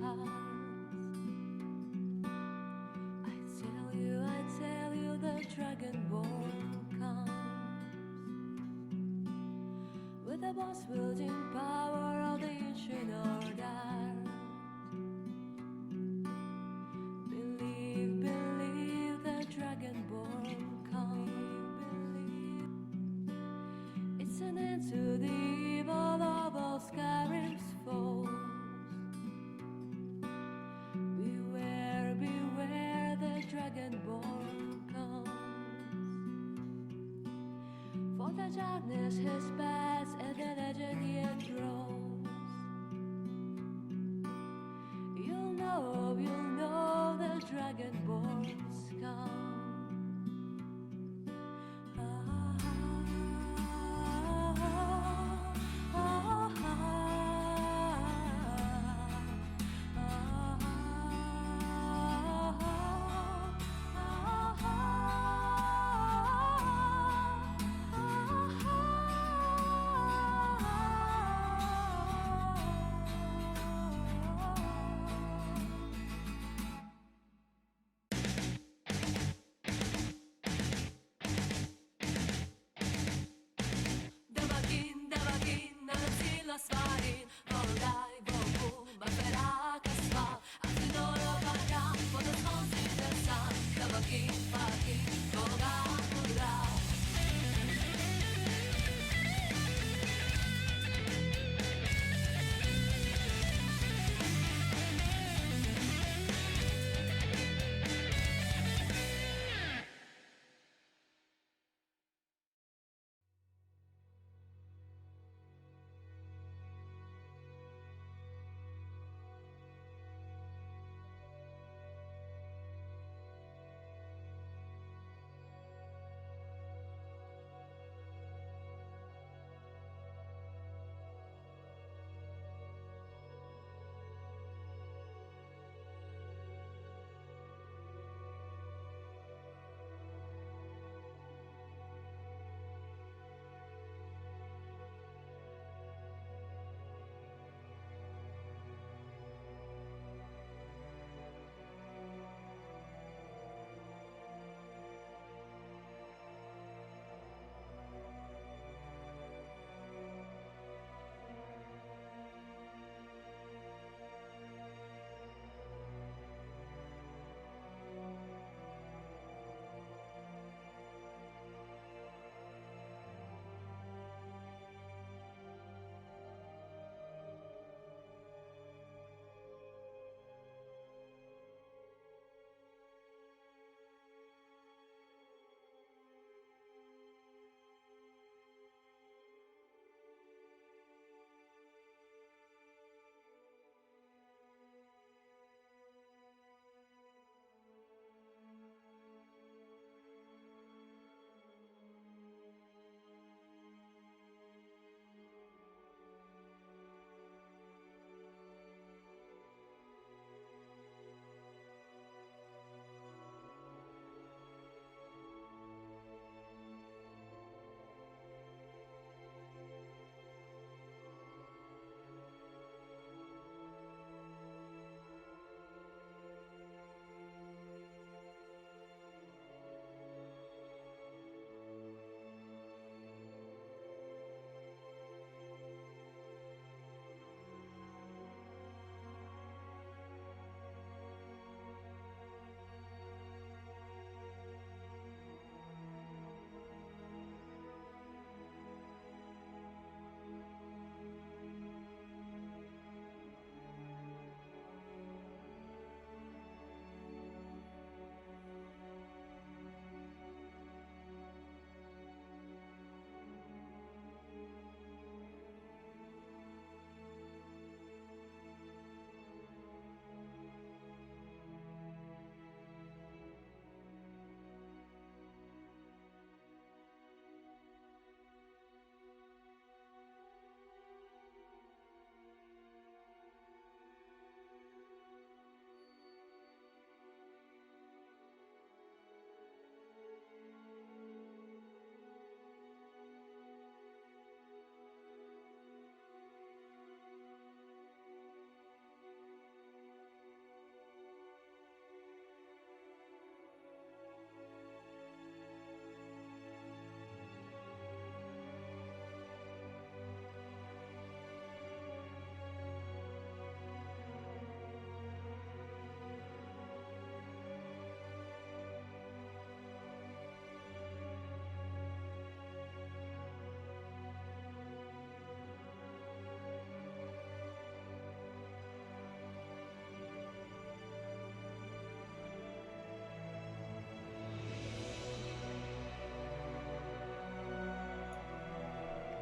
hearts. I tell you, the dragonborn comes with the boss-wielding power of the ancient order. Believe, the dragonborn comes. It's an end to the evil of all Skyrim's foes. Beware, the dragonborn comes. For the darkness has passed and the legend yet grows. You'll know the dragonborn's come.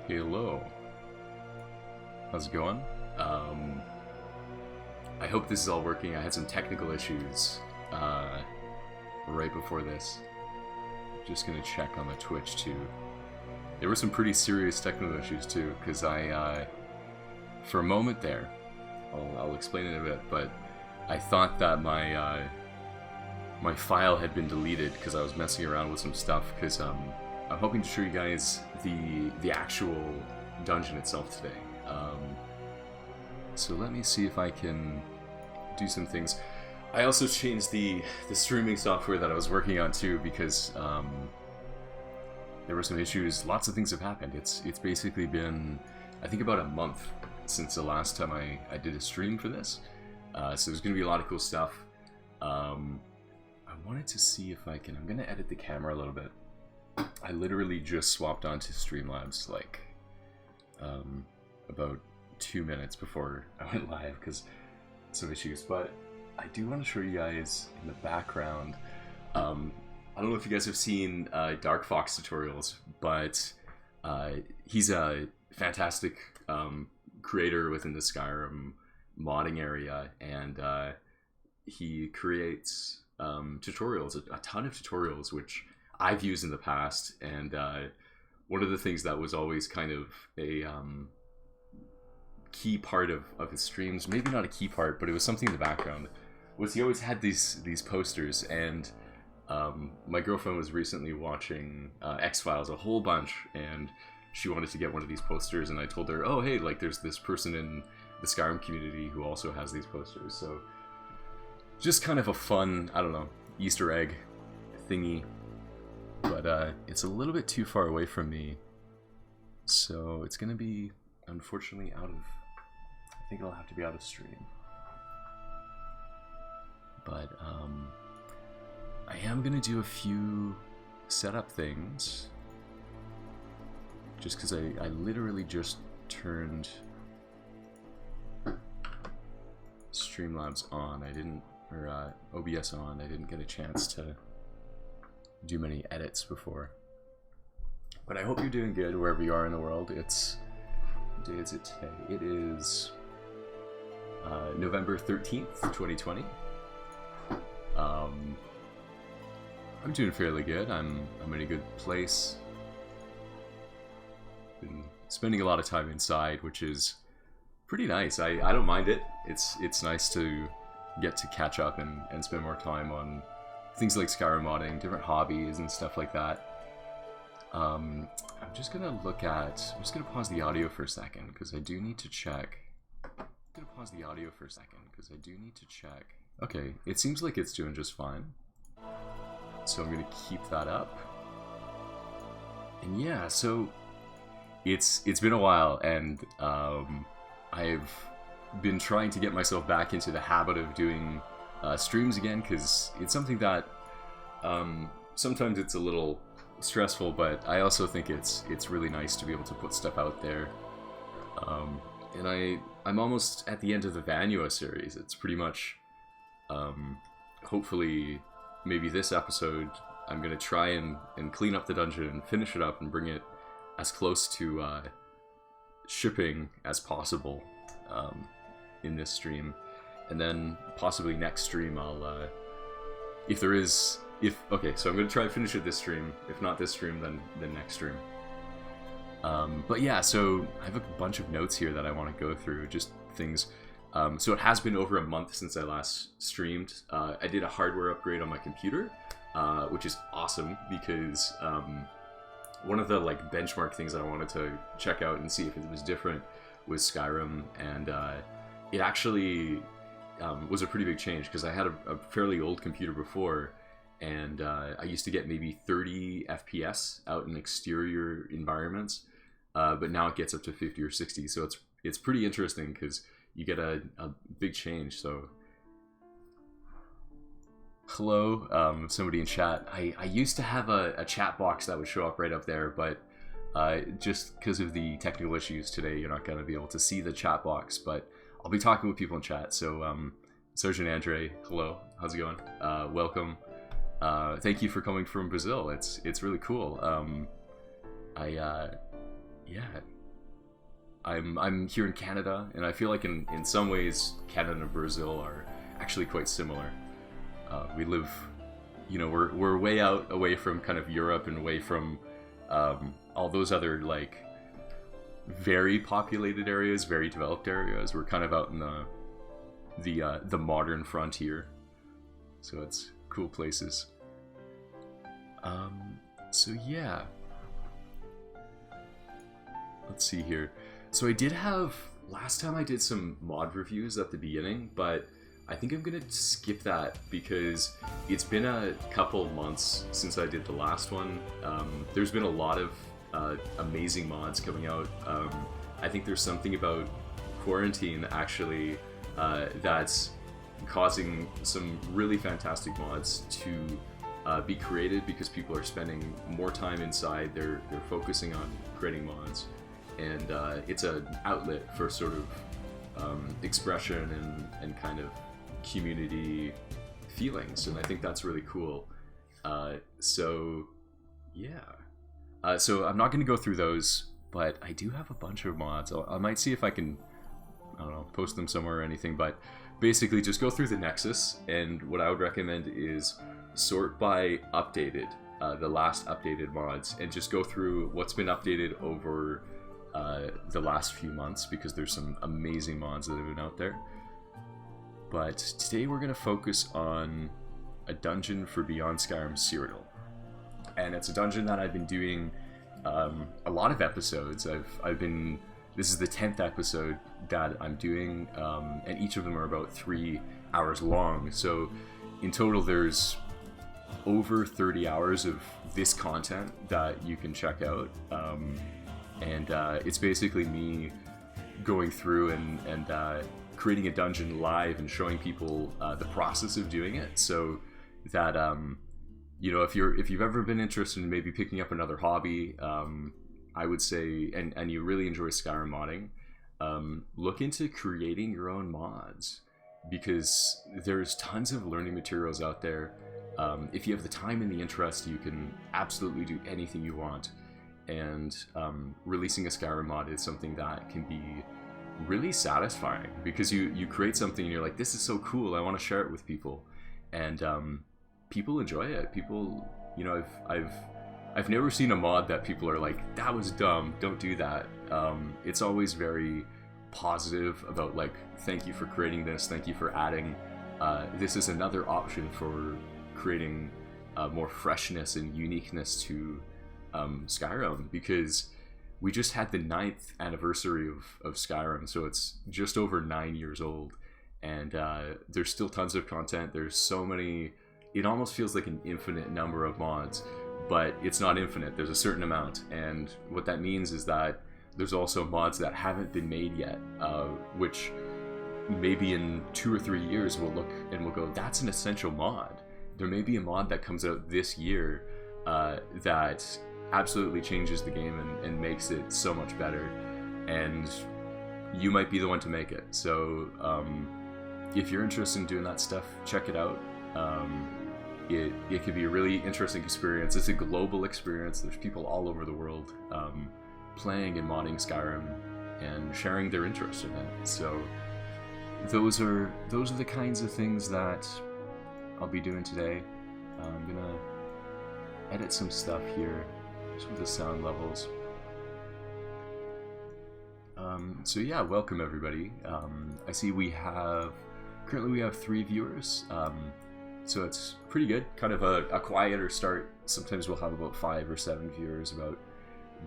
Hello. How's it going? I hope this is all working. I had some technical issues right before this. Just gonna check on the Twitch too. There were some pretty serious technical issues too, because I, for a moment there, I'll explain it in a bit, but I thought that my my file had been deleted because I was messing around with some stuff, because I'm hoping to show you guys the actual dungeon itself today. So let me see if I can do some things. I also changed the streaming software that I was working on too, because there were some issues. Lots of things have happened. It's basically been, I think, about a month since the last time I did a stream for this. So there's going to be a lot of cool stuff. I wanted to see if I can, I'm going to edit the camera a little bit. I literally just swapped onto Streamlabs like about 2 minutes before I went live because some issues, but I do want to show you guys in the background. I don't know if you guys have seen Dark Fox tutorials, but he's a fantastic creator within the Skyrim modding area, and he creates tutorials, a ton of tutorials, which I've used in the past, and one of the things that was always kind of a key part of his streams, maybe not a key part, but it was something in the background, was he always had these posters, and my girlfriend was recently watching X-Files a whole bunch, and she wanted to get one of these posters, and I told her, oh hey, like there's this person in the Skyrim community who also has these posters, so just kind of a fun, I don't know, Easter egg thingy, but it's a little bit too far away from me, so it's gonna be unfortunately out of, I think it'll have to be out of stream. But I am gonna do a few setup things, just because I literally just turned Streamlabs on. I didn't, or OBS on. I didn't get a chance to do many edits before. But I hope you're doing good wherever you are in the world. It's, what day is it today? It is November 13th, 2020. I'm doing fairly good. I'm in a good place. Been spending a lot of time inside, which is pretty nice. I don't mind it. It's nice to get to catch up and spend more time on things like Skyrim modding, different hobbies and stuff like that. I'm just gonna pause the audio for a second because I do need to check. Okay, it seems like it's doing just fine. So I'm gonna keep that up. And yeah, so it's been a while, and I've been trying to get myself back into the habit of doing streams again, because it's something that sometimes it's a little stressful, but I also think it's really nice to be able to put stuff out there. And I'm almost at the end of the Vanua series. It's pretty much, hopefully, maybe this episode, I'm going to try and clean up the dungeon and finish it up and bring it as close to shipping as possible in this stream. And then possibly next stream I'll, okay, so I'm going to try and finish it this stream. If not this stream, then next stream. But yeah, so I have a bunch of notes here that I want to go through, just things. So it has been over a month since I last streamed. I did a hardware upgrade on my computer, which is awesome because one of the like benchmark things I wanted to check out and see if it was different was Skyrim, and it actually was a pretty big change because I had a fairly old computer before, and I used to get maybe 30 FPS out in exterior environments, but now it gets up to 50 or 60, so it's pretty interesting because you get a big change. So hello, somebody in chat. I used to have a chat box that would show up right up there, but just because of the technical issues today, you're not going to be able to see the chat box, but I'll be talking with people in chat. So Sergeant Andre, hello, how's it going? Welcome. Thank you for coming from Brazil. It's really cool. Yeah, I'm here in Canada, and I feel like in some ways Canada and Brazil are actually quite similar. We live, you know, we're way out away from kind of Europe and away from all those other like very populated areas, very developed areas. We're kind of out in the modern frontier, so it's cool places. So yeah, let's see here. So I did have, last time I did some mod reviews at the beginning, but I think I'm gonna skip that because it's been a couple months since I did the last one. There's been a lot of amazing mods coming out. I think there's something about quarantine actually that's causing some really fantastic mods to be created because people are spending more time inside. They're focusing on creating mods, and it's an outlet for sort of expression and kind of community feelings, and I think that's really cool. So yeah, so I'm not going to go through those, but I do have a bunch of mods. I might see if I can, I don't know, post them somewhere or anything, but basically just go through the Nexus, and what I would recommend is sort by updated, the last updated mods, and just go through what's been updated over the last few months, because there's some amazing mods that have been out there. But today we're going to focus on a dungeon for Beyond Skyrim Cyrodiil. And it's a dungeon that I've been doing a lot of episodes. This is the 10th episode that I'm doing, and each of them are about 3 hours long. So in total there's over 30 hours of this content that you can check out. And it's basically me going through and creating a dungeon live and showing people the process of doing it, so that you know, if you've ever been interested in maybe picking up another hobby, I would say, and you really enjoy Skyrim modding, look into creating your own mods, because there's tons of learning materials out there. If you have the time and the interest, you can absolutely do anything you want, and releasing a Skyrim mod is something that can be really satisfying, because you create something and you're like, this is so cool, I want to share it with people, and people enjoy it. People, you know, I've never seen a mod that people are like, that was dumb, don't do that. It's always very positive about like, thank you for creating this, thank you for adding this is another option for creating more freshness and uniqueness to Skyrim, because we just had the 9th anniversary of Skyrim, so it's just over 9 years old, and there's still tons of content. There's so many, it almost feels like an infinite number of mods, but it's not infinite. There's a certain amount, and what that means is that there's also mods that haven't been made yet, which maybe in 2 or 3 years we'll look and we'll go, that's an essential mod. There may be a mod that comes out this year that absolutely changes the game and makes it so much better, and you might be the one to make it. So if you're interested in doing that stuff, check it out. It could be a really interesting experience. It's a global experience. There's people all over the world playing and modding Skyrim and sharing their interest in it. So those are the kinds of things that I'll be doing today. I'm gonna edit some stuff here just with the sound levels. So yeah, welcome everybody. I see currently we have 3 viewers, so it's pretty good. Kind of a quieter start. Sometimes we'll have about 5 or 7 viewers about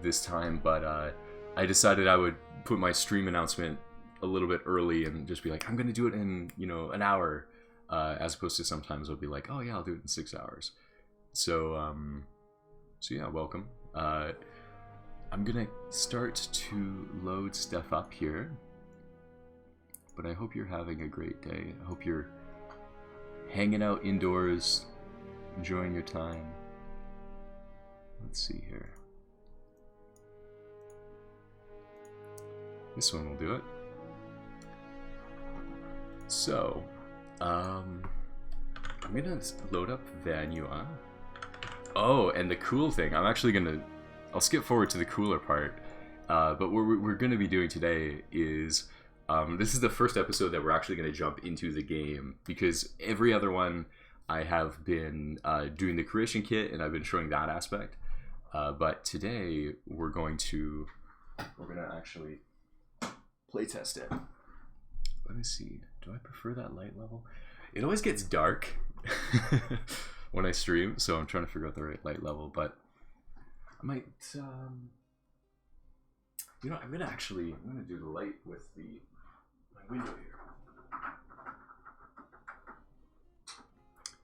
this time, but I decided I would put my stream announcement a little bit early and just be like, I'm gonna do it in, you know, an hour, as opposed to sometimes I'll be like, oh yeah, I'll do it in 6 hours. So yeah, welcome. I'm gonna start to load stuff up here, but I hope you're having a great day. I hope you're hanging out indoors, enjoying your time. Let's see here. This one will do it. So, I'm gonna load up Vanua. Oh, and the cool thing, I'll skip forward to the cooler part, But what we're going to be doing today is this is the first episode that we're actually going to jump into the game, because every other one I have been doing the creation kit and I've been showing that aspect. But today we're going to actually playtest it. Let me see. Do I prefer that light level? It always gets dark when I stream, so I'm trying to figure out the right light level. But I might, you know, I'm gonna do the light with my window here,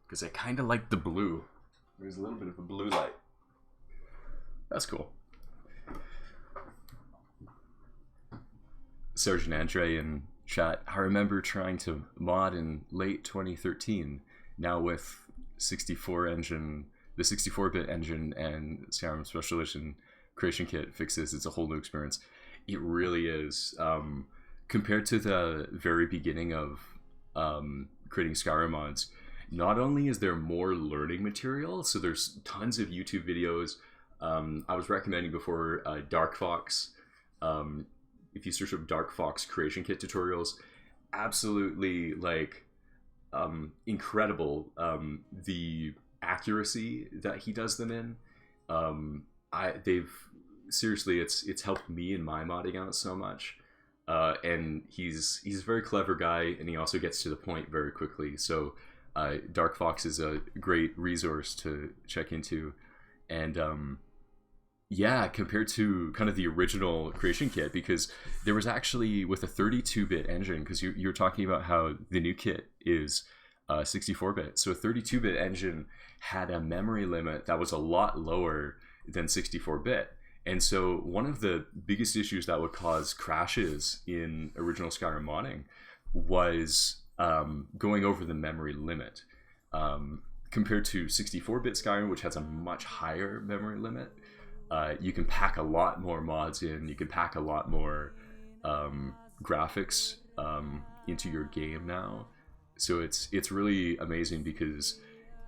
because I kind of like the blue. There's a little bit of a blue light. That's cool. Sergeant Andre in chat, I remember trying to mod in late 2013. Now with 64 engine, the 64-bit engine and Skyrim Special Edition creation kit fixes, it's a whole new experience. It really is. Compared to the very beginning of creating Skyrim mods, not only is there more learning material, so there's tons of YouTube videos. I was recommending before Dark Fox. If you search up Dark Fox creation kit tutorials, absolutely like incredible. The accuracy that he does them in. They've seriously, it's helped me in my modding out so much. And he's a very clever guy, and he also gets to the point very quickly. So Dark Fox is a great resource to check into. And yeah, compared to kind of the original creation kit, because there was actually, with a 32-bit engine, because you're talking about how the new kit is 64-bit. So a 32-bit engine had a memory limit that was a lot lower than 64-bit. And so one of the biggest issues that would cause crashes in original Skyrim modding was going over the memory limit. Compared to 64-bit Skyrim, which has a much higher memory limit, you can pack a lot more mods in, you can pack a lot more graphics into your game now. So it's really amazing, because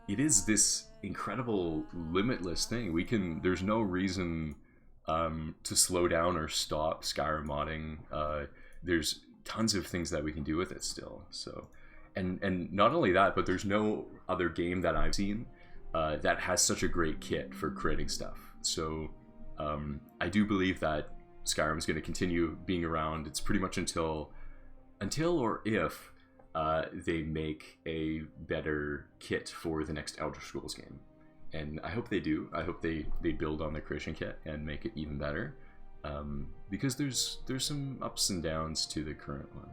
it is this incredible limitless thing. There's no reason to slow down or stop Skyrim modding. There's tons of things that we can do with it still. So, and not only that, but there's no other game that I've seen that has such a great kit for creating stuff. So I do believe that Skyrim is going to continue being around. It's pretty much until or if they make a better kit for the next Elder Scrolls game. And I hope they do. I hope they build on the creation kit and make it even better, because there's some ups and downs to the current one.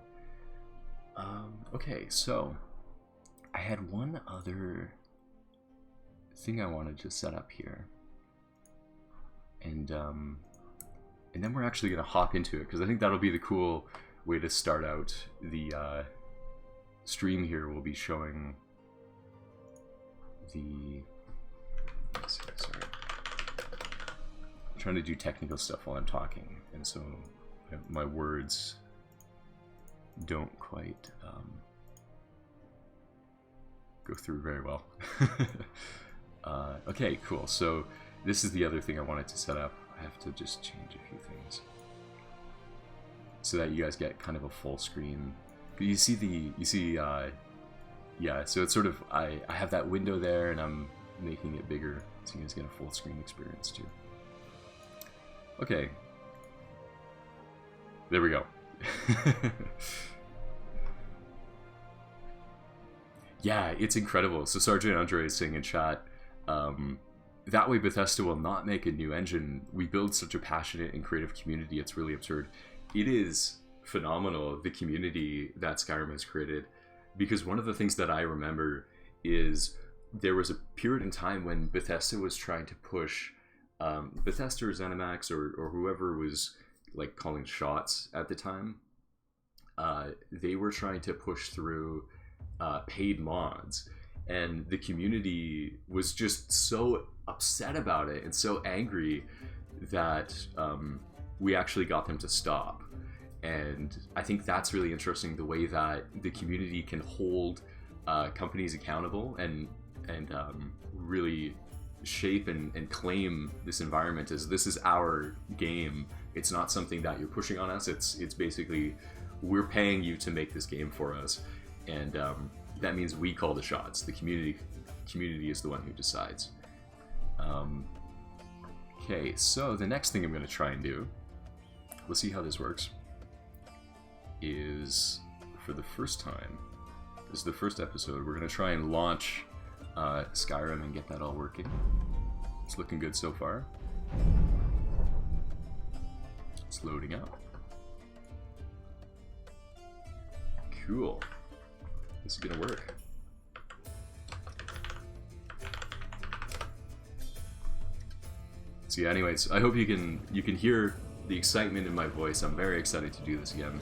Okay, so I had one other thing I wanted to set up here, and then we're actually gonna hop into it, because I think that'll be the cool way to start out the stream here. We'll be showing the. Sorry, I'm trying to do technical stuff while I'm talking, and so my words don't quite go through very well. Okay, cool. So this is the other thing I wanted to set up. I have to just change a few things so that you guys get kind of a full screen. You see yeah, so it's sort of, I have that window there, and I'm making it bigger so you guys get a full screen experience too. Okay, there we go. Yeah, it's incredible. So Sergeant Andre is saying in chat, that way Bethesda will not make a new engine. We build such a passionate and creative community, it's really absurd. It is phenomenal, the community that Skyrim has created, because one of the things that I remember is there was a period in time when Bethesda was trying to push, Bethesda or ZeniMax or whoever was like calling shots at the time, they were trying to push through paid mods, and the community was just so upset about it and so angry that we actually got them to stop. And I think that's really interesting, the way that the community can hold companies accountable and really shape and claim this environment as this is our game. It's not something that you're pushing on us. It's basically we're paying you to make this game for us, and that means we call the shots. The community is the one who decides. Okay, so the next thing I'm going to try and do, let's see how this works, is for the first time, this is the first episode, we're going to try and launch Skyrim and get that all working. It's looking good so far. It's loading up. Cool. This is gonna work. So yeah, anyways, I hope you can hear the excitement in my voice. I'm very excited to do this again.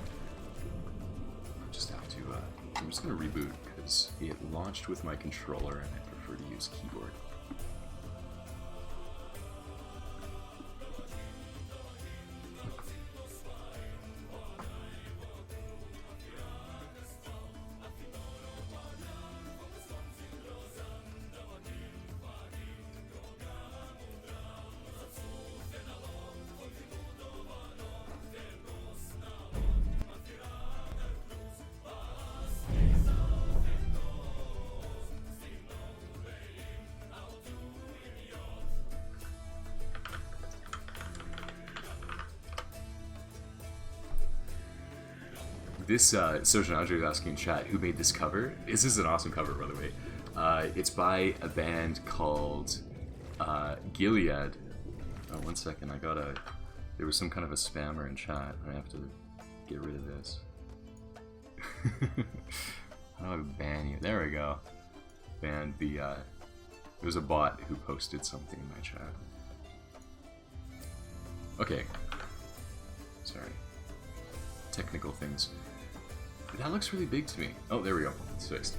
Just have to I'm just gonna reboot because it launched with my controller and I prefer to use keyboard. This, Sojan Andre is asking in chat, who made this cover? This is an awesome cover, by the way. It's by a band called Gilead. Oh, one second, there was some kind of a spammer in chat. I have to get rid of this. How do I ban you? There we go. Banned the, there was a bot who posted something in my chat. Okay. Sorry. Technical things. That looks really big to me. Oh, there we go. It's fixed.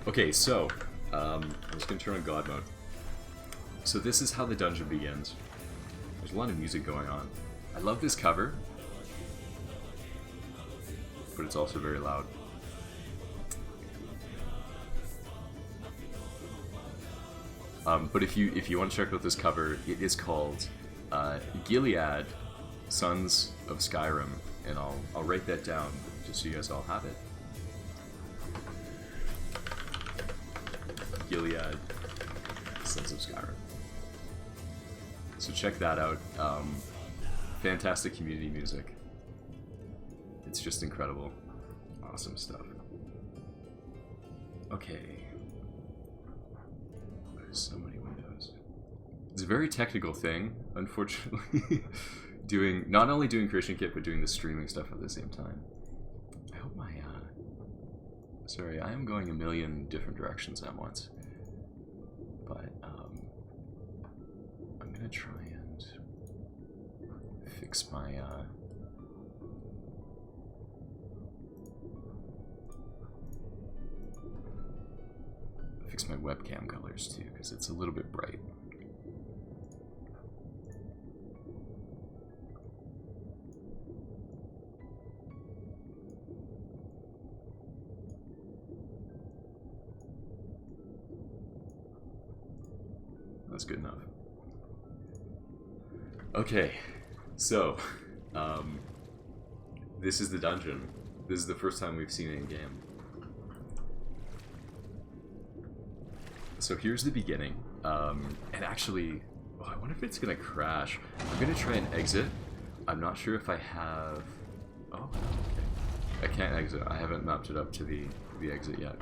Okay, so, I'm just gonna turn on God mode. So this is how the dungeon begins. There's a lot of music going on. I love this cover, but it's also very loud. But if you want to check out this cover, it is called Gilead, Sons of Skyrim, and I'll write that down just so you guys all have it. Gilead, Sons of Skyrim. So check that out. Fantastic community music. It's just incredible. Awesome stuff. Okay. There's so many windows. It's a very technical thing, unfortunately. Not only doing Creation Kit, but doing the streaming stuff at the same time. I hope my, sorry, I am going a million different directions at once. But, I'm gonna try and fix my, webcam colors too, because it's a little bit bright. That's good enough. Okay, so, this is the dungeon. This is the first time we've seen it in game. So here's the beginning, and actually, oh, I wonder if it's gonna crash. I'm gonna try and exit. I'm not sure if I have, oh, okay. I can't exit. I haven't mapped it up to the exit yet.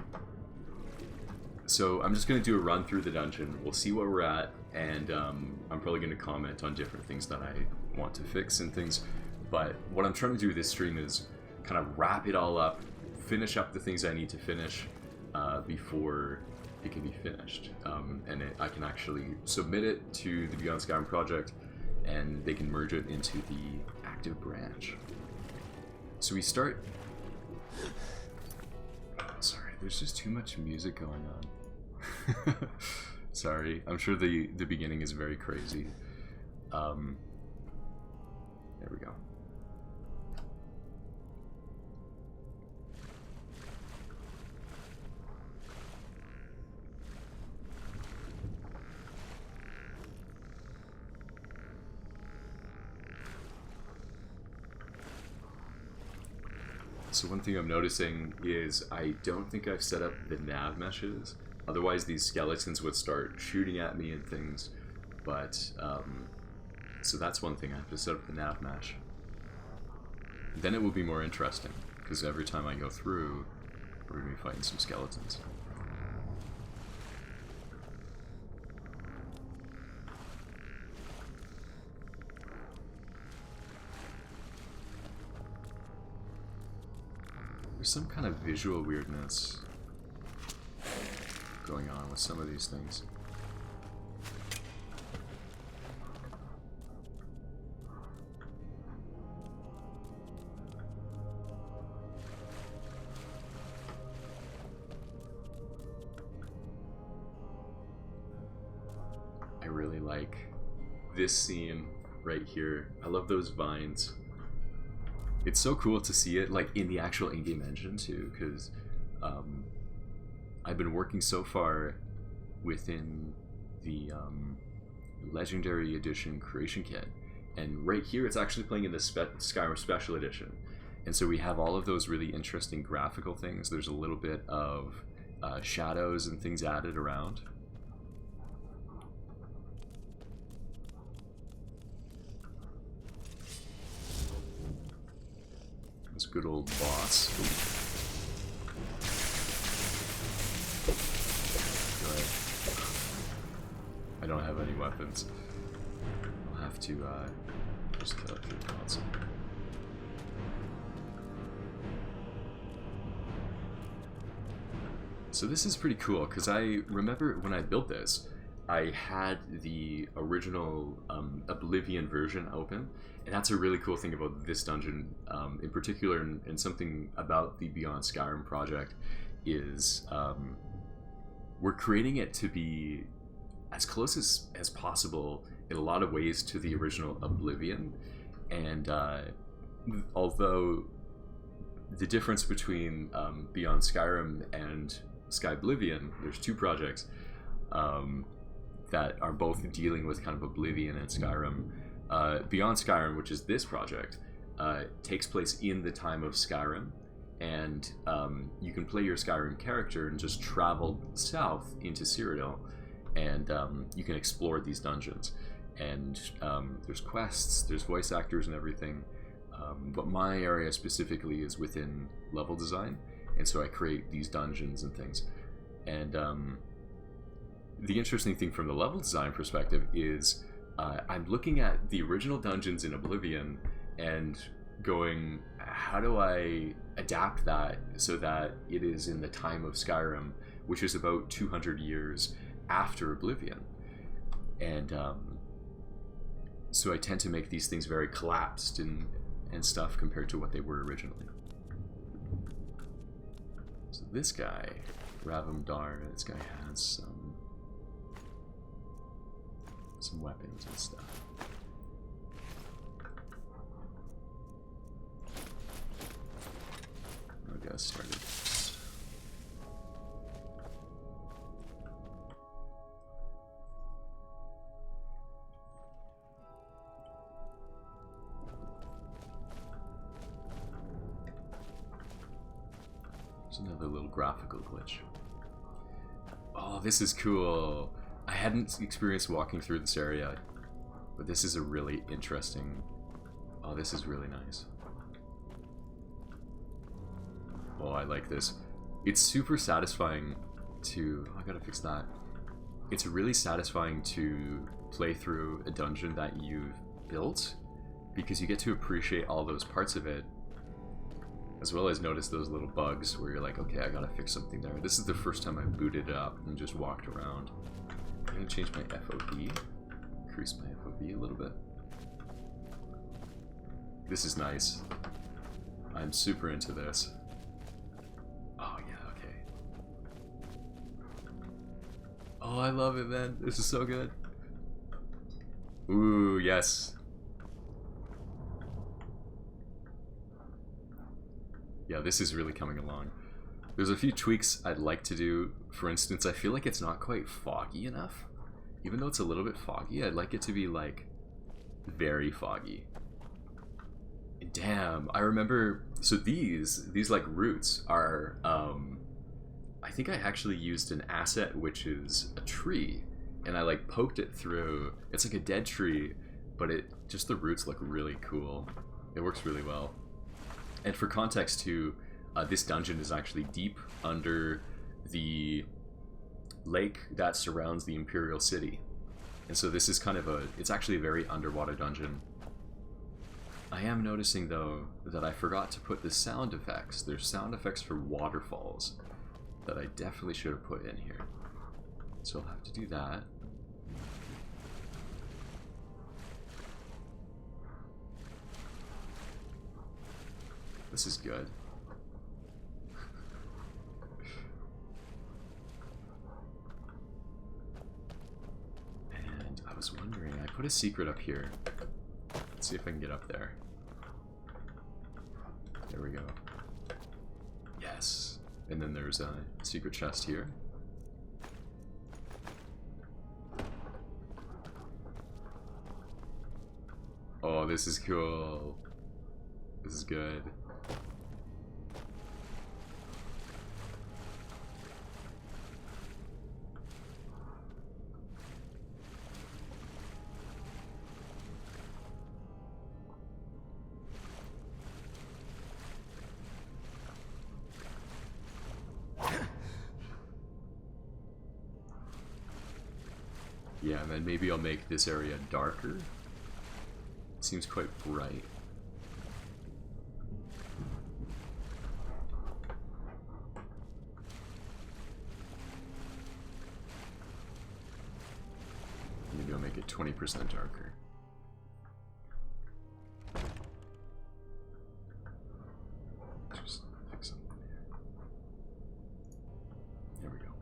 So I'm just going to do a run through the dungeon. We'll see where we're at, and I'm probably going to comment on different things that I want to fix and things. But what I'm trying to do with this stream is kind of wrap it all up, finish up the things I need to finish before it can be finished. I can actually submit it to the Beyond Skyrim project, and they can merge it into the active branch. So we start... Oh, sorry, there's just too much music going on. Sorry, I'm sure the beginning is very crazy. There we go. So one thing I'm noticing is I don't think I've set up the nav meshes. Otherwise these skeletons would start shooting at me and things. But, so that's one thing, I have to set up the nav mesh. Then it will be more interesting, because every time I go through, we're going to be fighting some skeletons. There's some kind of visual weirdness going on with some of these things. I really like this scene right here. I love those vines. It's so cool to see it like in the actual in-game engine too, because I've been working so far within the Legendary Edition creation kit, and right here it's actually playing in the Skyrim Special Edition, and so we have all of those really interesting graphical things. There's a little bit of shadows and things added around. This good old boss. Right. I don't have any weapons. I'll have to just kill a few bots. So this is pretty cool, because I remember when I built this, I had the original Oblivion version open, and that's a really cool thing about this dungeon in particular, and something about the Beyond Skyrim project is we're creating it to be as close as possible in a lot of ways to the original Oblivion, and although the difference between Beyond Skyrim and Skyblivion, there's two projects that are both dealing with kind of Oblivion and Skyrim. Beyond Skyrim, which is this project, takes place in the time of Skyrim, and you can play your Skyrim character and just travel south into Cyrodiil, and you can explore these dungeons. And there's quests, there's voice actors and everything, but my area specifically is within level design, and so I create these dungeons and things. And the interesting thing from the level design perspective is I'm looking at the original dungeons in Oblivion and going, how do I adapt that so that it is in the time of Skyrim, which is about 200 years after Oblivion. And so I tend to make these things very collapsed and stuff compared to what they were originally. So this guy, Ravamdar, this guy has some weapons and stuff. I'll get us started. There's another little graphical glitch. Oh, this is cool. I hadn't experienced walking through this area, but this is a really interesting... Oh, this is really nice. Oh, I like this. It's super satisfying to... Oh, I gotta fix that. It's really satisfying to play through a dungeon that you've built, because you get to appreciate all those parts of it, as well as notice those little bugs where you're like, okay, I gotta fix something there. This is the first time I booted it up and just walked around. I'm gonna change my FOV, increase my FOV a little bit. This is nice. I'm super into this. Oh yeah, okay. Oh, I love it, man. This is so good. Ooh, yes. Yeah, this is really coming along. There's a few tweaks I'd like to do. For instance, I feel like it's not quite foggy enough. Even though it's a little bit foggy, I'd like it to be like very foggy. Damn, I remember. So these like roots are. I think I actually used an asset which is a tree, and I like poked it through. It's like a dead tree, but it just the roots look really cool. It works really well. And for context too, this dungeon is actually deep under the lake that surrounds the Imperial City. And so this is kind of it's actually a very underwater dungeon. I am noticing though that I forgot to put the sound effects. There's sound effects for waterfalls that I definitely should have put in here. So I'll have to do that. This is good. And I was wondering, I put a secret up here. Let's see if I can get up there. There we go. Yes. And then there's a secret chest here. Oh, this is cool. This is good. Yeah, and then maybe I'll make this area darker. It seems quite bright. Maybe I'll make it 20% darker. Just fix something here. There we go.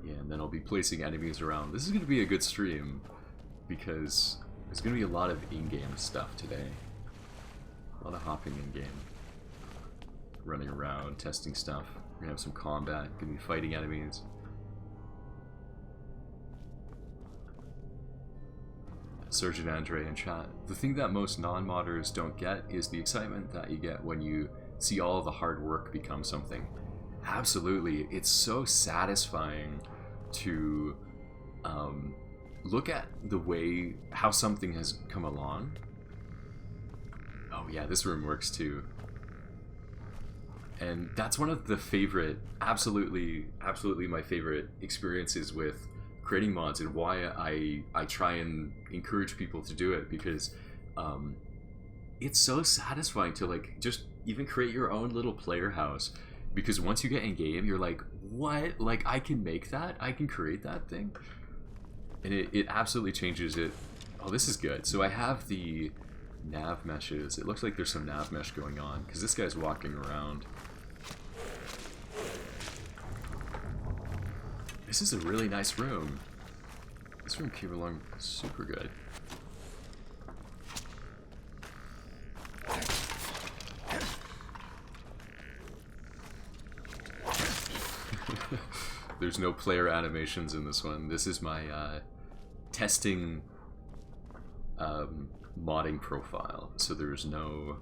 Yeah, and then I'll be placing enemies around. This is going to be a good stream because there's going to be a lot of in-game stuff today. A lot of hopping in-game. Running around, testing stuff. We're going to have some combat. Going to be fighting enemies. Surgeon Andre in chat. The thing that most non-modders don't get is the excitement that you get when you see all of the hard work become something. Absolutely. It's so satisfying to look at the way how something has come along. Oh yeah, this room works too. And that's one of the favorite, absolutely my favorite experiences with creating mods, and why I try and encourage people to do it, because it's so satisfying to like just even create your own little player house, because once you get in game you're like, what, like I can make that, I can create that thing, and it absolutely changes it. Oh, this is good. So I have the nav meshes. It looks like there's some nav mesh going on because this guy's walking around. This is a really nice room. This room came along super good. There's no player animations in this one. This is my testing modding profile. So there's going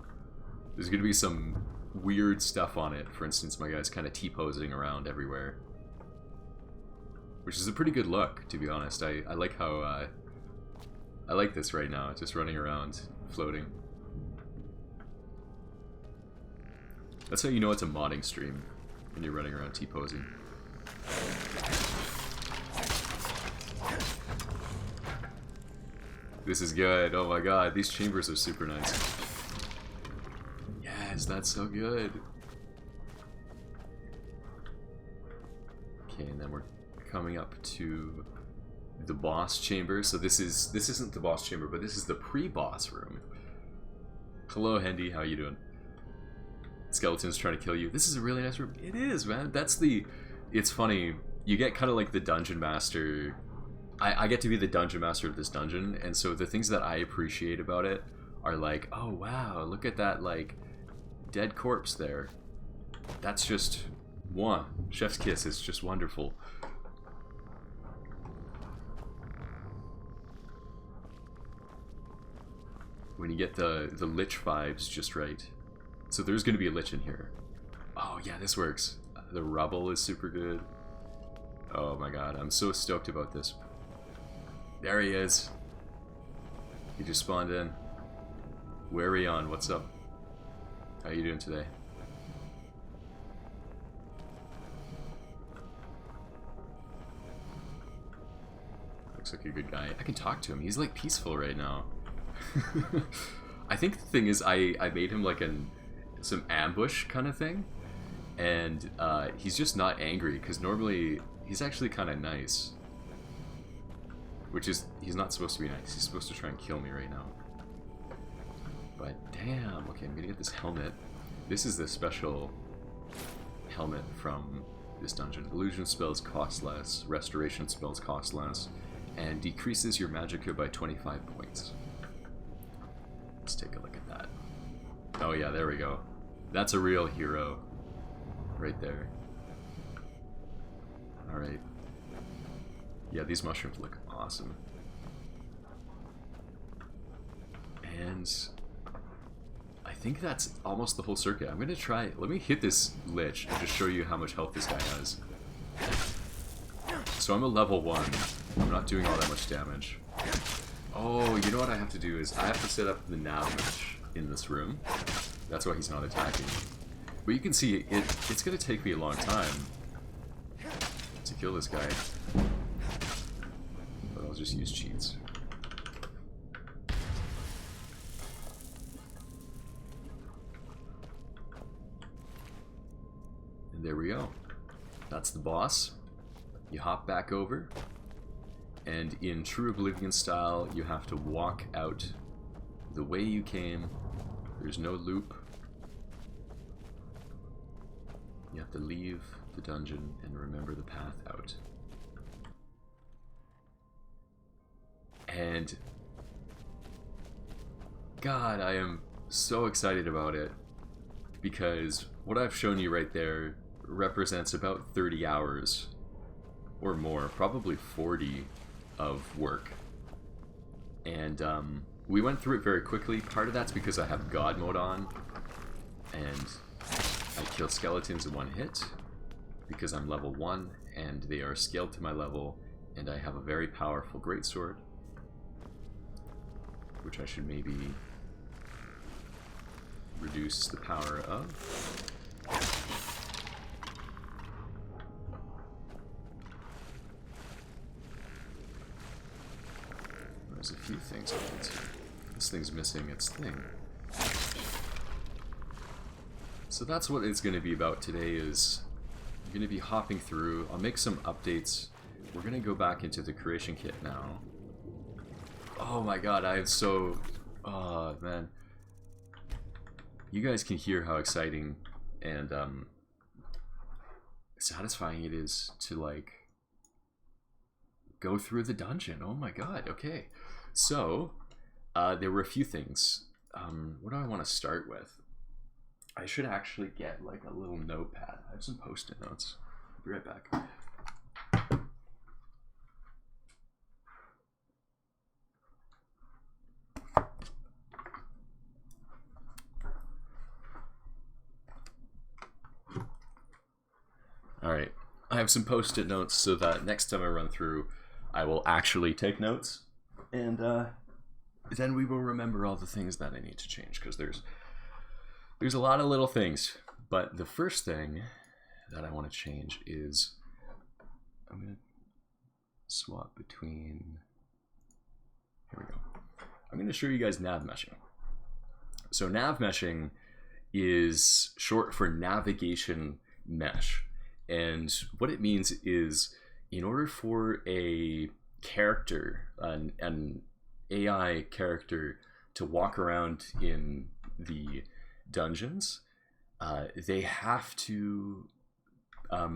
to be some weird stuff on it. For instance, my guy's kind of T-posing around everywhere, which is a pretty good look, to be honest. I like how I like this right now, just running around, floating. That's how you know it's a modding stream, when you're running around T-posing. This is good. Oh my god, these chambers are super nice. Yes, that's so good. Okay, and then we're coming up to the boss chamber. So this isn't the boss chamber, but this is the pre-boss room. Hello, Hendy, how you doing? Skeleton's trying to kill you. This is a really nice room. It is, man. It's funny. You get kind of like the dungeon master. I get to be the dungeon master of this dungeon, and so the things that I appreciate about it are like, oh wow, look at that like dead corpse there. That's just one. Chef's kiss is just wonderful. when you get the lich vibes just right. So there's going to be a lich in here. Oh yeah, this works. The rubble is super good. Oh my god, I'm so stoked about this. There he is. He just spawned in. Where are we on? What's up? How you doing today? Looks like a good guy. I can talk to him. He's like peaceful right now. I think the thing is I made him like some ambush kind of thing. And he's just not angry, because normally he's actually kind of nice. Which is, he's not supposed to be nice. He's supposed to try and kill me right now. But damn, okay, I'm gonna get this helmet. This is the special helmet from this dungeon. Illusion spells cost less, restoration spells cost less, and decreases your magicka by 25 points. Let's take a look at that. Oh yeah, there we go. That's a real hero. Right there. Alright. Yeah, these mushrooms look awesome. And I think that's almost the whole circuit. I'm gonna try, let me hit this lich and just show you how much health this guy has. So I'm a level 1. I'm not doing all that much damage. Oh, you know what I have to do is I have to set up the nav lich in this room. That's why he's not attacking me. But you can see it's gonna take me a long time to kill this guy. But I'll just use cheats. And there we go. That's the boss. You hop back over, and in true Oblivion style, you have to walk out the way you came. There's no loop. You have to leave the dungeon and remember the path out. And God, I am so excited about it, because what I've shown you right there represents about 30 hours or more, probably 40 of work. And we went through it very quickly. Part of that's because I have God mode on, and I kill skeletons in one hit because I'm level 1 and they are scaled to my level, and I have a very powerful greatsword, which I should maybe reduce the power of. There's a few things I want to. This thing's missing its thing. So that's what it's going to be about today. Is I'm going to be hopping through. I'll make some updates. We're going to go back into the creation kit now. Oh my god, I am so... Oh man. You guys can hear how exciting and satisfying it is to like go through the dungeon. Oh my god, okay. So, there were a few things. What do I want to start with? I should actually get like a little notepad. I have some post-it notes. I'll be right back. Alright, I have some post-it notes so that next time I run through, I will actually take notes, and then we will remember all the things that I need to change, because there's a lot of little things. But the first thing that I want to change is I'm going to swap between... Here we go. I'm going to show you guys nav meshing. So nav meshing is short for navigation mesh. And what it means is, in order for a character, an AI character, to walk around in the dungeons, they have to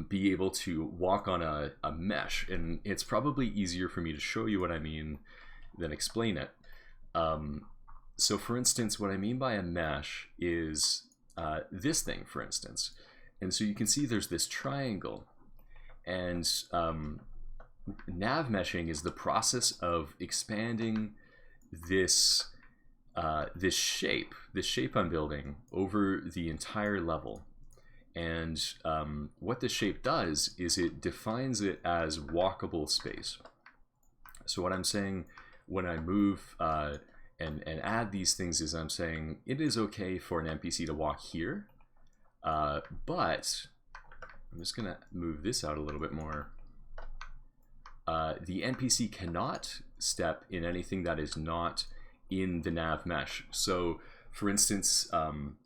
be able to walk on a mesh. And it's probably easier for me to show you what I mean than explain it. So for instance, what I mean by a mesh is this thing, for instance. And so you can see there's this triangle, and nav meshing is the process of expanding this this shape I'm building over the entire level. And what this shape does is it defines it as walkable space. So what I'm saying when I move and add these things is I'm saying it is okay for an NPC to walk here, but I'm just going to move this out a little bit more. The NPC cannot step in anything that is not in the nav mesh. So for instance,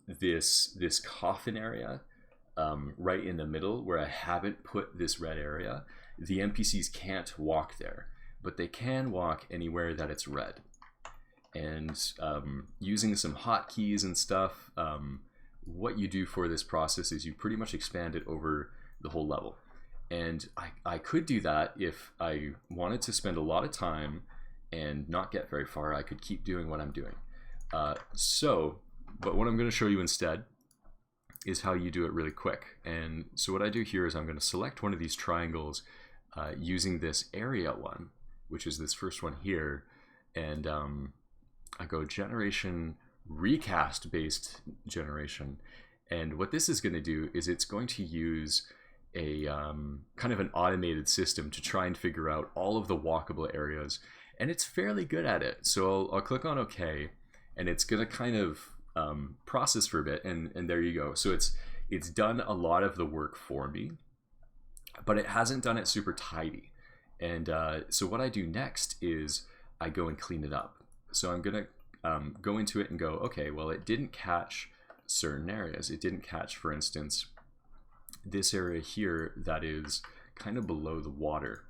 this coffin area, right in the middle where I haven't put this red area, the NPCs can't walk there, but they can walk anywhere that it's red. And using some hotkeys and stuff, what you do for this process is you pretty much expand it over the whole level. And I could do that if I wanted to spend a lot of time and not get very far. I could keep doing what I'm doing. But what I'm going to show you instead is how you do it really quick. And so what I do here is I'm going to select one of these triangles using this area one, which is this first one here, and I go generation recast based generation. And what this is going to do is it's going to use a kind of an automated system to try and figure out all of the walkable areas, and it's fairly good at it. So I'll click on OK, and it's going to kind of process for a bit, and there you go. So it's done a lot of the work for me, but it hasn't done it super tidy. And so what I do next is I go and clean it up. So I'm going to go into it and go, okay, well, it didn't catch certain areas. It didn't catch, for instance, this area here that is kind of below the water.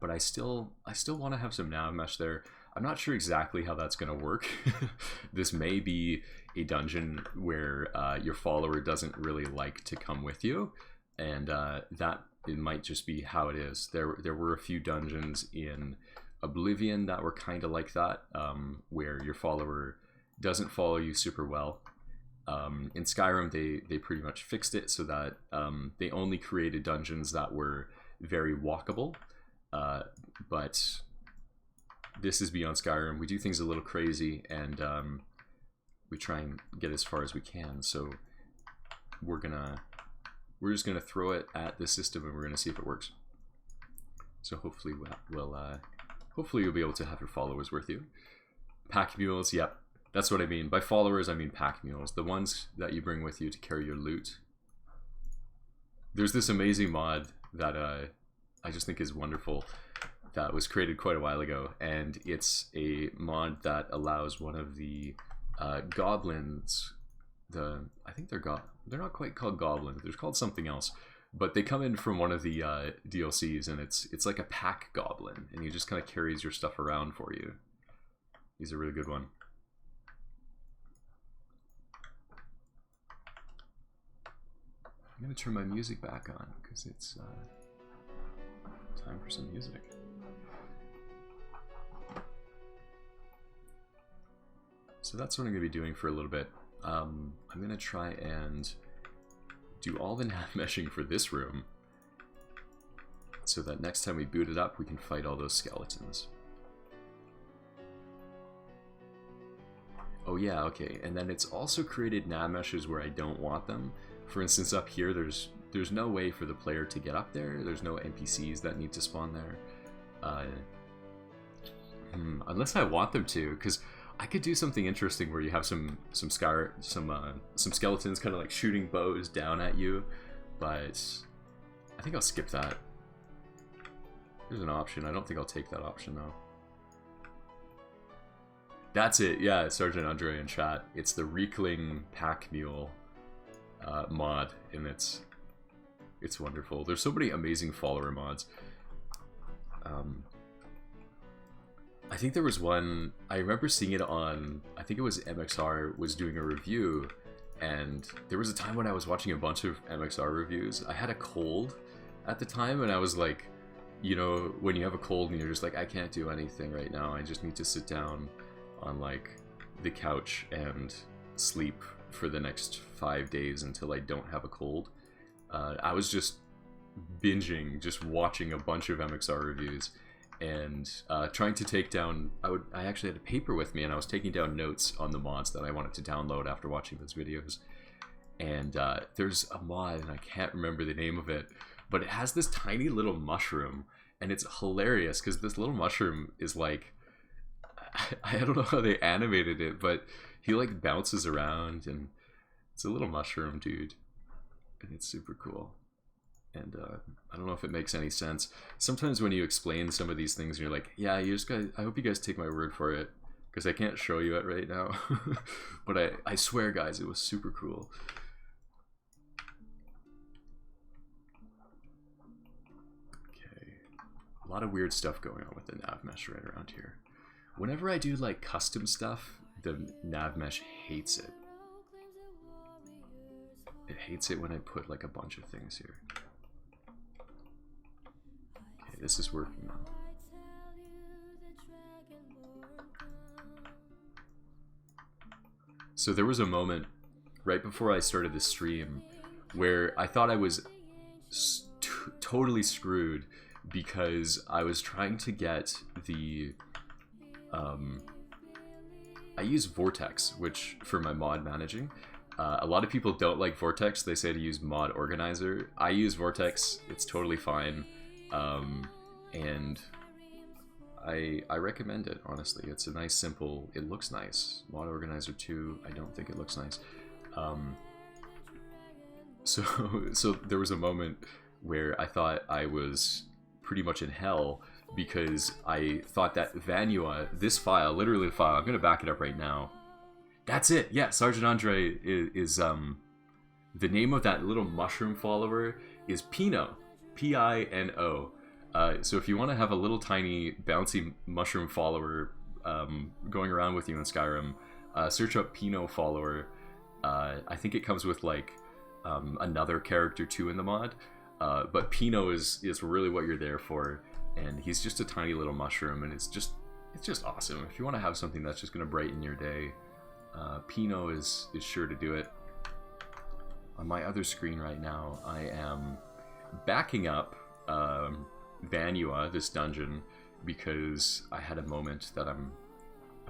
But I still want to have some nav mesh there. I'm not sure exactly how that's going to work. This may be a dungeon where your follower doesn't really like to come with you, and that it might just be how it is. There were a few dungeons in Oblivion that were kind of like that, where your follower doesn't follow you super well. In Skyrim, they pretty much fixed it so that they only created dungeons that were very walkable. But this is beyond Skyrim. We do things a little crazy, and we try and get as far as we can. So we're just gonna throw it at the system, and we're gonna see if it works. So hopefully hopefully you'll be able to have your followers with you. Pack mules, yep. That's what I mean. By followers, I mean pack mules. The ones that you bring with you to carry your loot. There's this amazing mod that I just think is wonderful that was created quite a while ago. And it's a mod that allows one of the goblins, I think they're not quite called goblins. They're called something else. But they come in from one of the DLCs, and it's like a pack goblin. And he just kind of carries your stuff around for you. He's a really good one. I'm going to turn my music back on because it's time for some music. So that's what I'm going to be doing for a little bit. I'm going to try and do all the nav meshing for this room so that next time we boot it up, we can fight all those skeletons. Oh yeah, okay, and then it's also created nav meshes where I don't want them. For instance, up here, there's no way for the player to get up there. There's no NPCs that need to spawn there. Unless I want them to, because I could do something interesting where you have some skeletons kind of like shooting bows down at you, but I think I'll skip that. There's an option. I don't think I'll take that option though. That's it. Yeah, Sergeant Andre in chat. It's the Reekling Pack Mule mod, and it's wonderful. There's so many amazing follower mods. I think there was one, I remember seeing it on, I think it was MXR was doing a review, and there was a time when I was watching a bunch of MXR reviews. I had a cold at the time, and I was like, you know, when you have a cold and you're just like, I can't do anything right now, I just need to sit down on like the couch and sleep for the next 5 days until I don't have a cold. I was just binging, just watching a bunch of MXR reviews, and trying to take down. I actually had a paper with me, and I was taking down notes on the mods that I wanted to download after watching those videos. And there's a mod, and I can't remember the name of it, but it has this tiny little mushroom, and it's hilarious because this little mushroom is like, I don't know how they animated it, but he like bounces around, and it's a little mushroom dude, and it's super cool. And I don't know if it makes any sense. Sometimes when you explain some of these things, you're like, yeah, you just guys, I hope you guys take my word for it, because I can't show you it right now. But I swear, guys, it was super cool. A lot of weird stuff going on with the nav mesh right around here. Whenever I do like custom stuff, the nav mesh hates it. It hates it when I put like a bunch of things here. Okay, this is working now. So there was a moment right before I started the stream where I thought I was totally screwed, because I was trying to get the I use Vortex, which for my mod managing, a lot of people don't like Vortex. They say to use Mod Organizer. I use Vortex. It's totally fine, and I recommend it, honestly. It's a nice, simple, it looks nice. Mod Organizer 2, I don't think it looks nice. So there was a moment where I thought I was pretty much in hell, because I thought that Vanua, this file, literally the file, I'm going to back it up right now. That's it. Yeah, Sergeant Andre is the name of that little mushroom follower is Pino, P-I-N-O. So if you want to have a little tiny bouncy mushroom follower going around with you in Skyrim, search up Pino follower. I think it comes with like another character too in the mod. But Pino is really what you're there for, and he's just a tiny little mushroom, and it's just awesome. If you want to have something that's just going to brighten your day, Pino is sure to do it. On my other screen right now, I am backing up Vanua, this dungeon, because I had a moment that I'm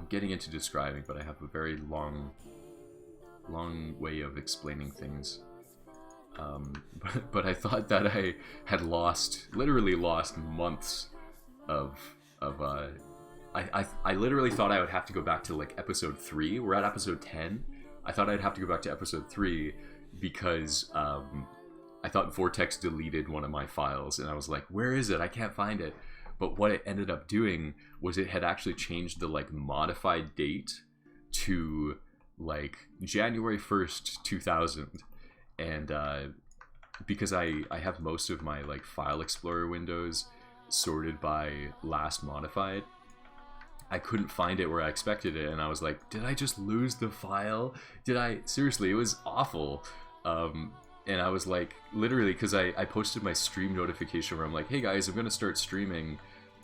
getting into describing, but I have a very long way of explaining things. But I thought that I had literally lost months of I literally thought I would have to go back to like episode 3. We're at episode 10. I thought I'd have to go back to episode 3 because I thought Vortex deleted one of my files, and I was like, where is it? I can't find it. But what it ended up doing was it had actually changed the like modified date to like January 1st, 2000. And because I have most of my like file explorer windows sorted by last modified, I couldn't find it where I expected it, and I was like, did I just lose the file? Seriously, it was awful. And I was like, literally, because I posted my stream notification where I'm like, hey guys, I'm gonna start streaming,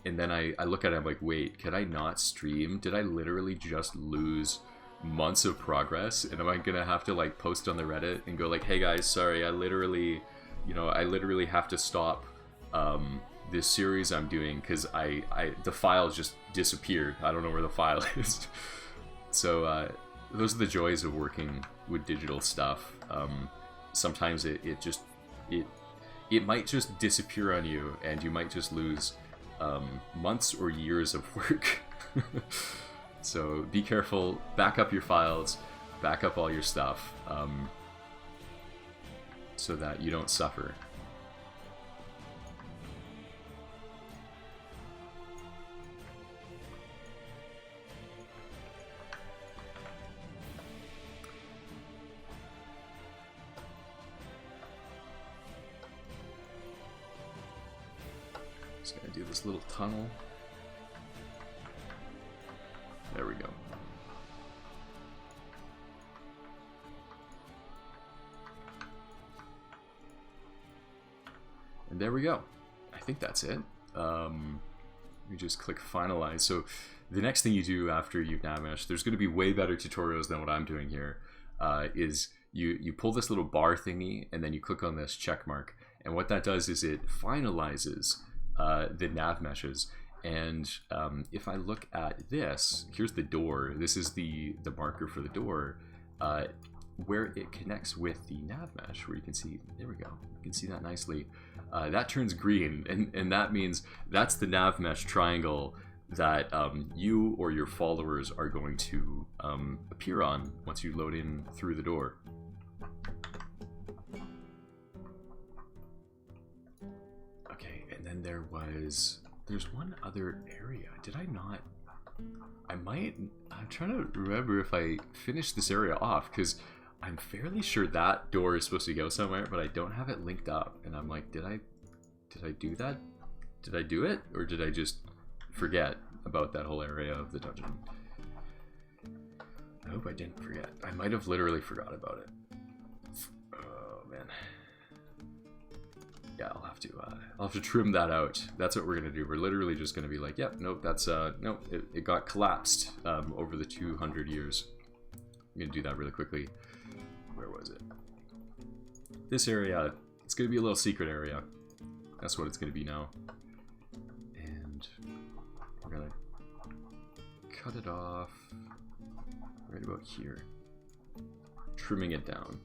and then I look at it, I'm like, wait, can I not stream? Did I literally just lose months of progress? And am I gonna have to like post on the Reddit and go like, hey guys, sorry, I literally have to stop this series I'm doing because the file just disappeared. I don't know where the file is. So those are the joys of working with digital stuff. Sometimes it might just disappear on you, and you might just lose months or years of work. So be careful, back up your files, back up all your stuff, so that you don't suffer. Just gonna do this little tunnel. There we go. And there we go. I think that's it. You just click finalize. So the next thing you do after you've nav meshed, there's going to be way better tutorials than what I'm doing here, is you pull this little bar thingy and then you click on this check mark. And what that does is it finalizes the nav meshes. And if I look at this, here's the door. This is the marker for the door, where it connects with the nav mesh, where you can see, there we go, you can see that nicely. That turns green, and that means that's the nav mesh triangle that you or your followers are going to appear on once you load in through the door. Okay, and then there's one other area. Did I not? I'm trying to remember if I finished this area off, because I'm fairly sure that door is supposed to go somewhere, but I don't have it linked up, and I'm like, did I do that? Did I do it, or did I just forget about that whole area of the dungeon? I hope I didn't forget. I might have literally forgot about it. Oh man. Yeah, I'll have to trim that out. That's what we're gonna do. We're literally just gonna be like, yep, nope, that's nope, it got collapsed over the 200 years. I'm gonna do that really quickly. Where was it? This area, it's gonna be a little secret area. That's what it's gonna be now. And we're gonna cut it off right about here. Trimming it down.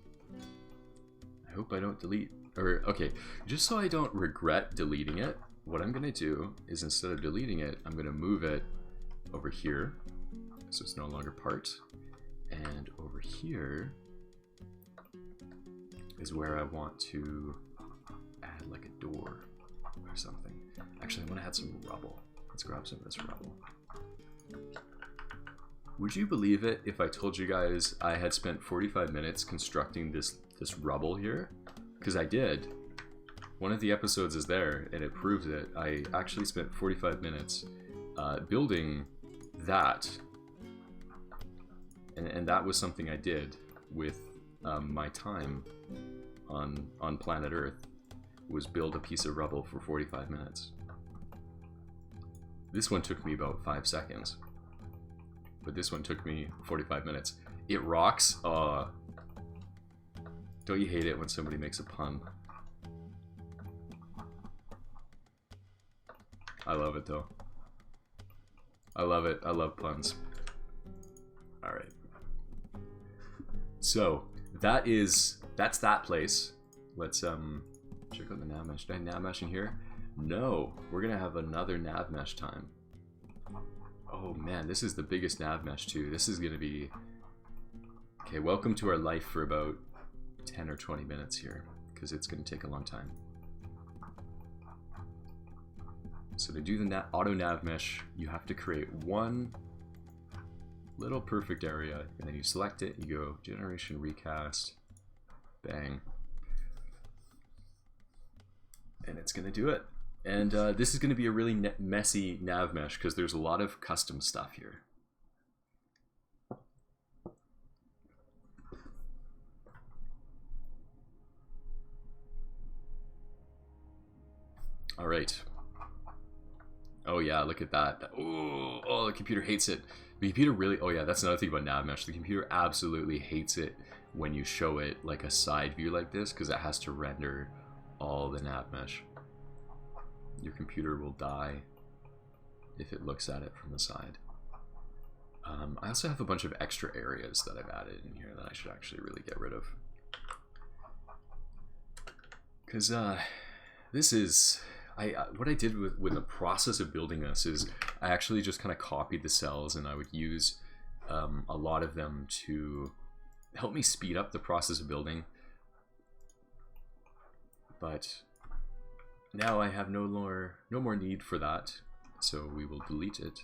I hope I don't delete, or okay, just so I don't regret deleting it, what I'm gonna do is, instead of deleting it, I'm gonna move it over here, so it's no longer part. And over here is where I want to add like a door or something. Actually, I want to add some rubble. Let's grab some of this rubble. Would you believe it if I told you guys I had spent 45 minutes constructing this rubble here? Because I did. One of the episodes is there, and it proves it. I actually spent 45 minutes building that. And that was something I did with my time on planet Earth, was build a piece of rubble for 45 minutes. This one took me about 5 seconds, but this one took me 45 minutes. It rocks. Don't you hate it when somebody makes a pun? I love it though. I love it. I love puns. Alright. So, that's that place. Let's check out the nav mesh. Did I nav mesh in here? No. We're gonna have another nav mesh time. Oh man, this is the biggest nav mesh too. This is gonna be... Okay, welcome to our life for about 10 or 20 minutes here, because it's gonna take a long time. So to do the auto nav mesh, you have to create one little perfect area, and then you select it, you go generation recast, bang, and it's gonna do it. And this is gonna be a really messy nav mesh because there's a lot of custom stuff here. All right. Oh yeah, look at that. Oh, the computer hates it. The computer really, oh yeah, that's another thing about nav mesh. The computer absolutely hates it when you show it like a side view like this, because it has to render all the nav mesh. Your computer will die if it looks at it from the side. I also have a bunch of extra areas that I've added in here that I should actually really get rid of. Because this is... what I did with the process of building this is I actually just kind of copied the cells, and I would use a lot of them to help me speed up the process of building. But now I have no more need for that, so we will delete it.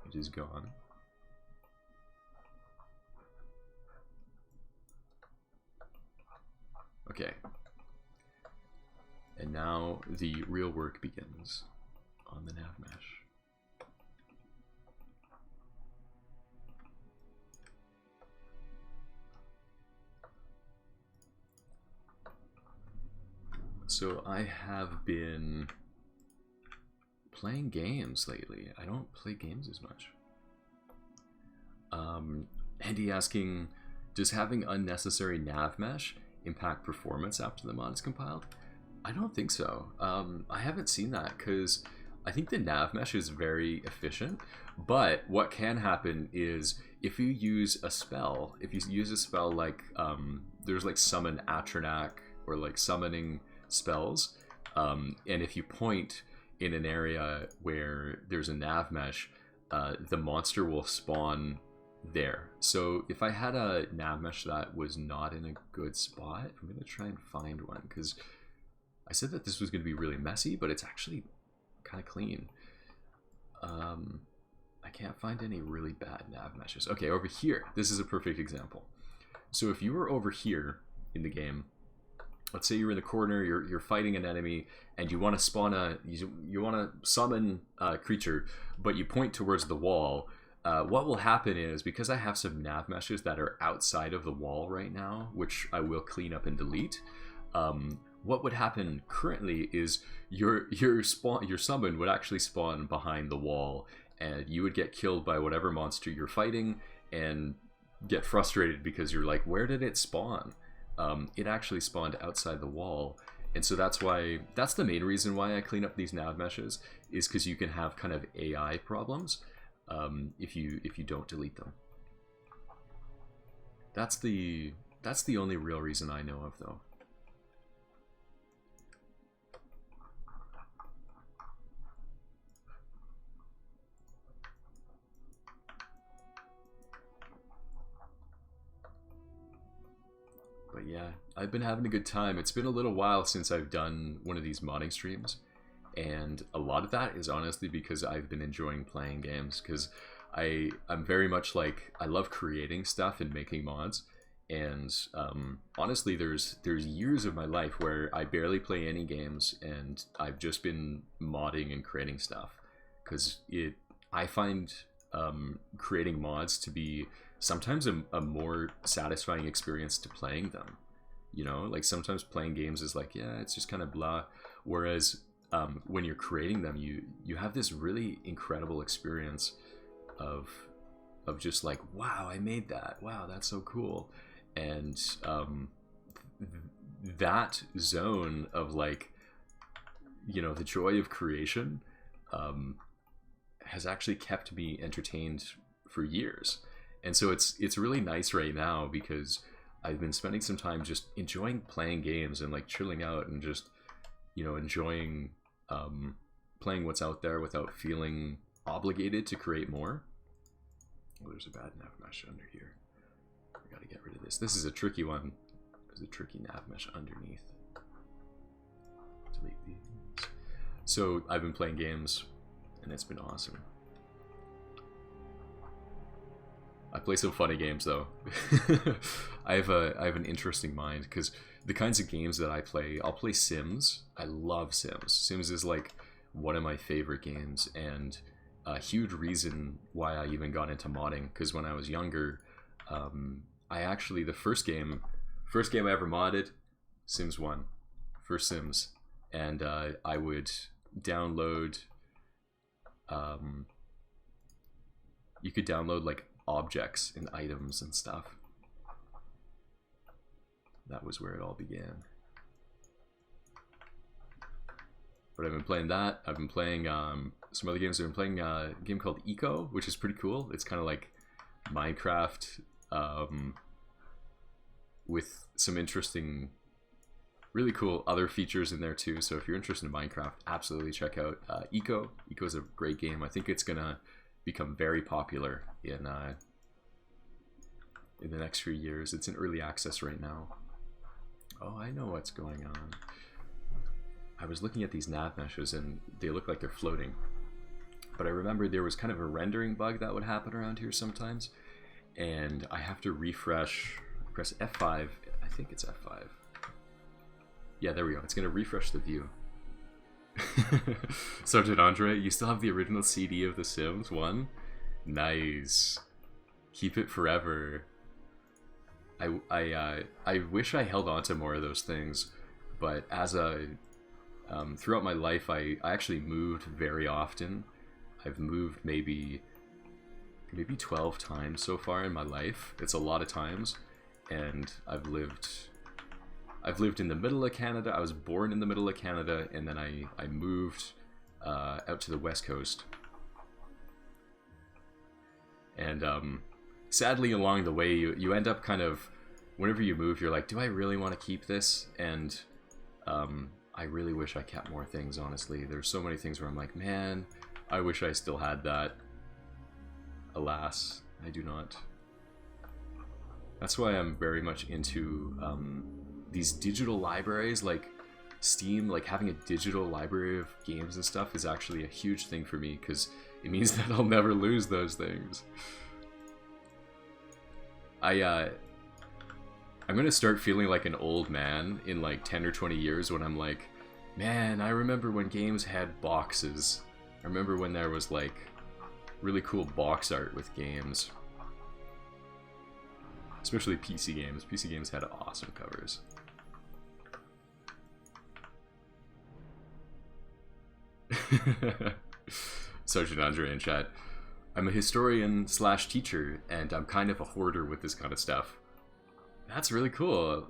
It is gone. Okay. And now the real work begins on the nav mesh. So I have been playing games lately. I don't play games as much. Andy asking, does having unnecessary nav mesh impact performance after the mod is compiled? I don't think so. I haven't seen that, because I think the nav mesh is very efficient, but what can happen is if you use a spell, like there's like summon Atronak or like summoning spells, and if you point in an area where there's a nav mesh, the monster will spawn there. So if I had a nav mesh that was not in a good spot, I'm gonna try and find one, because I said that this was gonna be really messy, but it's actually kind of clean. I can't find any really bad nav meshes. Okay, over here, this is a perfect example. So if you were over here in the game, let's say you're in the corner, you're fighting an enemy, and you want to spawn you want to summon a creature, but you point towards the wall. What will happen is, because I have some nav meshes that are outside of the wall right now, which I will clean up and delete, what would happen currently is your summon would actually spawn behind the wall, and you would get killed by whatever monster you're fighting and get frustrated because you're like, where did it spawn? It actually spawned outside the wall. And so that's the main reason why I clean up these nav meshes, is because you can have kind of AI problems if you don't delete them. That's the only real reason I know of, though. But yeah, I've been having a good time. It's been a little while since I've done one of these modding streams, and a lot of that is honestly because I've been enjoying playing games, because I'm very much like, I love creating stuff and making mods, and honestly there's years of my life where I barely play any games, and I've just been modding and creating stuff, because I find creating mods to be sometimes a more satisfying experience to playing them. You know, like sometimes playing games is like, yeah, it's just kind of blah, whereas when you're creating them, you have this really incredible experience of just like, wow, I made that, wow, that's so cool. And that zone of like, you know, the joy of creation has actually kept me entertained for years. And so it's really nice right now, because I've been spending some time just enjoying playing games and like chilling out and just, you know, enjoying playing what's out there without feeling obligated to create more. Oh, there's a bad nav mesh under here. I gotta get rid of this. This is a tricky one. There's a tricky nav mesh underneath. Delete these. So I've been playing games, and it's been awesome. I play some funny games though. I have an interesting mind, because the kinds of games that I play, I'll play Sims. I love Sims. Sims is like one of my favorite games, and a huge reason why I even got into modding, because when I was younger, I actually, the first game I ever modded, Sims 1, first Sims, and I would download, you could download like objects and items and stuff. That was where it all began. But I've been playing that. I've been playing some other games. I've been playing a game called Eco, which is pretty cool. It's kind of like Minecraft with some interesting, really cool other features in there too. So if you're interested in Minecraft, absolutely check out Eco. Eco is a great game. I think it's gonna become very popular in the next few years. It's in early access right now. Oh, I know what's going on. I was looking at these nav meshes and they look like they're floating. But I remember there was kind of a rendering bug that would happen around here sometimes. And I have to refresh, press F5. I think it's F5. Yeah, there we go. It's going to refresh the view. Sergeant Andre, you still have the original CD of The Sims 1? Nice. Keep it forever. I wish I held on to more of those things, but as throughout my life, I actually moved very often. I've moved maybe 12 times so far in my life. It's a lot of times, and I've lived in the middle of Canada. I was born in the middle of Canada, and then I moved out to the west coast. And sadly, along the way, you end up kind of, whenever you move, you're like, do I really want to keep this? And I really wish I kept more things, honestly. There's so many things where I'm like, man, I wish I still had that. Alas, I do not. That's why I'm very much into these digital libraries, like Steam. Like having a digital library of games and stuff is actually a huge thing for me, because it means that I'll never lose those things. I'm gonna start feeling like an old man in like 10 or 20 years when I'm like, man, I remember when games had boxes. I remember when there was like really cool box art with games. Especially PC games. PC games had awesome covers. Sergeant Andre in chat. I'm a historian / teacher, and I'm kind of a hoarder with this kind of stuff. That's really cool.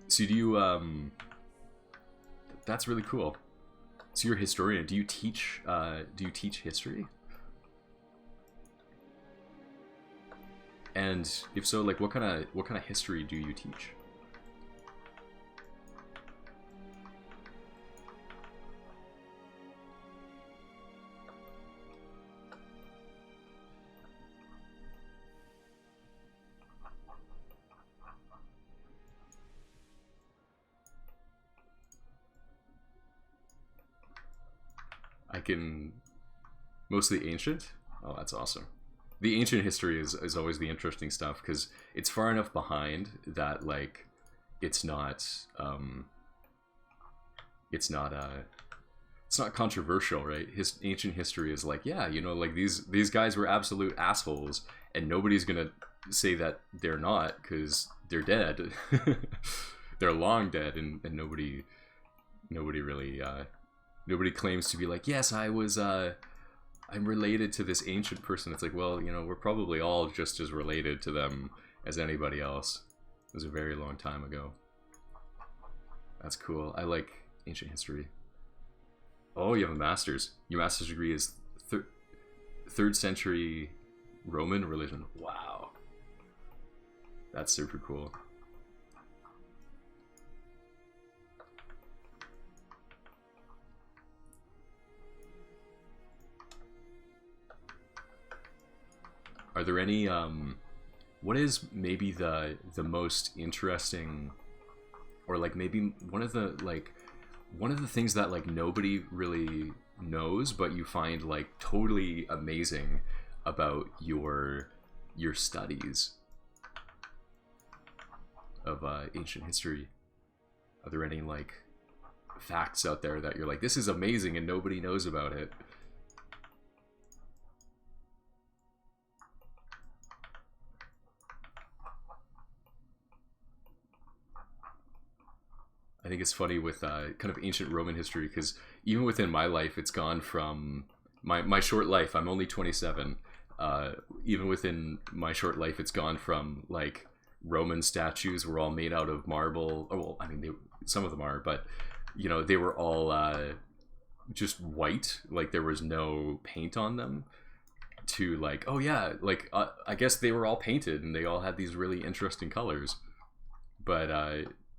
So do you, that's really cool. So you're a historian. Do you teach history? And if so, like, what kind of history do you teach? I can... Mostly ancient? Oh, that's awesome. The ancient history is always the interesting stuff, because it's far enough behind that, like, it's not controversial, right? Ancient history is like, yeah, you know, like these guys were absolute assholes, and nobody's gonna say that they're not, because they're dead. They're long dead, and nobody really nobody claims to be like, yes, I'm related to this ancient person. It's like, well, you know, we're probably all just as related to them as anybody else. It was a very long time ago. That's cool. I like ancient history. Oh, you have a master's. Your master's degree is 3rd century Roman religion. Wow. That's super cool. Are there any, what is maybe the most interesting, or like maybe one of the things that like nobody really knows, but you find like totally amazing about your studies of ancient history? Are there any like facts out there that you're like, this is amazing and nobody knows about it? I think it's funny with kind of ancient Roman history, because even within my life, it's gone from my short life. I'm only 27. Even within my short life, it's gone from like Roman statues were all made out of marble. Oh, well, I mean, some of them are, but you know, they were all just white, like there was no paint on them. To like, oh yeah, like I guess they were all painted and they all had these really interesting colors, but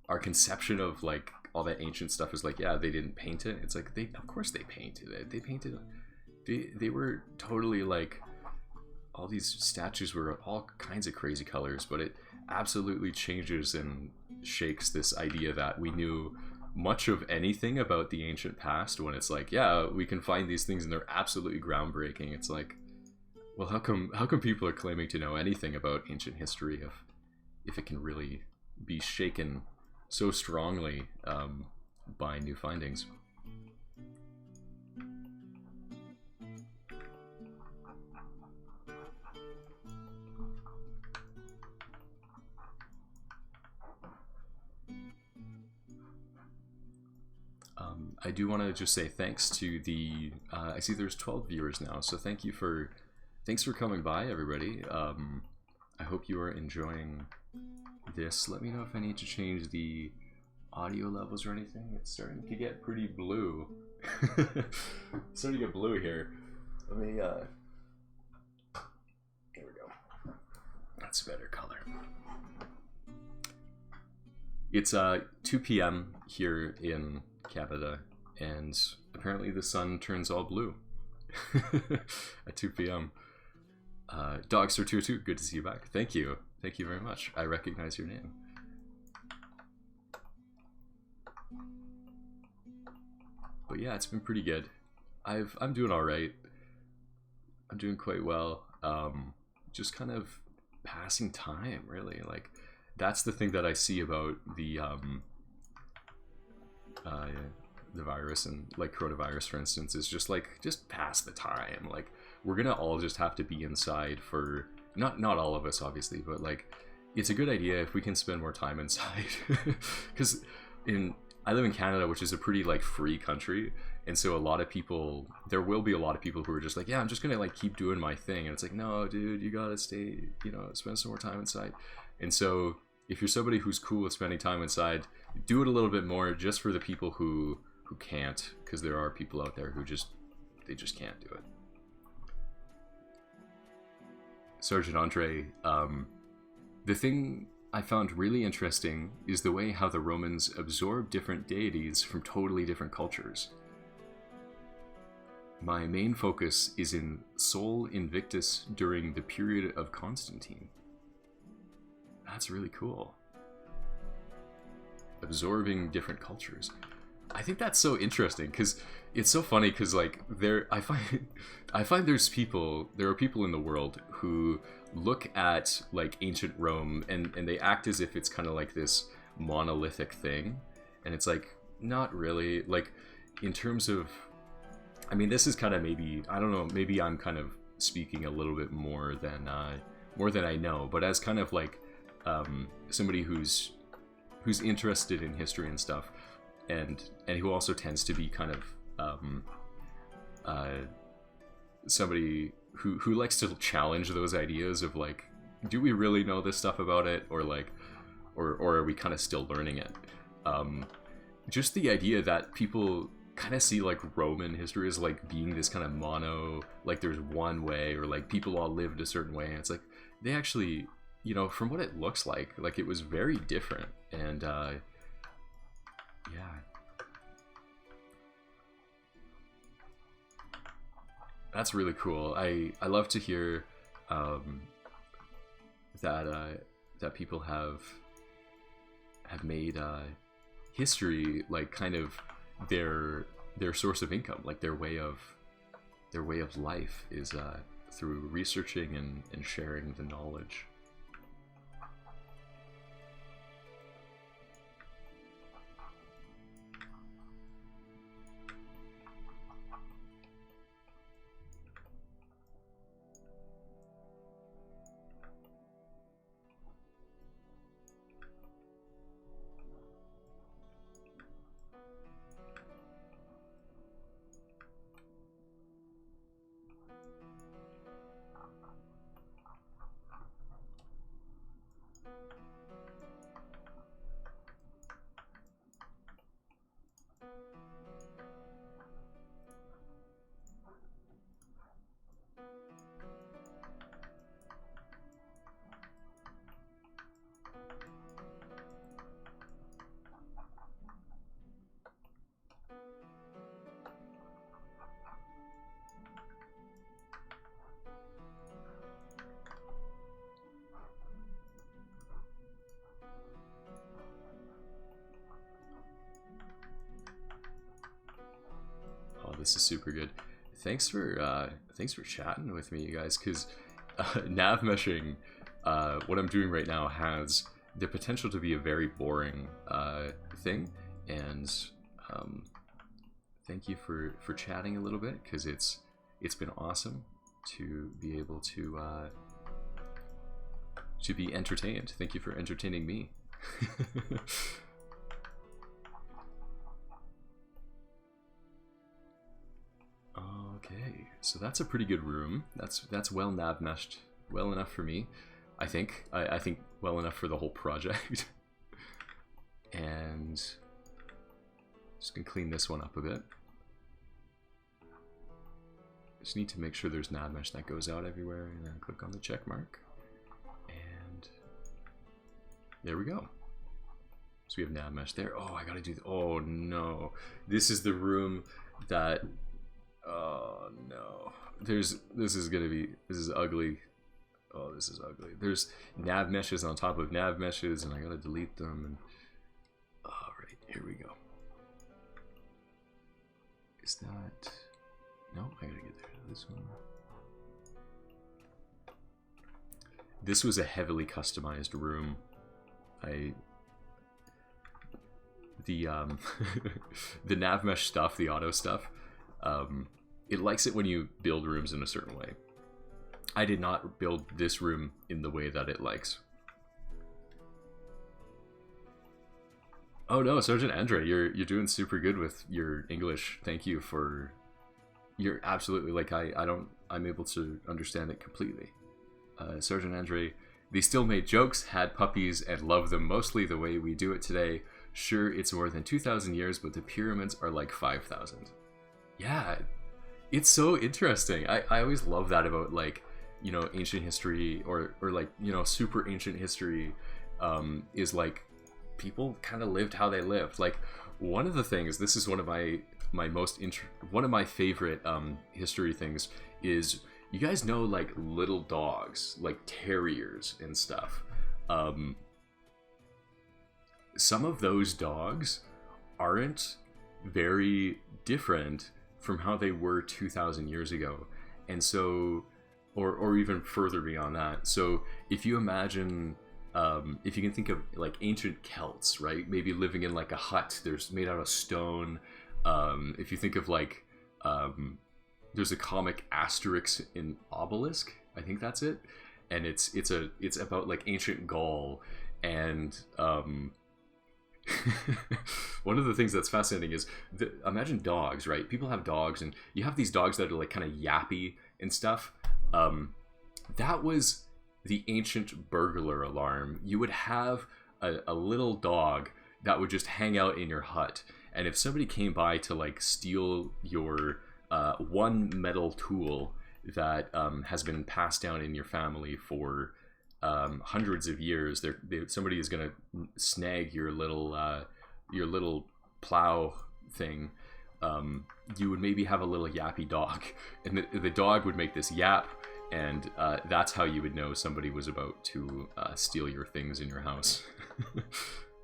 our conception of like all that ancient stuff is like, yeah, they didn't paint it. It's like, of course they painted it. They painted it. They were totally like, all these statues were all kinds of crazy colors, but it absolutely changes and shakes this idea that we knew much of anything about the ancient past, when it's like, yeah, we can find these things and they're absolutely groundbreaking. It's like, well, how come people are claiming to know anything about ancient history if it can really be shaken so strongly by new findings? I do want to just say thanks to the I see there's 12 viewers now, so thanks for coming by, everybody. I hope you are enjoying this. Let me know if I need to change the audio levels or anything. It's starting to get pretty blue. Starting to get blue here. Let me, there we go. That's a better color. It's 2 p.m. here in Canada, and apparently the sun turns all blue at 2 p.m. Dogster22, good to see you back. Thank you. Thank you very much. I recognize your name. But yeah, it's been pretty good. I'm doing alright. I'm doing quite well. Just kind of passing time, really. Like, that's the thing that I see about the virus, and like coronavirus, for instance, is just like, just pass the time. Like, we're gonna all just have to be inside for, not all of us obviously, but like, it's a good idea if we can spend more time inside. Because I live in Canada, which is a pretty like free country, and so a lot of people, there will be a lot of people who are just like, yeah, I'm just gonna like keep doing my thing, and it's like, no dude, you gotta stay, you know, spend some more time inside. And so if you're somebody who's cool with spending time inside, do it a little bit more, just for the people who can't, because there are people out there who just can't do it. Sergeant Andre, the thing I found really interesting is the way how the Romans absorbed different deities from totally different cultures. My main focus is in Sol Invictus during the period of Constantine. That's really cool. Absorbing different cultures. I think that's so interesting, because it's so funny, because like I find there are people in the world who look at like ancient Rome and they act as if it's kind of like this monolithic thing, and it's like, not really. Like, in terms of, I mean, this is kind of, maybe, I don't know, maybe I'm kind of speaking a little bit more than I know, but as kind of like somebody who's interested in history and stuff, and who also tends to be kind of somebody who likes to challenge those ideas of like, do we really know this stuff about it, or like, or are we kind of still learning it? Just the idea that people kind of see like Roman history as like being this kind of mono, like there's one way, or like people all lived a certain way, and it's like, they actually, you know, from what it looks like it was very different. And yeah, that's really cool. I love to hear that people have made history like kind of their source of income, like their way of life is through researching and sharing the knowledge. This is super good. Thanks for chatting with me, you guys, because nav meshing, what I'm doing right now, has the potential to be a very boring thing, and thank you for chatting a little bit, because it's been awesome to be able to be entertained. Thank you for entertaining me. Okay, so that's a pretty good room. That's well nav meshed, well enough for me. I think well enough for the whole project. And just gonna clean this one up a bit. Just need to make sure there's nav mesh that goes out everywhere, and then click on the check mark. And there we go. So we have nav mesh there. Oh, I gotta do. Oh no, this is the room that. Oh no, this is ugly. Oh, this is ugly. There's nav meshes on top of nav meshes, and I gotta delete them. And all right, here we go. Is that? No, I gotta get there to this one. This was a heavily customized room. The the nav mesh stuff, the auto stuff, it likes it when you build rooms in a certain way. I did not build this room in the way that it likes. Oh no, Sergeant Andre, you're doing super good with your English. Thank you for. You're absolutely like I'm able to understand it completely. Sergeant Andre, they still made jokes, had puppies, and loved them mostly the way we do it today. Sure, it's more than 2,000 years, but the pyramids are like 5,000. Yeah, it's so interesting. I always love that about, like, you know, ancient history or like, you know, super ancient history, is like people kind of lived how they lived. Like, one of the things, this is one of my favorite history things is, you guys know, like, little dogs, like terriers and stuff. Some of those dogs aren't very different from how they were 2,000 years ago. And so, or even further beyond that. So if you imagine, if you can think of like ancient Celts, right? Maybe living in like a hut, there's made out of stone. If you think of like, there's a comic Asterix in Obelisk, I think that's it. And it's about like ancient Gaul. And, one of the things that's fascinating is imagine dogs, right? People have dogs, and you have these dogs that are like kind of yappy and stuff. That was the ancient burglar alarm. You would have a little dog that would just hang out in your hut, and if somebody came by to like steal your one metal tool that has been passed down in your family for hundreds of years, somebody is going to snag your little plow thing. You would maybe have a little yappy dog, and the dog would make this yap, and that's how you would know somebody was about to steal your things in your house.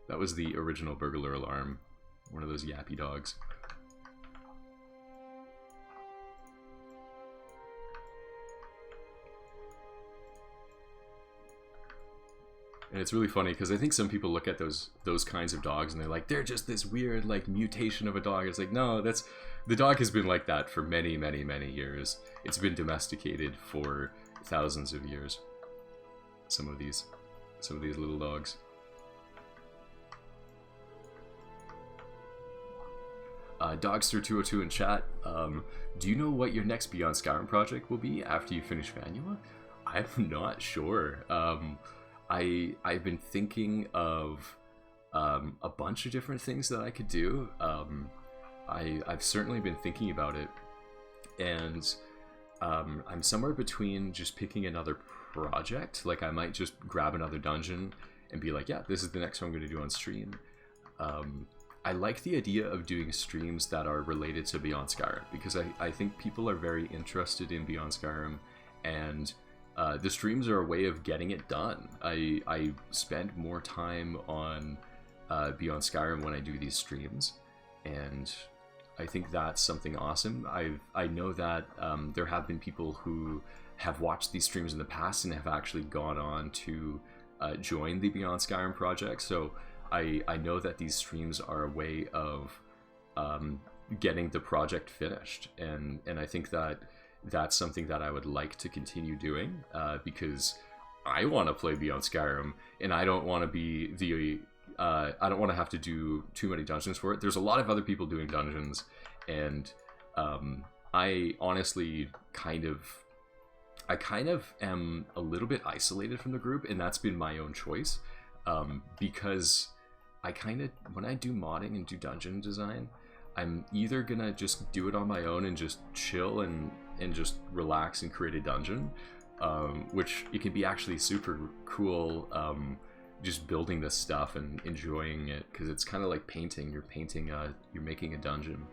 That was the original burglar alarm, one of those yappy dogs. And it's really funny because I think some people look at those kinds of dogs and they're like, they're just this weird like mutation of a dog. It's like, no, the dog has been like that for many, many, many years. It's been domesticated for thousands of years. Some of these little dogs. Dogster202 in chat. Do you know what your next Beyond Skyrim project will be after you finish Vanua? I'm not sure. I've been thinking of a bunch of different things that I could do. I've certainly been thinking about it, and I'm somewhere between just picking another project. Like, I might just grab another dungeon and be like, yeah, this is the next one I'm going to do on stream. I like the idea of doing streams that are related to Beyond Skyrim, because I think people are very interested in Beyond Skyrim, and the streams are a way of getting it done. I spend more time on Beyond Skyrim when I do these streams, and I think that's something awesome. I know that there have been people who have watched these streams in the past and have actually gone on to join the Beyond Skyrim project, so I know that these streams are a way of getting the project finished, and I think that that's something that I would like to continue doing, because I want to play Beyond Skyrim, and I don't want to be the I don't want to have to do too many dungeons for it. There's a lot of other people doing dungeons, and I honestly kind of am a little bit isolated from the group, and that's been my own choice, because when I do modding and do dungeon design, I'm either gonna just do it on my own and just chill and and just relax and create a dungeon, which it can be actually super cool. Just building this stuff and enjoying it, because it's kind of like painting. You're making a dungeon.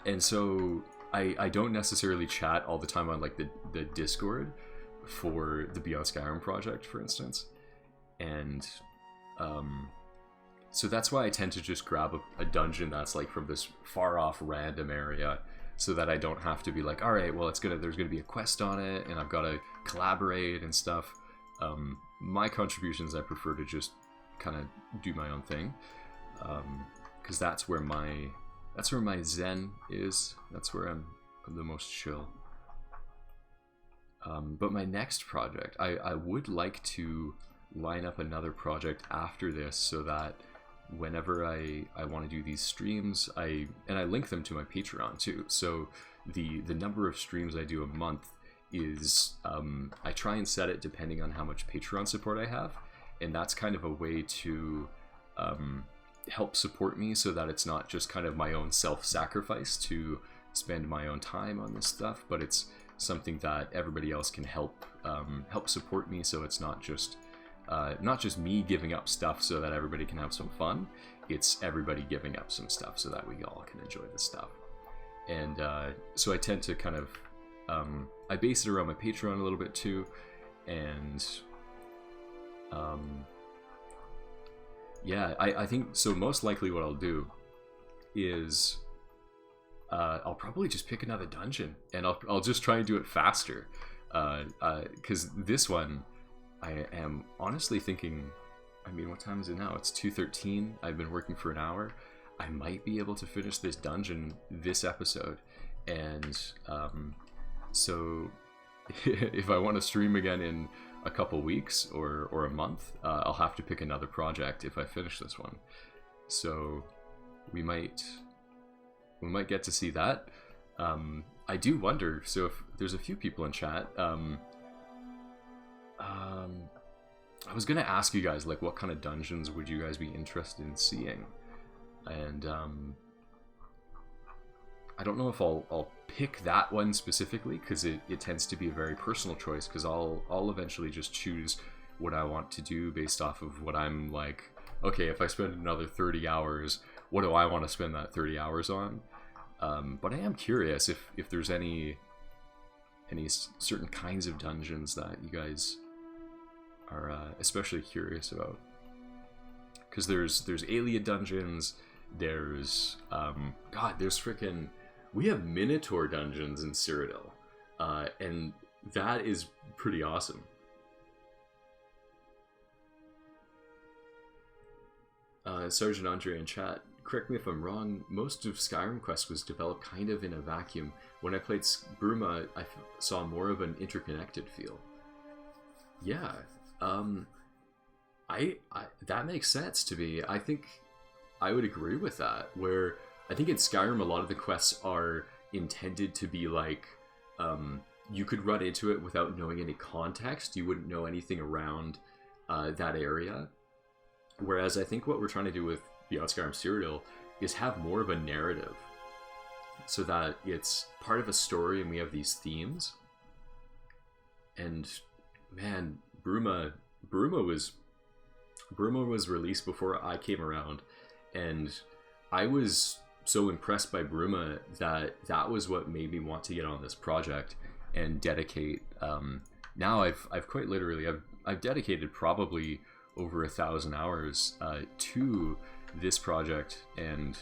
And so I don't necessarily chat all the time on like the Discord for the Beyond Skyrim project, for instance. And so that's why I tend to just grab a dungeon that's like from this far off random area, so that I don't have to be like, all right, well, there's gonna be a quest on it, and I've got to collaborate and stuff. My contributions, I prefer to just kind of do my own thing, because that's where my zen is. That's where I'm the most chill. But my next project, I would like to line up another project after this, so that whenever I want to do these streams, I link them to my Patreon too. So the number of streams I do a month is, I try and set it depending on how much Patreon support I have, and that's kind of a way to help support me, so that it's not just kind of my own self-sacrifice to spend my own time on this stuff, but it's something that everybody else can help support me, so it's not just me giving up stuff so that everybody can have some fun. It's everybody giving up some stuff so that we all can enjoy the stuff. And so I tend to kind of I base it around my Patreon a little bit too, and yeah, I think so. Most likely what I'll do is I'll probably just pick another dungeon, and I'll just try and do it faster, because this one I am honestly thinking, I mean, what time is it now? It's 2:13. I've been working for an hour. I might be able to finish this dungeon this episode, and so if I want to stream again in a couple weeks or a month, I'll have to pick another project if I finish this one. So we might get to see that. I do wonder, so if there's a few people in chat, I was gonna ask you guys, like, what kind of dungeons would you guys be interested in seeing? And I don't know if I'll pick that one specifically, because it tends to be a very personal choice, because I'll eventually just choose what I want to do based off of what I'm like, okay, if I spend another 30 hours, what do I want to spend that 30 hours on? But I am curious if there's any certain kinds of dungeons that you guys are especially curious about. Because there's alien dungeons, there's there's freaking, we have Minotaur dungeons in Cyrodiil, and that is pretty awesome. Sergeant Andre in chat, correct me if I'm wrong, most of Skyrim Quest was developed kind of in a vacuum. When I played Bruma, I saw more of an interconnected feel. Yeah, I that makes sense to me. I think I would agree with that, where I think in Skyrim a lot of the quests are intended to be like, you could run into it without knowing any context. You wouldn't know anything around that area. Whereas I think what we're trying to do with Beyond Skyrim Cyrodiil is have more of a narrative, so that it's part of a story and we have these themes. And man, Bruma was released before I came around, and I was so impressed by Bruma that was what made me want to get on this project and dedicate. Now I've quite literally I've dedicated probably over 1,000 hours to this project, and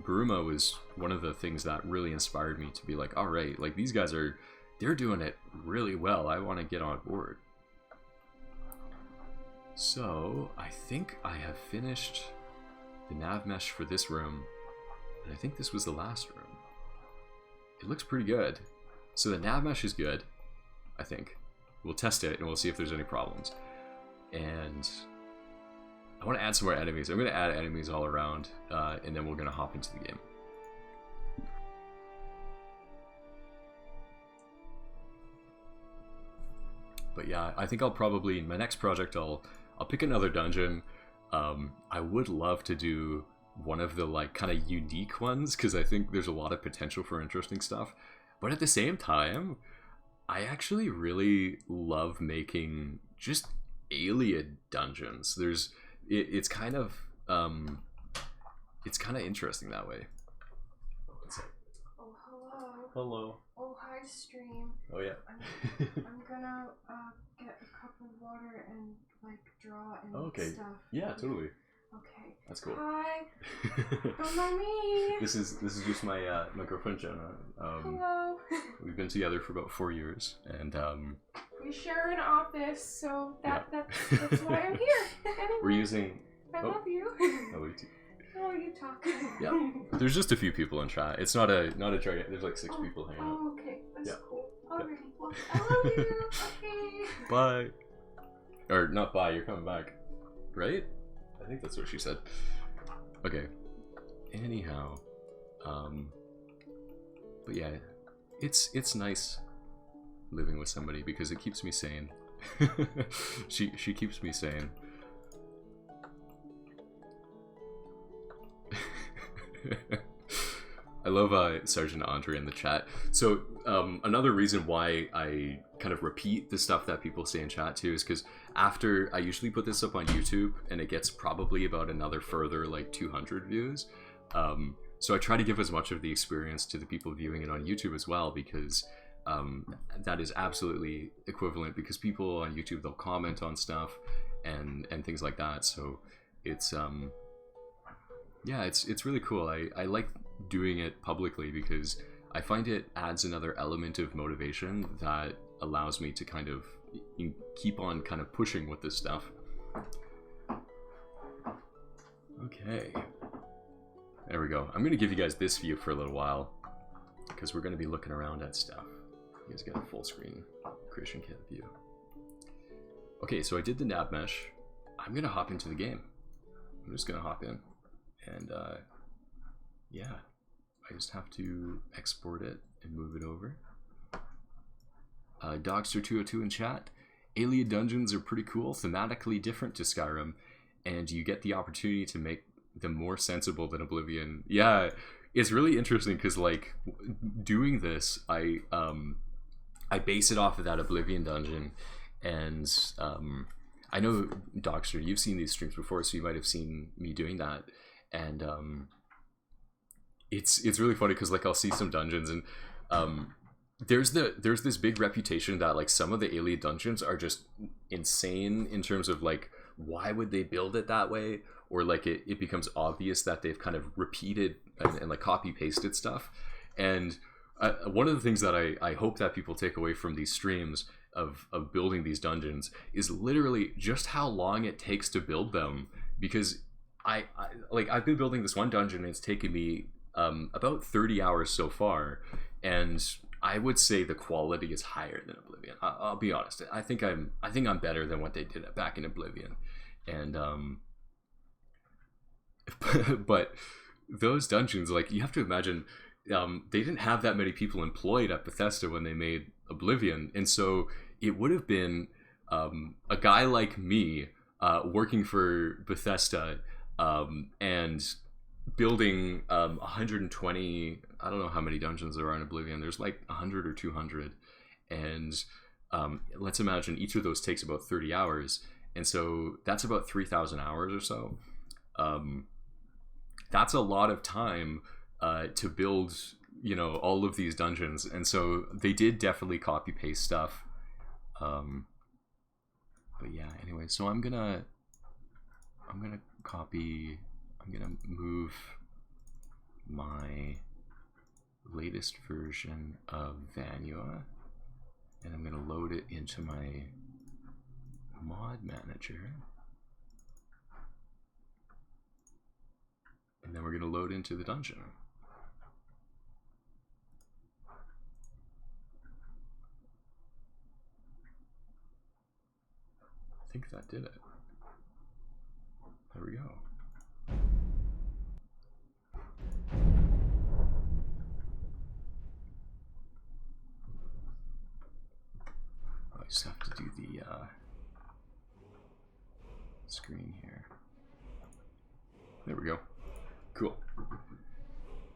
Bruma was one of the things that really inspired me to be like, all right, like these guys they're doing it really well. I want to get on board. So I think I have finished the nav mesh for this room, and I think this was the last room. It looks pretty good. So the nav mesh is good, I think. We'll test it and we'll see if there's any problems. And I want to add some more enemies. I'm going to add enemies all around, and then we're going to hop into the game. But yeah, I think I'll probably, in my next project, I'll pick another dungeon. I would love to do one of the like kind of unique ones, because I think there's a lot of potential for interesting stuff. But at the same time, I actually really love making just alien dungeons. It's kind of interesting that way. Oh, hello. Hello. Oh, hi, stream. Oh yeah. I'm gonna get a cup of water and like draw and Okay. stuff. Yeah, totally. Okay. That's cool. Hi. Don't mind me. This is just my my girlfriend Jenna. Hello. We've been together for about 4 years, and We share an office, so that's why I'm here. Anyway, we're using. I love you. Oh, we too. Oh, you talk. Yeah. There's just a few people in chat. It's not a giant. There's like 6 people hanging out. Oh, okay. That's Yeah. cool. Alrighty. Well, I love you. Okay. Bye. Or not bye. You're coming back, right? I think that's what she said. Okay. Anyhow, but yeah, it's nice living with somebody because it keeps me sane. she keeps me sane. I love Sergeant Andre in the chat. So another reason why I kind of repeat the stuff that people say in chat too is because after I usually put this up on YouTube and it gets probably about another further like 200 views. So I try to give as much of the experience to the people viewing it on YouTube as well, because that is absolutely equivalent, because people on YouTube, they'll comment on stuff and things like that. So it's yeah, it's really cool. I like doing it publicly because I find it adds another element of motivation that allows me to kind of keep on kind of pushing with this stuff. Okay. There we go. I'm going to give you guys this view for a little while because we're going to be looking around at stuff. You guys get a full screen creation kit view. Okay, so I did the nav mesh. I'm going to hop into the game. I'm just going to hop in. And yeah, I just have to export it and move it over. Dogster202 in chat. Alien dungeons are pretty cool, thematically different to Skyrim, and you get the opportunity to make them more sensible than Oblivion. Yeah, it's really interesting because like doing this, I base it off of that Oblivion dungeon, and I know Dogster, you've seen these streams before, so you might have seen me doing that, and it's really funny because like I'll see some dungeons and there's this big reputation that like some of the alien dungeons are just insane in terms of like why would they build it that way, or like it becomes obvious that they've kind of repeated and like copy pasted stuff. And one of the things that I hope that people take away from these streams of building these dungeons is literally just how long it takes to build them, because I've been building this one dungeon and it's taken me about 30 hours so far, and I would say the quality is higher than Oblivion. I'll be honest. I think I'm better than what they did back in Oblivion, and but those dungeons, like you have to imagine, they didn't have that many people employed at Bethesda when they made Oblivion, and so it would have been a guy like me working for Bethesda and building 120, I don't know how many dungeons there are in Oblivion. There's like 100 or 200, and let's imagine each of those takes about 30 hours, and so that's about 3,000 hours or so. That's a lot of time to build, you know, all of these dungeons, and so they did definitely copy paste stuff. But yeah, anyway, so I'm gonna move my latest version of Vanua, and I'm gonna load it into my mod manager, and then we're gonna load into the dungeon. I think that did it. There we go. I just have to do the screen here. There we go. Cool.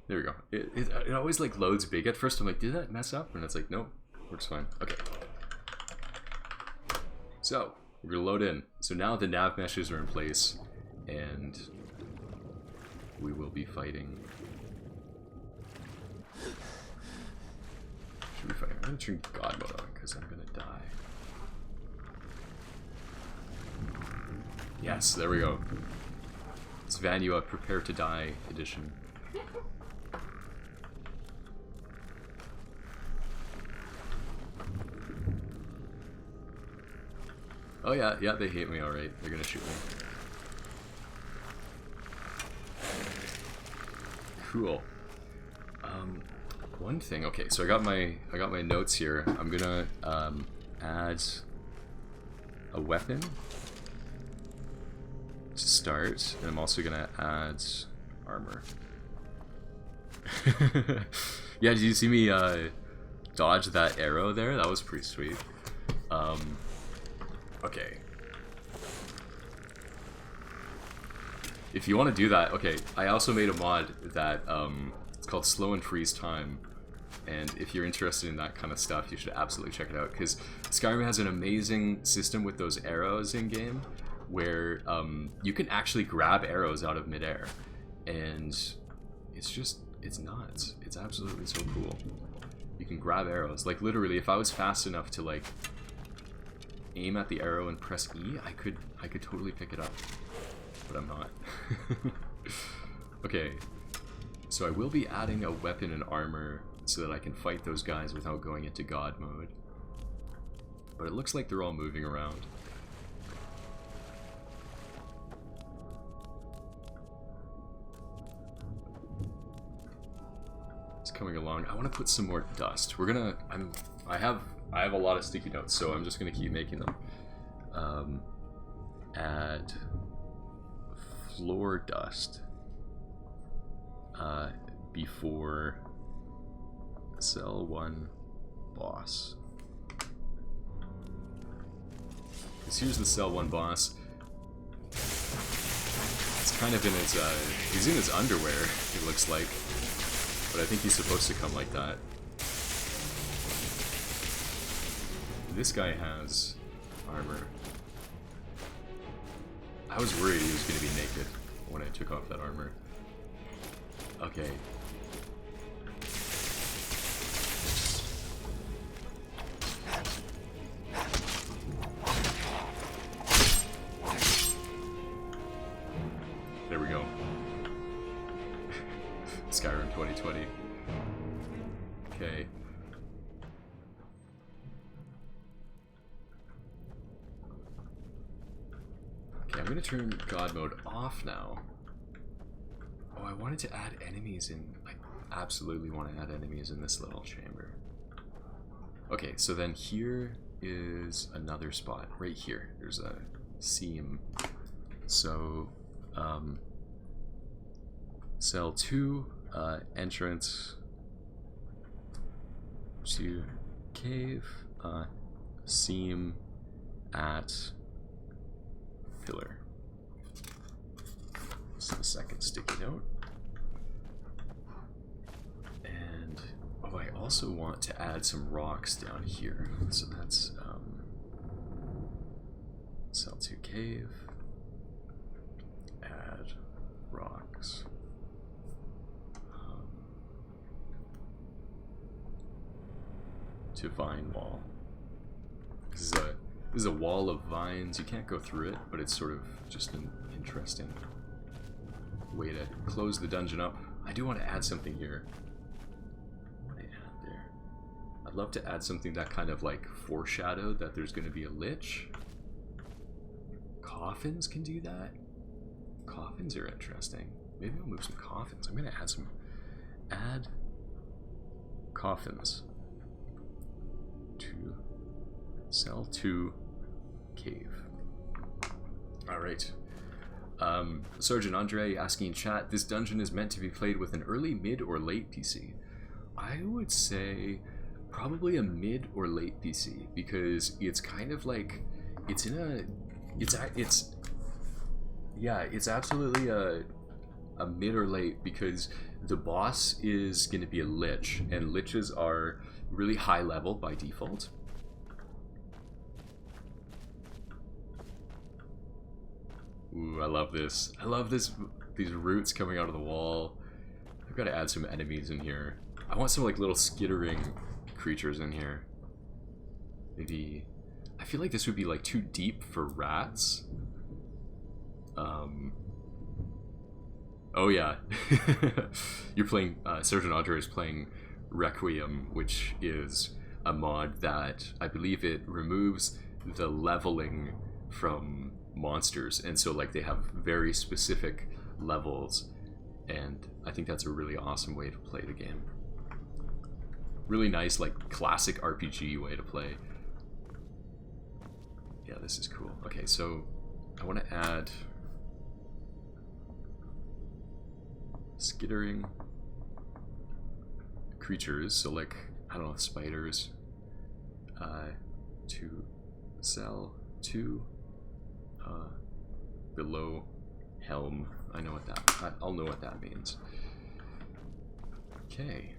There we go. It always like loads big at first. I'm like, did that mess up? And it's like, nope, works fine. Okay. So we're gonna load in. So now the nav meshes are in place, and we will be fighting. Should we fight? I'm gonna turn God mode on because I'm gonna die. Yes, there we go. It's Vanua Prepare to Die edition. Oh yeah, they hate me, alright. They're gonna shoot me. Cool. One thing, okay, so I got my notes here. I'm gonna add a weapon to start, and I'm also gonna add armor. Yeah, did you see me dodge that arrow there? That was pretty sweet. Okay. If you want to do that, okay, I also made a mod that it's called Slow and Freeze Time, and if you're interested in that kind of stuff, you should absolutely check it out, because Skyrim has an amazing system with those arrows in-game, where you can actually grab arrows out of midair, and it's nuts. It's absolutely so cool. You can grab arrows. Like, literally, if I was fast enough to, like, aim at the arrow and press E, I could totally pick it up. But I'm not. Okay. So I will be adding a weapon and armor so that I can fight those guys without going into God mode. But it looks like they're all moving around. It's coming along. I want to put some more dust. We're gonna... I have a lot of sticky notes, so I'm just gonna keep making them. Add floor dust before cell 1 boss. Because here's the cell 1 boss. It's kind of in his he's in his underwear, it looks like. But I think he's supposed to come like that. This guy has armor. I was worried he was going to be naked when I took off that armor. Okay. There we go. Skyrim 2020. Okay. Okay, I'm gonna turn God mode off now. Oh, I wanted to add enemies in. I absolutely want to add enemies in this little chamber. Okay, so then here is another spot. Right here. There's a seam. So, cell 2, entrance to cave, seam at pillar. This is the second sticky note. And, oh, I also want to add some rocks down here. So that's, cell 2 cave, add rocks. To vine wall. This is a wall of vines. You can't go through it, but it's sort of just an interesting way to close the dungeon up. I do want to add something here. What do I add there? I'd love to add something that kind of like foreshadowed that there's going to be a lich. Coffins can do that. Coffins are interesting. Maybe I'll move some coffins. I'm going to add some. Add coffins to cell 2 cave. Alright. Sergeant Andre asking in chat, this dungeon is meant to be played with an early, mid, or late PC. I would say probably a mid or late PC, because it's kind of like, it's in a, it's absolutely a a mid or late because the boss is going to be a lich, and liches are really high level by default. Ooh, I love this. I love this. These roots coming out of the wall. I've got to add some enemies in here. I want some like little skittering creatures in here. Maybe. I feel like this would be like too deep for rats. Oh yeah. You're playing. Sergeant Audrey is playing Requiem, which is a mod that I believe it removes the leveling from monsters, and so like they have very specific levels, and I think that's a really awesome way to play the game. Really nice, like classic RPG way to play. Yeah, this is cool. Okay, so I want to add skittering creatures, so like, I don't know, spiders, to sell to below helm. I know what that, I'll know what that means. Okay.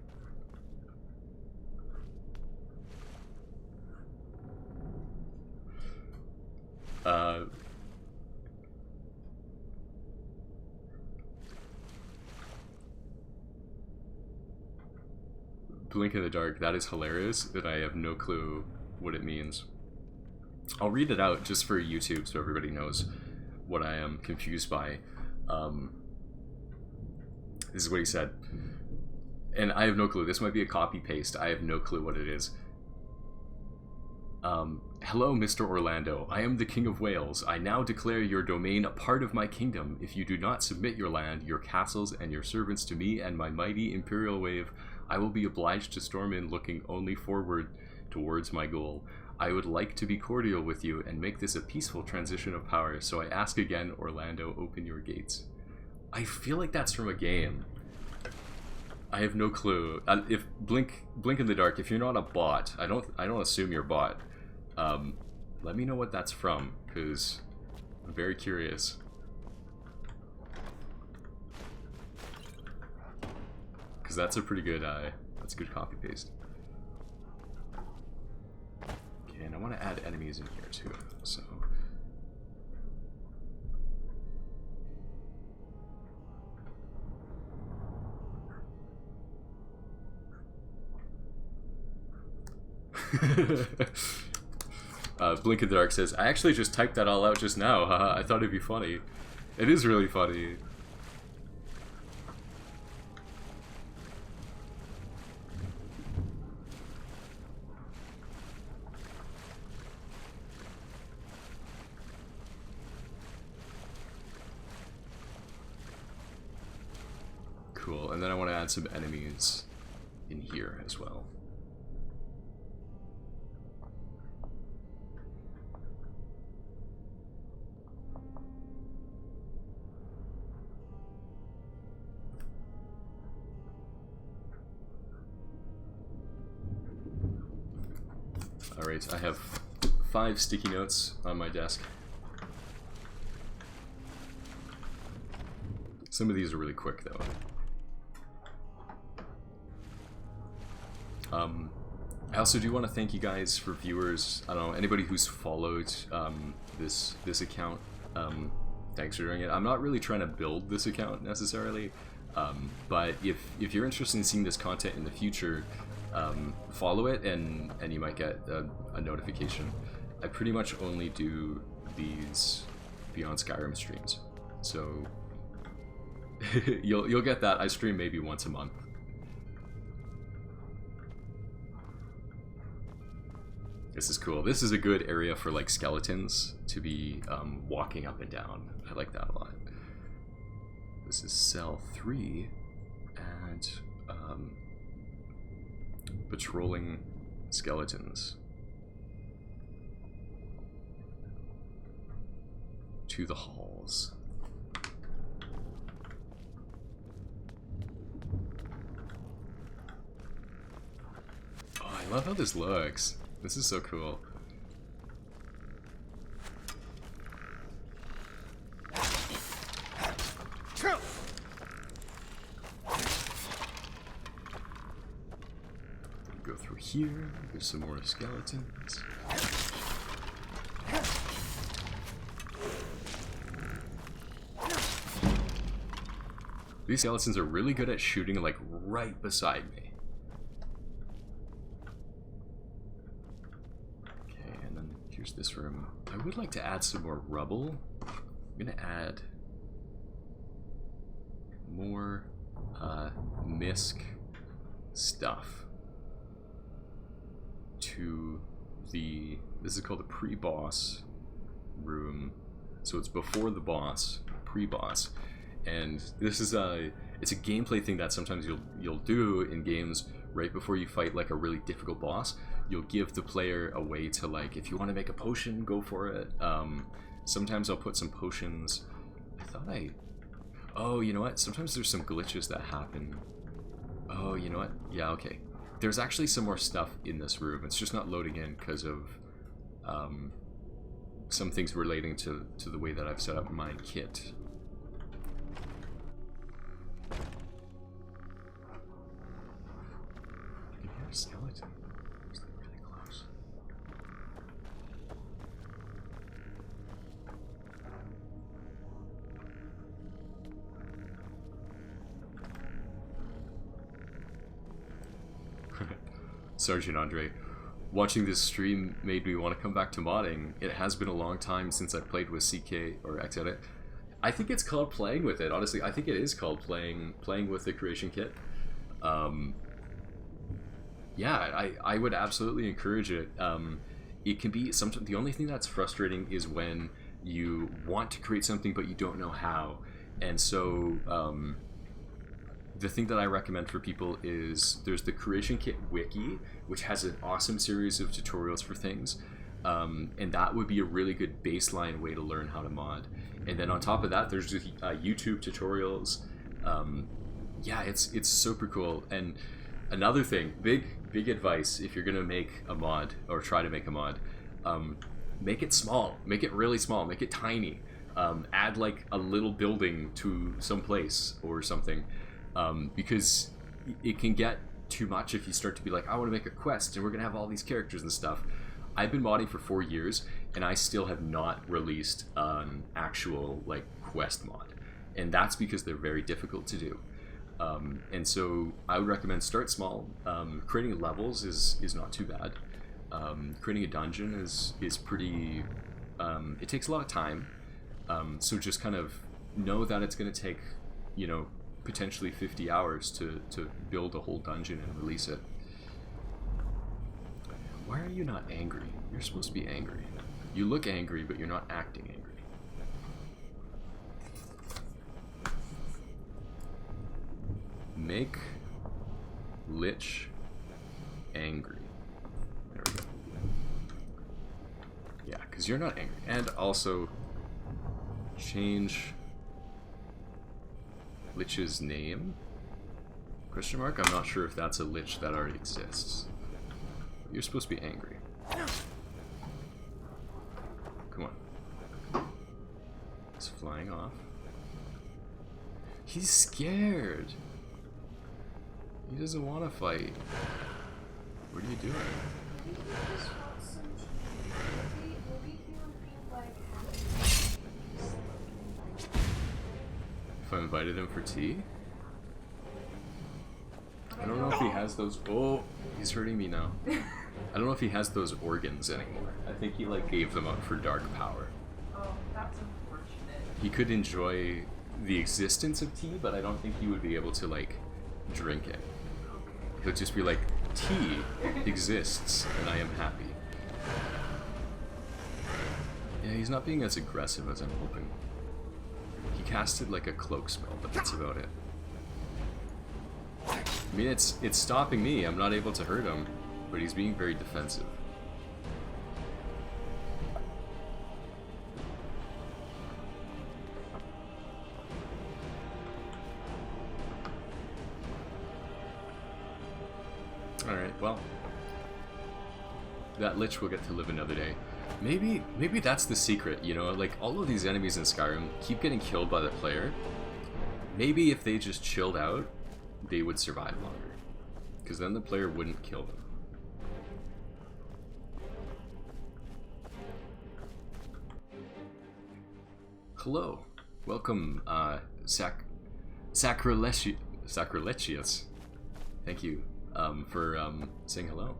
Blink in the dark, that is hilarious, and I have no clue what it means. I'll read it out just for YouTube so everybody knows what I am confused by. This is what he said. And I have no clue. This might be a copy-paste. I have no clue what it is. Hello, Mr. Orlando. I am the King of Wales. I now declare your domain a part of my kingdom. If you do not submit your land, your castles, and your servants to me and my mighty imperial wave, I will be obliged to storm in looking only forward towards my goal. I would like to be cordial with you and make this a peaceful transition of power, so I ask again, Orlando, open your gates. I feel like that's from a game. I have no clue. If Blink in the dark, if you're not a bot, I don't assume you're a bot. Let me know what that's from, because I'm very curious. Because that's a pretty good, that's a good copy paste. Okay, and I want to add enemies in here too, so. Blink in the Dark says, I actually just typed that all out just now, haha, I thought it'd be funny. It is really funny. Cool, and then I want to add some enemies in here as well. Alright, I have 5 sticky notes on my desk. Some of these are really quick though. I also do want to thank you guys for viewers. I don't know, anybody who's followed this account. Thanks for doing it. I'm not really trying to build this account necessarily, but if you're interested in seeing this content in the future, follow it and you might get a notification. I pretty much only do these Beyond Skyrim streams, so you'll get that. I stream maybe once a month. This is cool. This is a good area for like skeletons to be walking up and down. I like that a lot. This is cell 3 and patrolling skeletons to the halls. Oh, I love how this looks. This is so cool. Go through here. There's some more skeletons. These skeletons are really good at shooting like right beside me. Okay, and then here's this room. I would like to add some more rubble. I'm gonna add more misc stuff to the, this is called the pre-boss room, so it's before the boss, pre-boss, and this is it's a gameplay thing that sometimes you'll do in games right before you fight like a really difficult boss. You'll give the player a way to, like, if you want to make a potion, go for it. Sometimes I'll put some potions. Oh, you know what? Sometimes there's some glitches that happen. Oh, you know what? Yeah, okay. There's actually some more stuff in this room. It's just not loading in because of some things relating to the way that I've set up my kit. You hear a skeleton? It's like really close. Sergeant Andre, watching this stream made me want to come back to modding. It has been a long time since I played with CK or Xedit. I think it's called playing with it, honestly. I think it is called playing with the creation kit. Yeah, I would absolutely encourage it. It can be sometimes, the only thing that's frustrating is when you want to create something but you don't know how. And so the thing that I recommend for people is there's the Creation Kit Wiki, which has an awesome series of tutorials for things, and that would be a really good baseline way to learn how to mod. And then on top of that, there's just YouTube tutorials. Yeah, it's super cool. And another thing, big advice if you're gonna make a mod or try to make a mod, make it small, make it really small, make it tiny. Add like a little building to some place or something. Because it can get too much if you start to be like, I want to make a quest and we're gonna have all these characters and stuff. I've been modding for 4 years and I still have not released an actual like quest mod, and that's because they're very difficult to do. And so I would recommend start small. Creating levels is not too bad. Creating a dungeon is pretty. It takes a lot of time. So just kind of know that it's going to take, you know, potentially 50 hours to build a whole dungeon and release it. Why are you not angry? You're supposed to be angry. You look angry, but you're not acting angry. Make Lich angry. There we go. Yeah, because you're not angry. And also, change Lich's name? Question mark? I'm not sure if that's a Lich that already exists. You're supposed to be angry. Come on. He's flying off. He's scared. He doesn't want to fight. What are you doing? If I invited him for tea? I don't know if he has those. Oh, he's hurting me now. I don't know if he has those organs anymore. I think he like gave them up for dark power. Oh, that's unfortunate. He could enjoy the existence of tea, but I don't think he would be able to like drink it. He'll just be like, tea exists and I am happy. Yeah, he's not being as aggressive as I'm hoping. He casted like a cloak spell, but that's about it. I mean, it's stopping me. I'm not able to hurt him, but he's being very defensive. Alright, well. That Lich will get to live another day. Maybe that's the secret, you know? Like, all of these enemies in Skyrim keep getting killed by the player. Maybe if they just chilled out, they would survive longer. Because then the player wouldn't kill them. Hello. Welcome, Sacrilegious. Thank you for saying hello.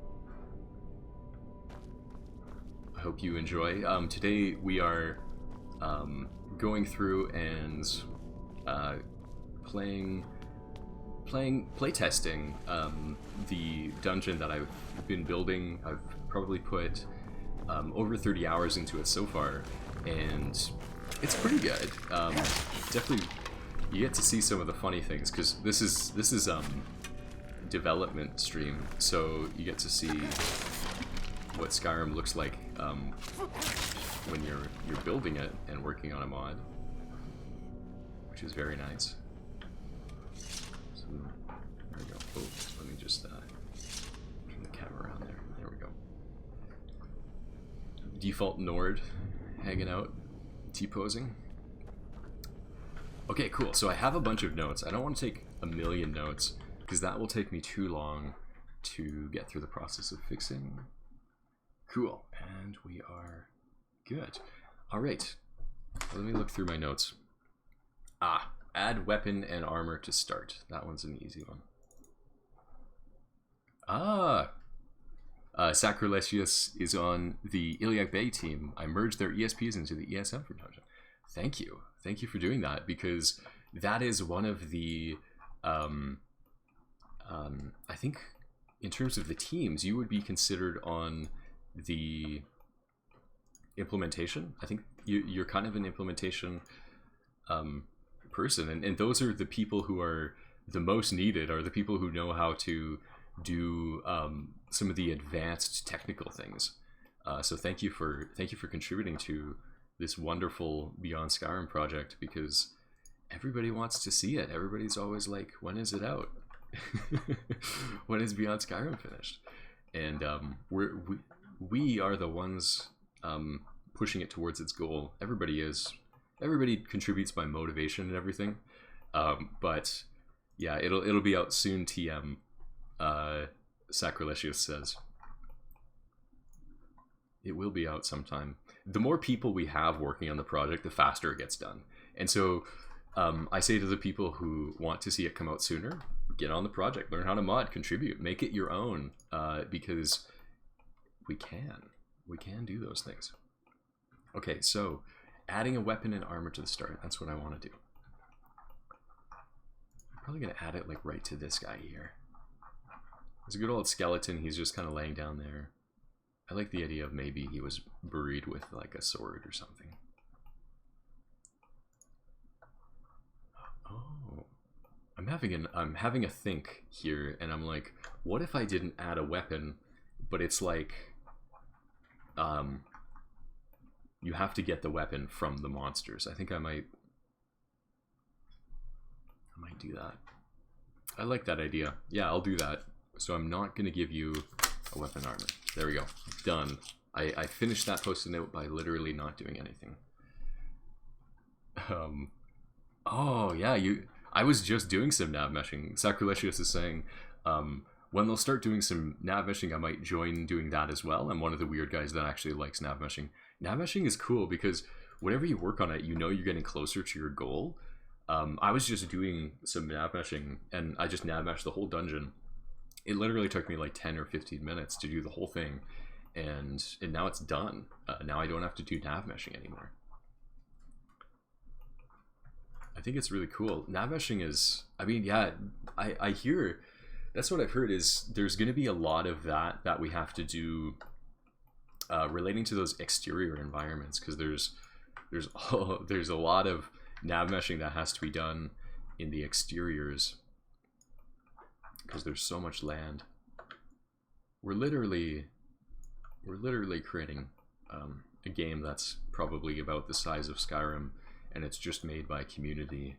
I hope you enjoy. Today we are going through and playtesting the dungeon that I've been building. I've probably put over 30 hours into it so far, and it's pretty good. Definitely, you get to see some of the funny things because this is development stream, so you get to see what Skyrim looks like when you're building it and working on a mod, which is very nice. So there we go. Oh, let me just turn the camera around there. There we go. Default Nord hanging out, T-posing. Okay, cool. So I have a bunch of notes. I don't want to take a million notes because that will take me too long to get through the process of fixing. Cool. And we are good. All right. Let me look through my notes. Add weapon and armor to start. That one's an easy one. Sacrilegious is on the Iliac Bay team. I merged their ESPs into the ESM for Dungeon. Thank you. Thank you for doing that, because that is one of the I think in terms of the teams, you would be considered on the implementation. I think you're kind of an implementation person, and those are the people who are the most needed, are the people who know how to do some of the advanced technical things. So thank you for contributing to this wonderful Beyond Skyrim project, because everybody wants to see it. Everybody's always like, when is it out? When is Beyond Skyrim finished? And we are the ones pushing it towards its goal. Everybody is. Everybody contributes by motivation and everything. But yeah, it'll be out soon. TM. Sacrilegious says it will be out sometime. The more people we have working on the project, the faster it gets done. And so I say to the people who want to see it come out sooner, get on the project, learn how to mod, contribute, make it your own, because we can do those things. Okay, so adding a weapon and armor to the start, that's what I want to do. I'm probably going to add it like right to this guy here. There's a good old skeleton, he's just kind of laying down there. I like the idea of maybe he was buried with like a sword or something. Oh, I'm having a think here, and I'm like, what if I didn't add a weapon, but it's like, you have to get the weapon from the monsters. I think I might do that. I like that idea. Yeah, I'll do that. So I'm not going to give you a weapon armor. There we go. Done. I finished that post-it note by literally not doing anything. Oh, yeah, I was just doing some nav meshing. Sacrilegious is saying, when they'll start doing some nav meshing, I might join doing that as well. I'm one of the weird guys that actually likes nav meshing. Nav meshing is cool because whenever you work on it, you know you're getting closer to your goal. I was just doing some nav meshing, and I just nav meshed the whole dungeon. It literally took me like 10 or 15 minutes to do the whole thing, and now it's done. Now I don't have to do nav meshing anymore. I think it's really cool. Nav meshing is, I mean, yeah, I hear, that's what I've heard, is there's going to be a lot of that we have to do relating to those exterior environments, because there's a lot of nav meshing that has to be done in the exteriors, because there's so much land. We're literally creating a game that's probably about the size of Skyrim, and it's just made by community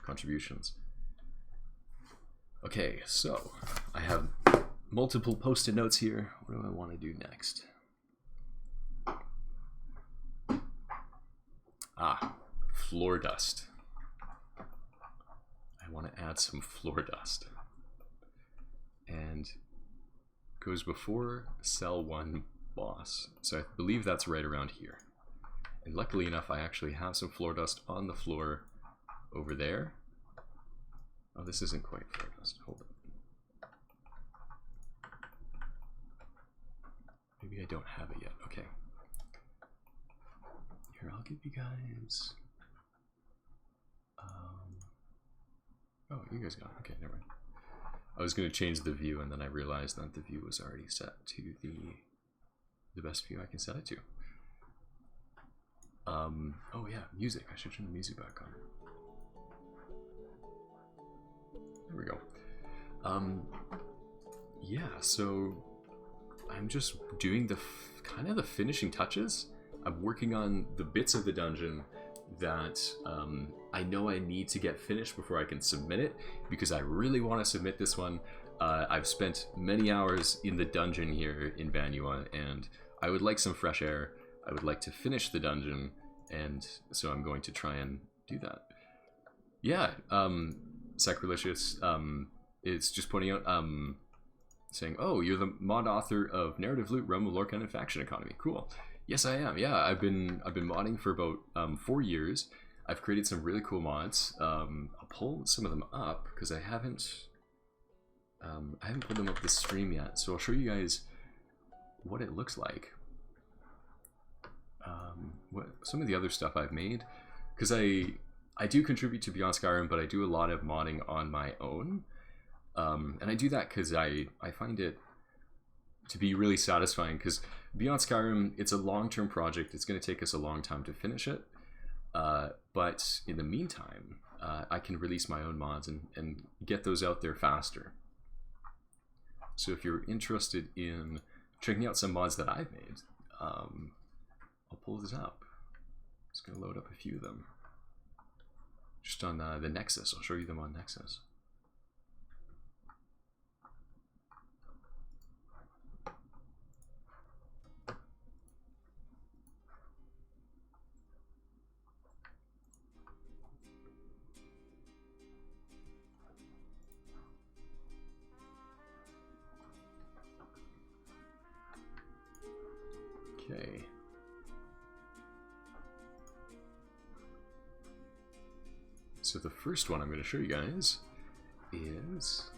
contributions. Okay, so I have multiple post-it notes here. What do I want to do next? Floor dust. I want to add some floor dust. And goes before cell 1 boss. So I believe that's right around here. And luckily enough, I actually have some floor dust on the floor over there. Oh, this isn't quite floor dust. Hold on. Maybe I don't have it yet. Okay. Here, I'll give you guys... oh, you guys got it. Okay, never mind. I was going to change the view, and then I realized that the view was already set to the best view I can set it to. Oh yeah, music. I should turn the music back on. There we go. Yeah, so I'm just doing the kind of the finishing touches. I'm working on the bits of the dungeon that I know I need to get finished before I can submit it, because I really want to submit this one. I've spent many hours in the dungeon here in Vanua, and I would like some fresh air. I would like to finish the dungeon, and so I'm going to try and do that. Yeah, Sacrilegious is just pointing out, saying, oh, you're the mod author of Narrative Loot, Realm of Lorcan, and Faction Economy. Cool. Yes, I am. Yeah, I've been modding for about 4 years. I've created some really cool mods. I'll pull some of them up because I haven't put them up this stream yet. So I'll show you guys what it looks like. What some of the other stuff I've made, because I do contribute to Beyond Skyrim, but I do a lot of modding on my own, and I do that because I find it to be really satisfying, because Beyond Skyrim, it's a long-term project. It's going to take us a long time to finish it, but in the meantime, I can release my own mods and get those out there faster. So if you're interested in checking out some mods that I've made, I'll pull this up. Just going to load up a few of them. Just on the Nexus. I'll show you them on Nexus. Okay. So the first one I'm going to show you guys is,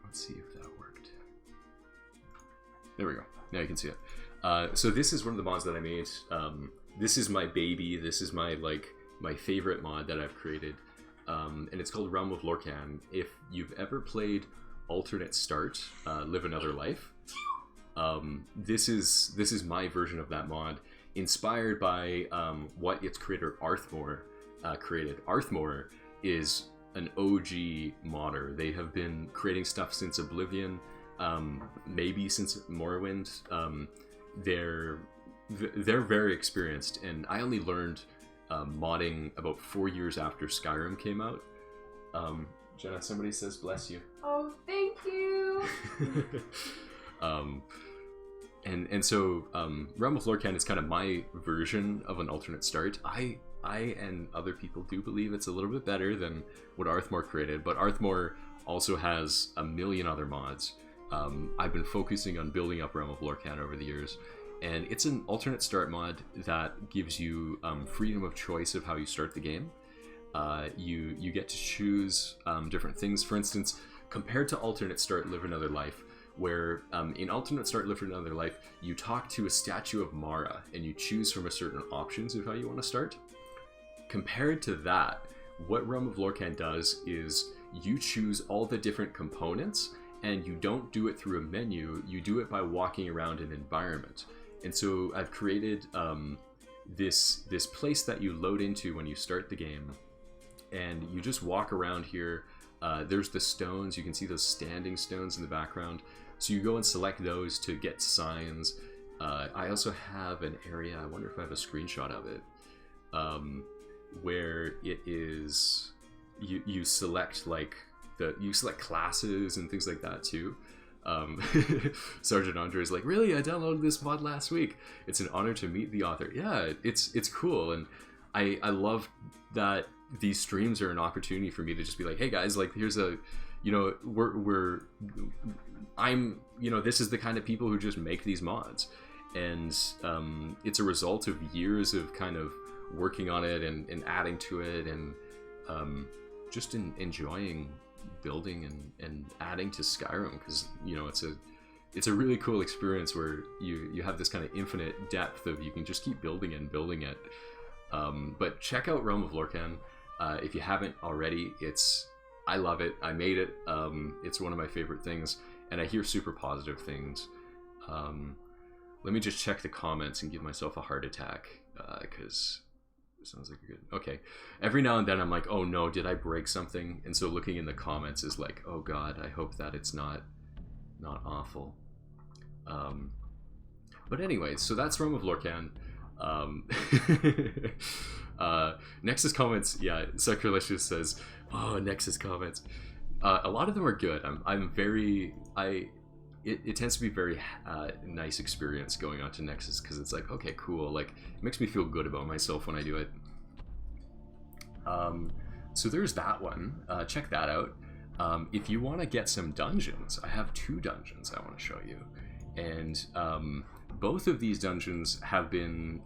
let's see if that worked. There we go. Now you can see it. So this is one of the mods that I made. This is my baby. This is my my favorite mod that I've created, and it's called Realm of Lorcan. If you've ever played Alternate Start, Live Another Life, this is my version of that mod, inspired by what its creator Arthmore created. Arthmore is an OG modder. They have been creating stuff since Oblivion, maybe since Morrowind. They're very experienced, and I only learned modding about 4 years after Skyrim came out. Jenna, somebody says bless you. Oh, thank you. And so Realm of Lorcan is kind of my version of an alternate start. I and other people do believe it's a little bit better than what Arthmore created, but Arthmore also has a million other mods. I've been focusing on building up Realm of Lorcan over the years, and it's an alternate start mod that gives you freedom of choice of how you start the game. You get to choose different things. For instance, compared to alternate start Live Another Life, where in alternate start Live Another Life, you talk to a statue of Mara and you choose from a certain options of how you want to start. Compared to that, what Realm of Lorcan does is you choose all the different components, and you don't do it through a menu, you do it by walking around an environment. And so I've created this place that you load into when you start the game, and you just walk around here. There's the stones, you can see those standing stones in the background, so you go and select those to get signs. I also have an area, I wonder if I have a screenshot of it, where it is, you select you select classes and things like that too. Sergeant Andre is like, really? I downloaded this mod last week. It's an honor to meet the author. Yeah, it's cool, and I love that these streams are an opportunity for me to just be like, hey guys, like here's a, I'm this is the kind of people who just make these mods, and it's a result of years of kind of working on it and adding to it, and just enjoying building and adding to Skyrim, because you know it's a really cool experience where you have this kind of infinite depth of you can just keep building and building it. But check out Realm of Lorkhan if you haven't already. I love it. I made it. It's one of my favorite things, and I hear super positive things. Let me just check the comments and give myself a heart attack, because it sounds like you're good. Okay. Every now and then I'm like, oh no, did I break something? And so looking in the comments is like, oh god, I hope that it's not awful. But anyway, so that's Realm of Lorkhan. Nexus comments, yeah, Sacrilegious says, oh, Nexus comments. A lot of them are good. It tends to be very nice experience going on to Nexus, because it's like, okay, cool, like, it makes me feel good about myself when I do it. So there's that one. Check that out. If you want to get some dungeons, I have 2 dungeons I want to show you. And both of these dungeons have been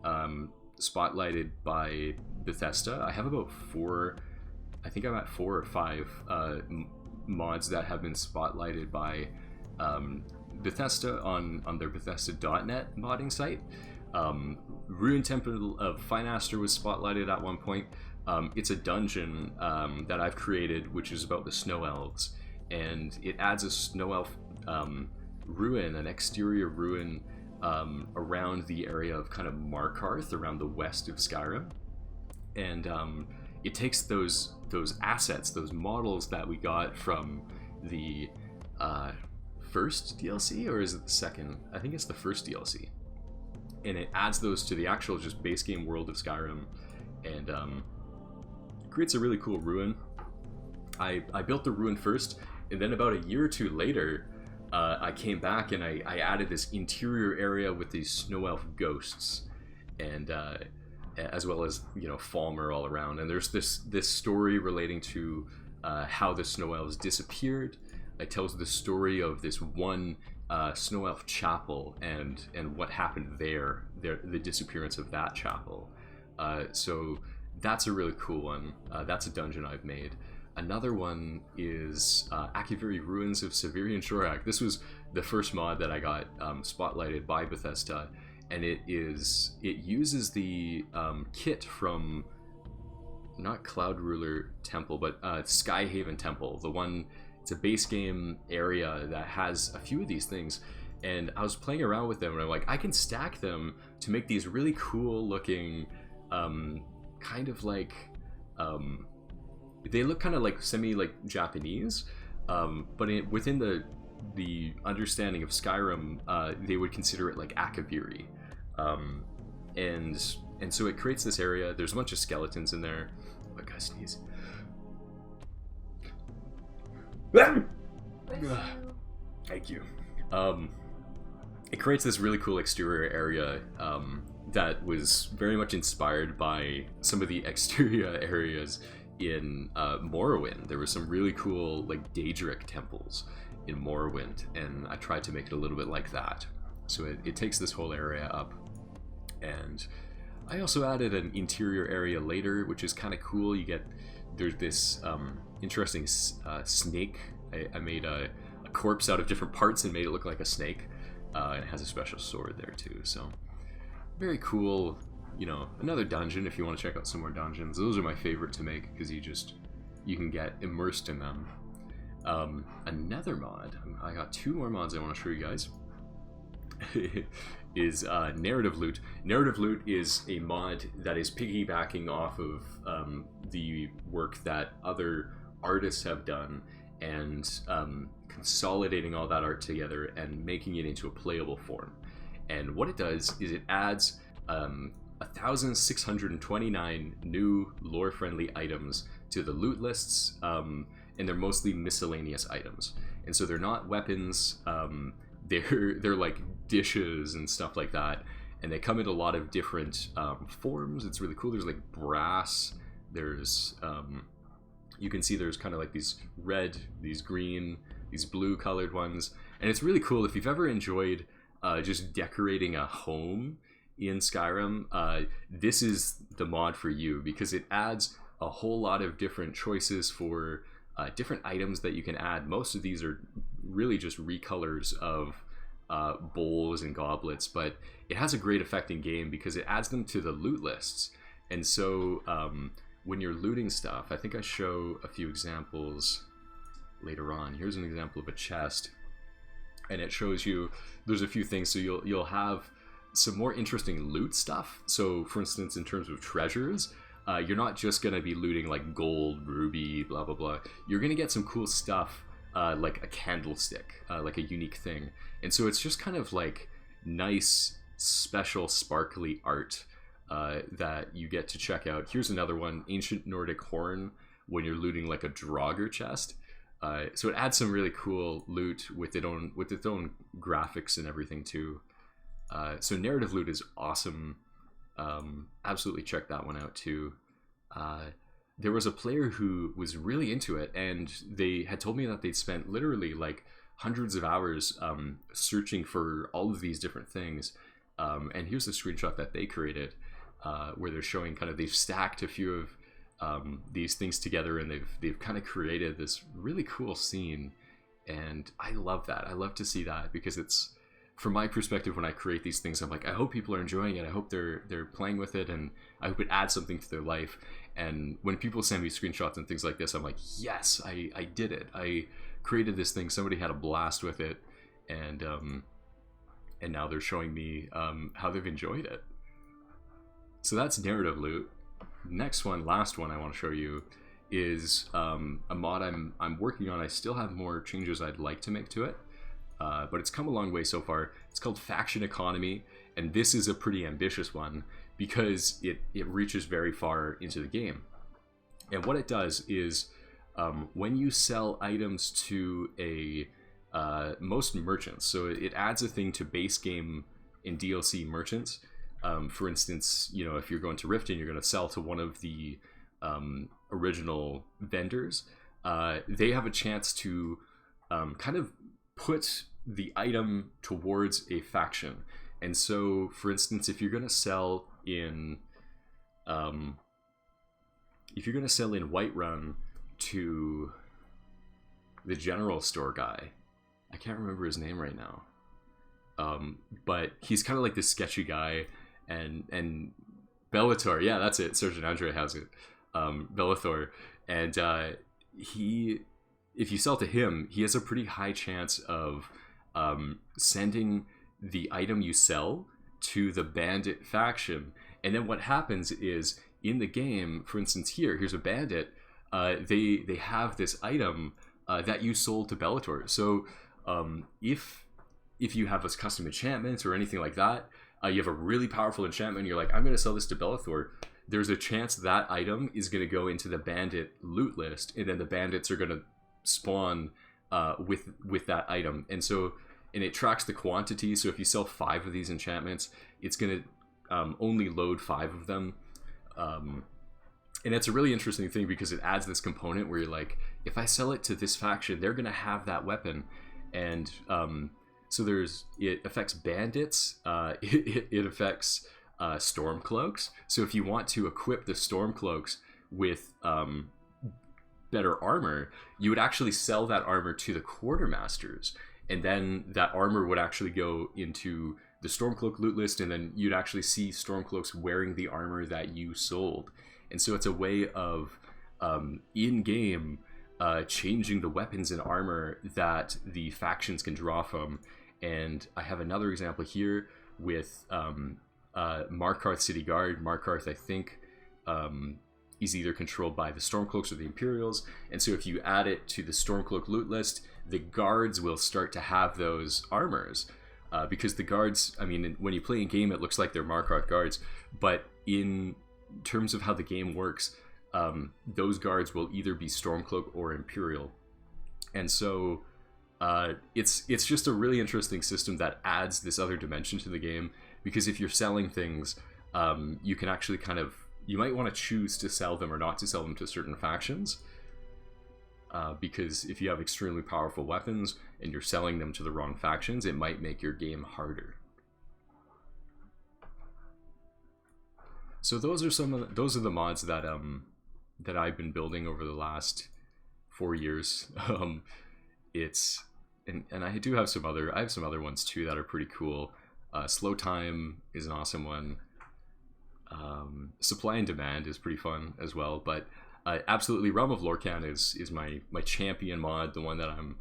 spotlighted by Bethesda. I have about 4, I think I'm at 4 or 5 mods that have been spotlighted by Bethesda on their Bethesda.net modding site. Ruin Temple of Finaster was spotlighted at one point. It's a dungeon that I've created, which is about the Snow Elves, and it adds a Snow Elf ruin, an exterior ruin around the area of kind of Markarth, around the west of Skyrim, and it takes those assets, those models that we got from the first DLC, or is it the second? I think it's the first DLC, and it adds those to the actual just base game world of Skyrim, and creates a really cool ruin. I built the ruin first, and then about a year or 2 later, I came back and I added this interior area with these Snow Elf ghosts, and as well as, you know, Falmer all around. And there's this story relating to how the Snow Elves disappeared. It tells the story of this one Snow Elf chapel and what happened there, the disappearance of that chapel. So that's a really cool one. That's a dungeon I've made. Another one is Akiviri Ruins of Severian Shorak. This was the first mod that I got spotlighted by Bethesda, and it uses the kit from not Cloud Ruler Temple, but Skyhaven Temple. The one, it's a base game area that has a few of these things, and I was playing around with them, and I'm like, I can stack them to make these really cool looking, kind of like. They look kind of like Japanese, but within the understanding of Skyrim, they would consider it like Akaviri, and so it creates this area. There's a bunch of skeletons in there. Oh, I sneeze. Thank you. It creates this really cool exterior area that was very much inspired by some of the exterior areas in Morrowind. There were some really cool like Daedric temples in Morrowind, and I tried to make it a little bit like that. So it takes this whole area up, and I also added an interior area later, which is kind of cool. There's this interesting snake. I made a corpse out of different parts and made it look like a snake, and it has a special sword there too. So very cool. You know, another dungeon if you want to check out some more dungeons. Those are my favorite to make because you can get immersed in them. Another mod, I got 2 more mods I want to show you guys, is Narrative Loot. Narrative Loot is a mod that is piggybacking off of the work that other artists have done, and consolidating all that art together and making it into a playable form. And what it does is it adds 1,629 new lore-friendly items to the loot lists, and they're mostly miscellaneous items. And so they're not weapons, they're like dishes and stuff like that, and they come in a lot of different forms. It's really cool. There's like brass, there's you can see there's kind of like these red, these green, these blue colored ones, and it's really cool. If you've ever enjoyed just decorating a home in Skyrim, this is the mod for you because it adds a whole lot of different choices for different items that you can add. Most of these are really just recolors of bowls and goblets, but it has a great effect in game because it adds them to the loot lists. And so when you're looting stuff, I think I show a few examples later on. Here's an example of a chest, and it shows you there's a few things. So you'll have some more interesting loot stuff. So for instance, in terms of treasures, you're not just going to be looting like gold, ruby, blah blah blah. You're going to get some cool stuff like a candlestick, like a unique thing. And so it's just kind of like nice, special, sparkly art that you get to check out. Here's another one, Ancient Nordic Horn, when you're looting like a Draugr chest. So it adds some really cool loot with its own graphics and everything too. So narrative loot is awesome. Absolutely check that one out too. There was a player who was really into it, and they had told me that they'd spent literally like hundreds of hours searching for all of these different things. And here's the screenshot that they created, where they're showing kind of they've stacked a few of these things together, and they've kind of created this really cool scene. And I love that. I love to see that because it's, from my perspective, when I create these things, I'm like, I hope people are enjoying it. I hope they're playing with it, and I hope it adds something to their life. And when people send me screenshots and things like this, I'm like, yes, I did it. I created this thing. Somebody had a blast with it, and now they're showing me how they've enjoyed it. So that's narrative loot. Next one, last one I want to show you is a mod I'm working on. I still have more changes I'd like to make to it. But it's come a long way so far. It's called Faction Economy, and this is a pretty ambitious one because it reaches very far into the game. And what it does is when you sell items to most merchants, so it adds a thing to base game and DLC merchants. For instance, you know, if you're going to Riften, you're going to sell to one of the original vendors. They have a chance to kind of put the item towards a faction. And so, for instance, if you're going to sell in Whiterun to the general store guy, I can't remember his name right now, but he's kind of like this sketchy guy, and Bellator, yeah, that's it, Sergeant Andre has it, Bellator, and if you sell to him, he has a pretty high chance of sending the item you sell to the bandit faction. And then what happens is, in the game, for instance, here's a bandit, they have this item that you sold to Bellator. So if you have this custom enchantment or anything like that, you have a really powerful enchantment, and you're like, I'm going to sell this to Bellator, there's a chance that item is going to go into the bandit loot list, and then the bandits are going to spawn with that item. And it tracks the quantity. So if you sell 5 of these enchantments, it's going to only load 5 of them. And it's a really interesting thing because it adds this component where you're like, if I sell it to this faction, they're going to have that weapon. And so it affects bandits, it affects Stormcloaks. So if you want to equip the Stormcloaks with better armor, you would actually sell that armor to the quartermasters, and then that armor would actually go into the Stormcloak loot list, and then you'd actually see Stormcloaks wearing the armor that you sold. And so it's a way of in-game changing the weapons and armor that the factions can draw from. And I have another example here with Markarth City Guard. Markarth, I think, is either controlled by the Stormcloaks or the Imperials, and so if you add it to the Stormcloak loot list, the guards will start to have those armors, because the guards, I mean, when you play in game, it looks like they're Markarth guards, but in terms of how the game works, those guards will either be Stormcloak or Imperial. And so it's just a really interesting system that adds this other dimension to the game, because if you're selling things, you can actually kind of, you might want to choose to sell them or not to sell them to certain factions, because if you have extremely powerful weapons and you're selling them to the wrong factions, it might make your game harder. So those are those are the mods that that I've been building over the last 4 years. It's and I do have some other ones too that are pretty cool. Slow time is an awesome one. Supply and demand is pretty fun as well, but absolutely Realm of Lorcan is my champion mod, the one that I'm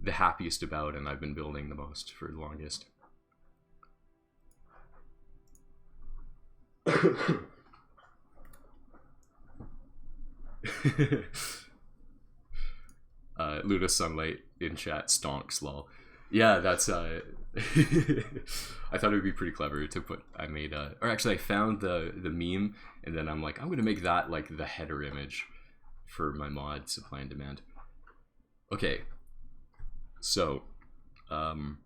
the happiest about and I've been building the most for the longest. Luna Sunlight in chat stonks lol. Yeah, that's I thought it would be pretty clever to put. Or actually, I found the meme, and then I'm like, I'm gonna make that like the header image for my mod Supply and Demand. Okay, so I'm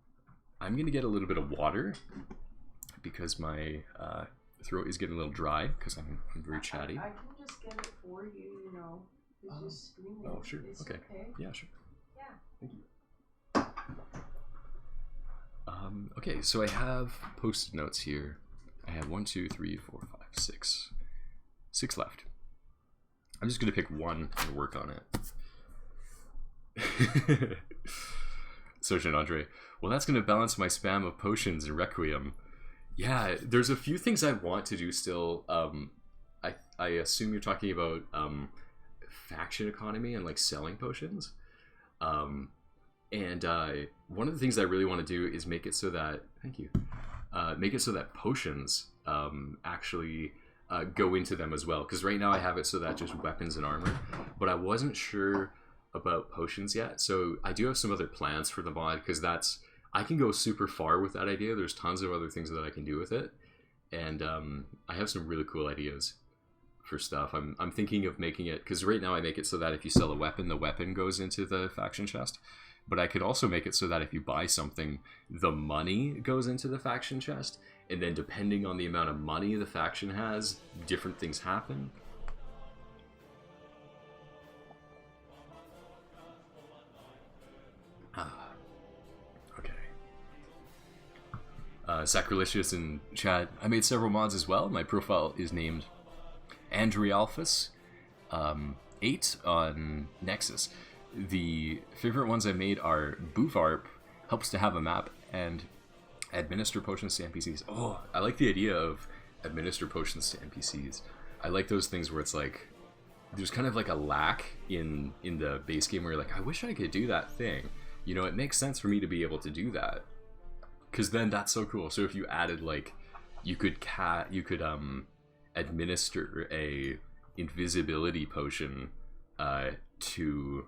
gonna get a little bit of water because my throat is getting a little dry because I'm very chatty. I can just get it for you, you know. It's just screaming. Oh, sure. It's Okay. Yeah, sure. Yeah. Thank you. Okay, so I have post-it notes here. I have 1, 2, 3, 4, 5, 6. 6 left. I'm just gonna pick one and work on it. Sergeant Andre. Well, that's gonna balance my spam of potions and Requiem. Yeah, there's a few things I want to do still. I assume you're talking about faction economy and like selling potions. And one of the things I really want to do is make it so that make it so that potions actually go into them as well. Because right now I have it so that just weapons and armor, but I wasn't sure about potions yet. So I do have some other plans for the mod because I can go super far with that idea. There's tons of other things that I can do with it, and I have some really cool ideas for stuff. I'm thinking of making it because right now I make it so that if you sell a weapon, the weapon goes into the faction chest. But I could also make it so that if you buy something, the money goes into the faction chest, and then depending on the amount of money the faction has, different things happen. Okay. Sacrilegious in chat. I made several mods as well. My profile is named Andrialphus 8 on Nexus. The favorite ones I made are Boovarp, helps to have a map, and administer potions to NPCs. Oh, I like the idea of administer potions to NPCs. I like those things where it's like, there's kind of like a lack in the base game where you're like, I wish I could do that thing. You know, it makes sense for me to be able to do that. Because then that's so cool. So if you added like, you could administer a invisibility potion to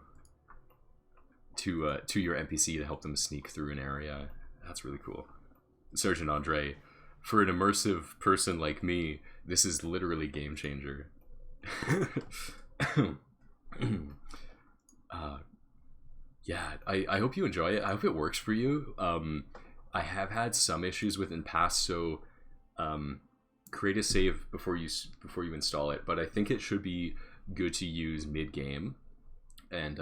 your NPC to help them sneak through an area. That's really cool. Sergeant Andre, for an immersive person like me, this is literally game changer. Yeah, I hope you enjoy it. I hope it works for you. I have had some issues with in past, so create a save before you install it. But I think it should be good to use mid game, and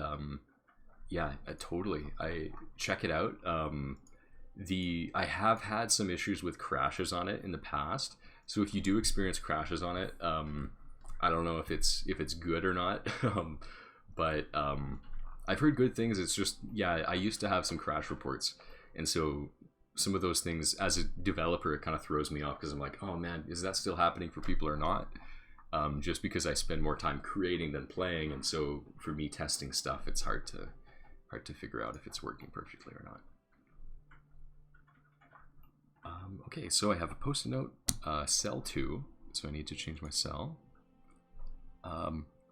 yeah, totally. I check it out. I have had some issues with crashes on it in the past, so if you do experience crashes on it, I don't know if it's good or not, but I've heard good things. It's just, yeah, I used to have some crash reports, and so some of those things as a developer, it kind of throws me off because I'm like, oh man, is that still happening for people or not? Just because I spend more time creating than playing, and so for me testing stuff, it's hard to figure out if it's working perfectly or not. Okay, so I have a post-it note, cell 2, so I need to change my cell.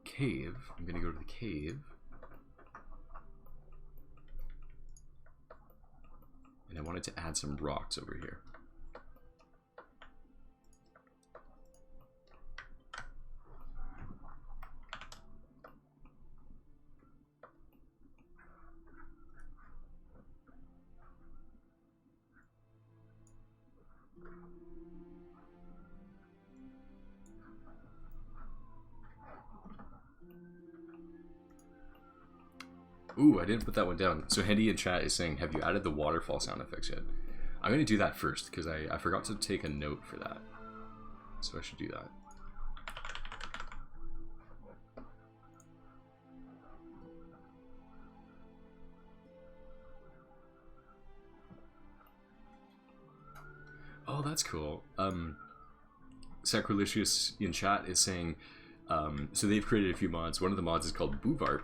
Cave, I'm gonna go to the cave. And I wanted to add some rocks over here. Ooh, I didn't put that one down. So Hendy in chat is saying, have you added the waterfall sound effects yet? I'm going to do that first, because I forgot to take a note for that. So I should do that. Oh, that's cool. Sacrilegious in chat is saying, so they've created a few mods. One of the mods is called Boovarp,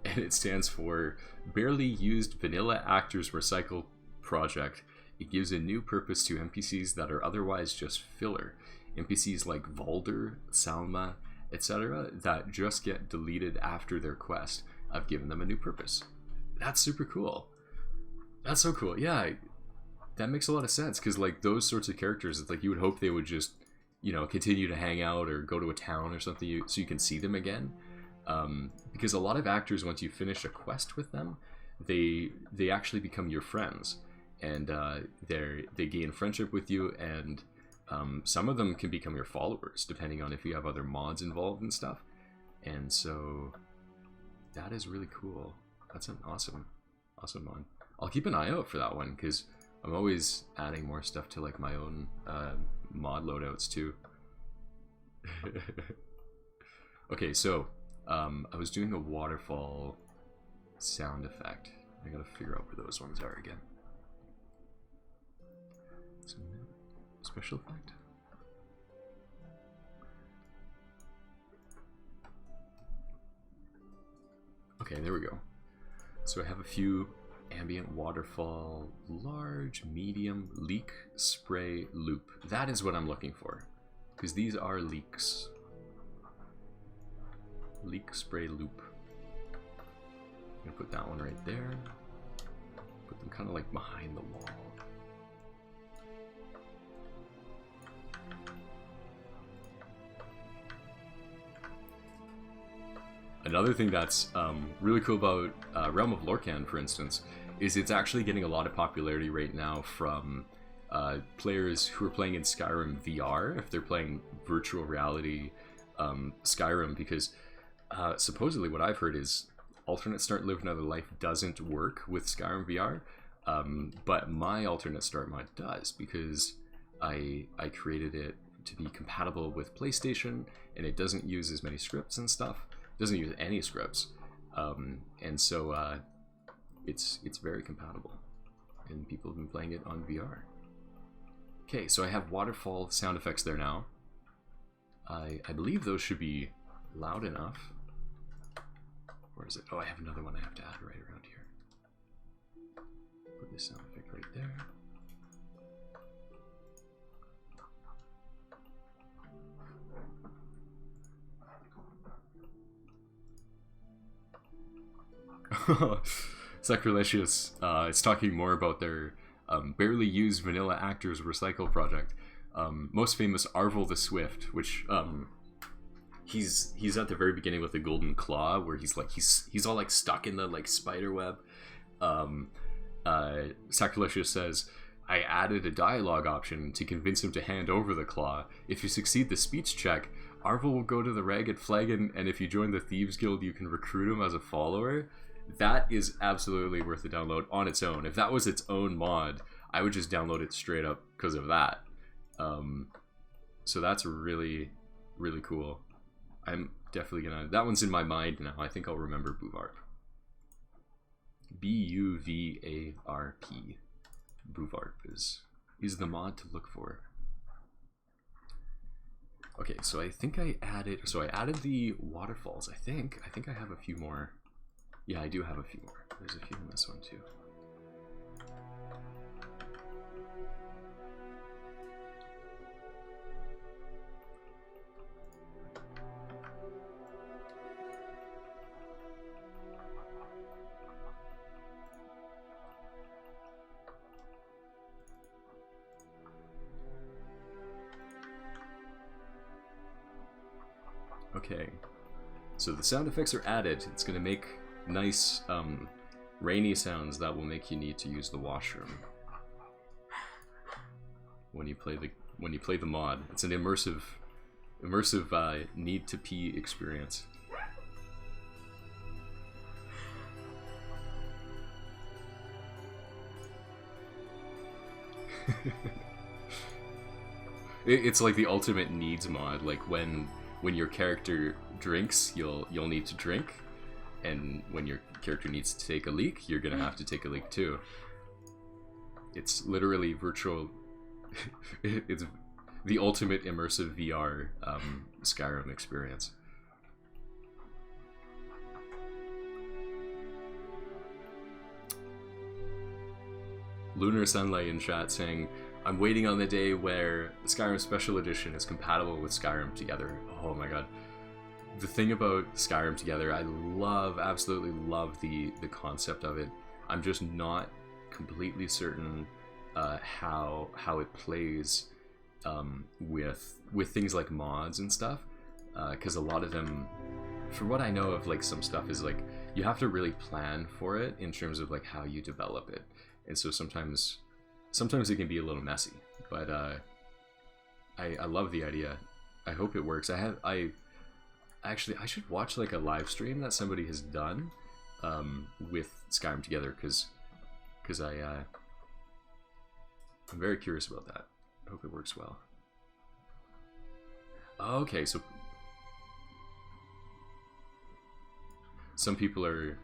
and it stands for Barely Used Vanilla Actors Recycle Project. It gives a new purpose to NPCs that are otherwise just filler. NPCs like Valder, Salma, etc. that just get deleted after their quest. I've given them a new purpose. That's super cool. That's so cool. Yeah, that makes a lot of sense, because like those sorts of characters, it's like you would hope they would just, you know, continue to hang out or go to a town or something so you can see them again. Because a lot of actors, once you finish a quest with them, they actually become your friends, and they gain friendship with you, and some of them can become your followers depending on if you have other mods involved and stuff. And so that is really cool. That's an awesome mod. I'll keep an eye out for that one, because I'm always adding more stuff to like my own mod loadouts too. Okay, so I was doing a waterfall sound effect. I gotta figure out where those ones are again. Special effect. Okay, there we go. So I have a few: ambient waterfall, large, medium, leak, spray, loop. That is what I'm looking for, because these are leaks. Leak, spray, loop. I'm gonna put that one right there. Put them kind of like behind the wall. Another thing that's really cool about Realm of Lorcan, for instance, is it's actually getting a lot of popularity right now from players who are playing in Skyrim VR, if they're playing virtual reality Skyrim, because supposedly what I've heard is alternate start live another life doesn't work with Skyrim VR, but my alternate start mod does, because I created it to be compatible with PlayStation, and it doesn't use as many scripts and stuff. It doesn't use any scripts, and so it's very compatible, and people have been playing it on VR. Okay, so I have waterfall sound effects there now. I believe those should be loud enough. Where is it? Oh, I have another one I have to add right around here. Put this sound effect right there. Sacrilegious is talking more about their barely used vanilla actors recycle project. Most famous Arvel the Swift, which he's at the very beginning with the golden claw, where he's all like stuck in the like spider web. Sacrilegious says, I added a dialogue option to convince him to hand over the claw. If you succeed the speech check, Arvel will go to the Ragged Flagon, and if you join the Thieves Guild, you can recruit him as a follower. That is absolutely worth a download on its own. If that was its own mod, I would just download it straight up because of that. So that's really, really cool. I'm definitely gonna... That one's in my mind now. I think I'll remember Boovarp. B-U-V-A-R-P. Boovarp is the mod to look for. Okay, so I think I added... So I added the waterfalls, I think. I think I have a few more. Yeah, I do have a few more. There's a few in this one too. Okay, so the sound effects are added. It's gonna make nice rainy sounds that will make you need to use the washroom when you play the mod. It's an immersive need to pee experience. It's like the ultimate needs mod. Like when your character drinks, you'll need to drink. And when your character needs to take a leak, you're gonna have to take a leak too. It's literally virtual it's the ultimate immersive VR Skyrim experience. Lunar Sunlight in chat saying, I'm waiting on the day where Skyrim Special Edition is compatible with Skyrim Together. Oh my god. The thing about Skyrim Together, I absolutely love the concept of it. I'm just not completely certain how it plays with things like mods and stuff. Because a lot of them, from what I know of, like some stuff is like, you have to really plan for it in terms of like how you develop it. And so sometimes it can be a little messy, but I love the idea. I hope it works. I should watch like a live stream that somebody has done with Skyrim Together, because I'm very curious about that. I hope it works well. Okay, so some people are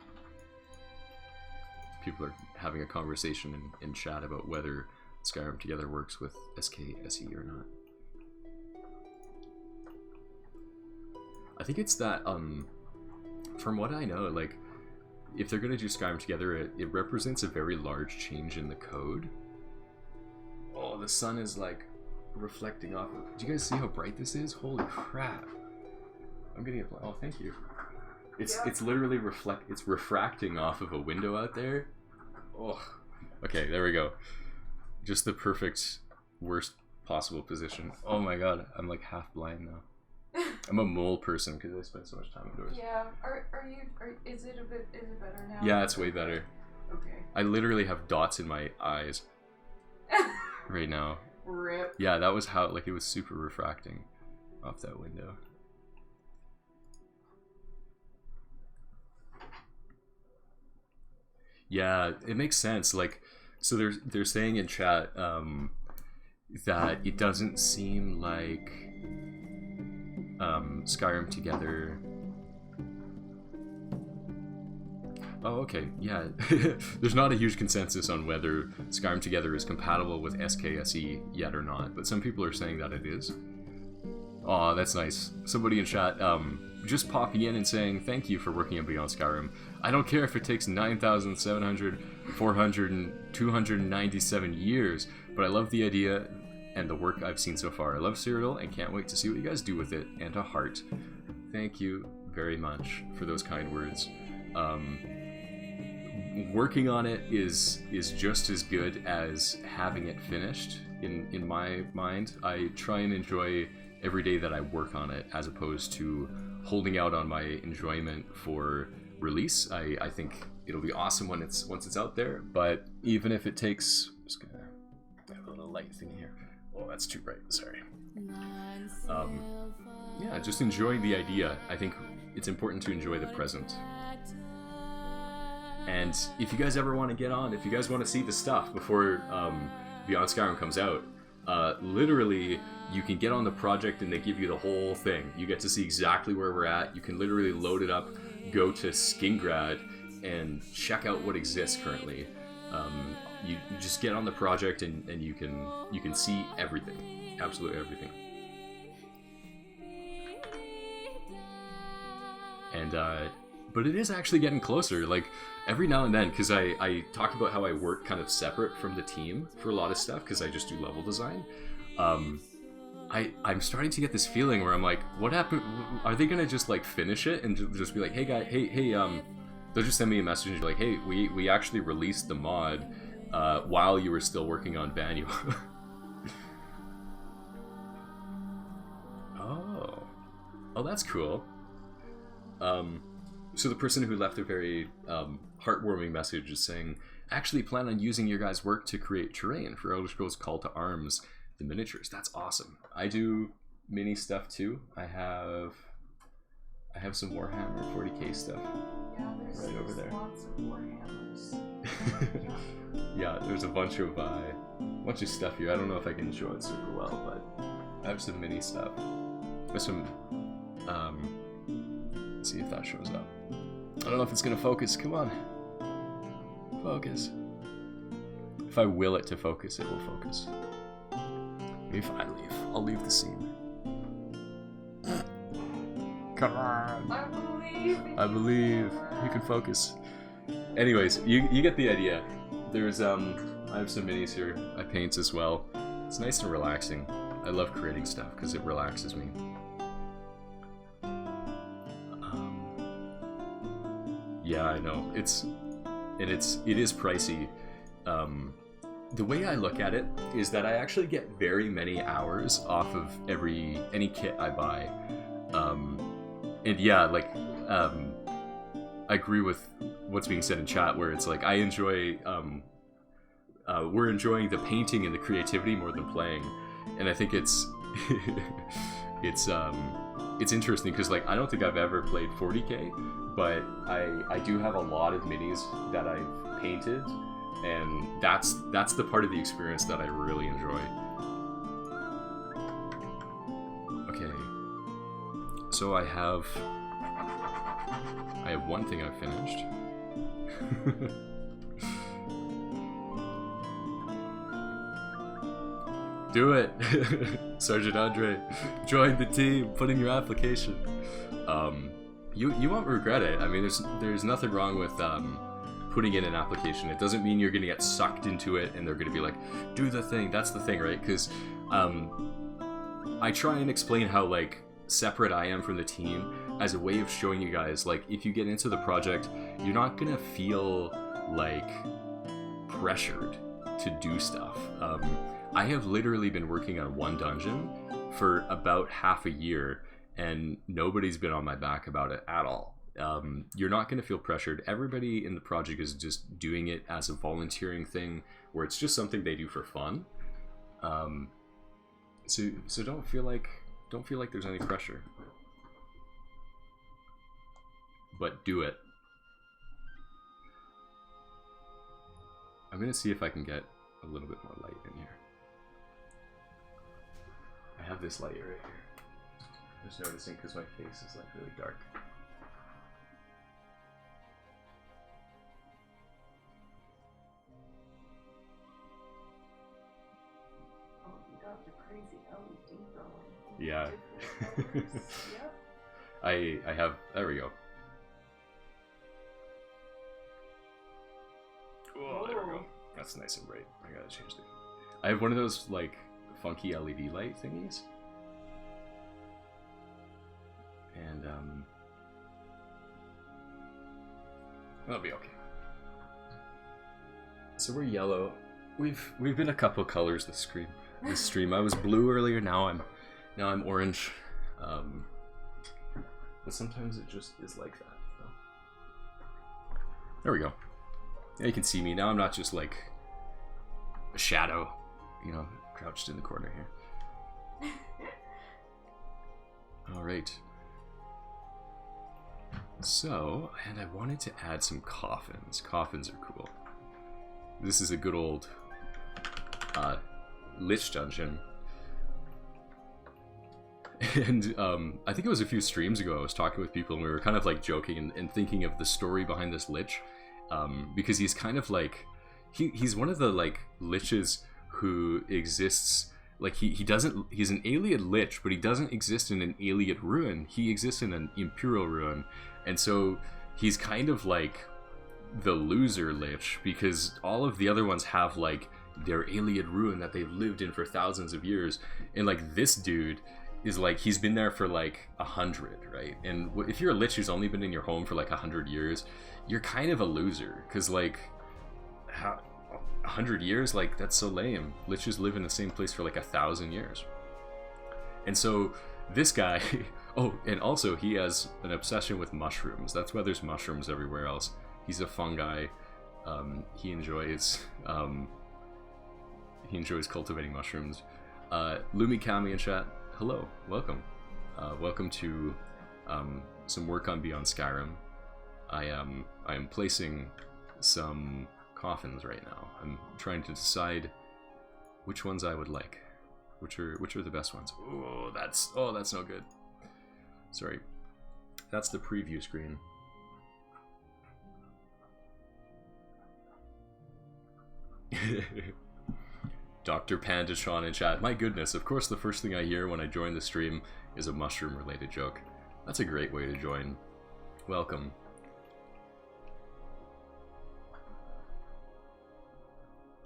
having a conversation in chat about whether Skyrim Together works with SKSE or not. I think it's that, from what I know, like, if they're gonna do Skyrim Together, it represents a very large change in the code. Oh, the sun is, like, reflecting off of... Do you guys see how bright this is? Holy crap. I'm getting a... Oh, thank you. It's literally it's refracting off of a window out there. Oh, okay, there we go. Just the perfect, worst possible position. Oh my god, I'm like half blind now. I'm a mole person because I spend so much time indoors. Yeah. Is it better now? Yeah, it's way better. Okay. I literally have dots in my eyes right now. Rip. Yeah, that was how, like, it was super refracting off that window. Yeah, it makes sense. Like, so they're saying in chat that it doesn't seem like Skyrim Together. Oh, okay, yeah. There's not a huge consensus on whether Skyrim Together is compatible with SKSE yet or not, but some people are saying that it is. Aw, that's nice. Somebody in chat just popping in and saying thank you for working on Beyond Skyrim. I don't care if it takes 9,700, 400, and 297 years, but I love the idea and the work I've seen so far. I love Cyrodiil and can't wait to see what you guys do with it, and a heart. Thank you very much for those kind words. Working on it is just as good as having it finished. In my mind, I try and enjoy every day that I work on it, as opposed to holding out on my enjoyment for release. I think it'll be awesome once it's out there, but even if it takes... I'm just gonna have a little light thing here. Oh, that's too bright, sorry. Yeah, just enjoying the idea. I think it's important to enjoy the present. And if you guys ever want to get on, if you guys want to see the stuff before Beyond Skyrim comes out, literally you can get on the project and they give you the whole thing. You get to see exactly where we're at. You can literally load it up, go to Skingrad, and check out what exists currently. You just get on the project and you can see everything, absolutely everything. And but it is actually getting closer. Like, every now and then, because I talked about how I work kind of separate from the team for a lot of stuff, because I just do level design. I'm starting to get this feeling where I'm like, what happened? Are they gonna just like finish it and just be like, hey guy, hey, they'll just send me a message and be like, hey, we actually released the mod while you were still working on Vanua. Oh, that's cool. So the person who left a very heartwarming message is saying, actually plan on using your guys' work to create terrain for Elder Scrolls Call to Arms, the miniatures. That's awesome. I do mini stuff too. I have some Warhammer 40k stuff. Yeah, there's right over there. Lots of Warhammers. Yeah, there's a bunch of stuff here. I don't know if I can show it super well, but I have some mini stuff. There's some let's see if that shows up. I don't know if it's gonna focus. Come on. Focus. If I will it to focus, it will focus. If I leave, I'll leave the scene. Come on. I believe. I believe. You can focus. Anyways, you get the idea. There's I have some minis here. I paint as well. It's nice and relaxing. I love creating stuff because it relaxes me. Yeah, I know. It is pricey. The way I look at it is that I actually get very many hours off of any kit I buy. And yeah, like I agree with what's being said in chat, where it's like I enjoy we're enjoying the painting and the creativity more than playing, and I think it's it's interesting because like I don't think I've ever played 40k, but I do have a lot of minis that I've painted, and that's the part of the experience that I really enjoy. Okay, so I have one thing I've finished. Do it! Sergeant Andre, join the team, put in your application. You won't regret it. I mean, there's nothing wrong with putting in an application. It doesn't mean you're gonna get sucked into it and they're gonna be like, do the thing, that's the thing, right? Because I try and explain how like separate I am from the team as a way of showing you guys, like, if you get into the project, you're not gonna feel like pressured to do stuff. I have literally been working on one dungeon for about half a year and nobody's been on my back about it at all. You're not going to feel pressured. Everybody in the project is just doing it as a volunteering thing where it's just something they do for fun. So don't feel like there's any pressure. But do it. I'm going to see if I can get a little bit more light in here. I have this light right here. I'm just noticing because my face is like really dark. Oh, you got the crazy LED going. Yeah. Yep. I have, there we go. Oh, there we go. That's nice and bright. I gotta change it. I have one of those like funky LED light thingies. And that'll be okay. So we're yellow. We've been a couple colors this stream. I was blue earlier, now I'm orange. But sometimes it just is like that. So. There we go. Now you can see me. Now I'm not just like a shadow, you know, crouched in the corner here. Alright. So, and I wanted to add some coffins. Coffins are cool. This is a good old Lich dungeon. And I think it was a few streams ago I was talking with people and we were kind of like joking and thinking of the story behind this Lich. Because he's kind of like, he's one of the like Liches who exists, like he's an Ayleid Lich, but he doesn't exist in an Ayleid ruin, he exists in an Imperial ruin, and so he's kind of like the loser Lich, because all of the other ones have like their Ayleid ruin that they've lived in for thousands of years, and like this dude is like, he's been there for like 100, right? And if you're a Lich who's only been in your home for like 100 years, you're kind of a loser, because like, how 100 years, like that's so lame. Liches live in the same place for like 1,000 years. And so this guy, oh, and also he has an obsession with mushrooms. That's why there's mushrooms everywhere else. He's a fungi. He enjoys cultivating mushrooms. Lumi Kami in chat, hello, welcome. Welcome to some work on Beyond Skyrim. I am placing some coffins right now. I'm trying to decide which ones I would like. Which are the best ones? Oh, that's no good. Sorry. That's the preview screen. Dr. Panditron in chat. My goodness, of course the first thing I hear when I join the stream is a mushroom-related joke. That's a great way to join. Welcome.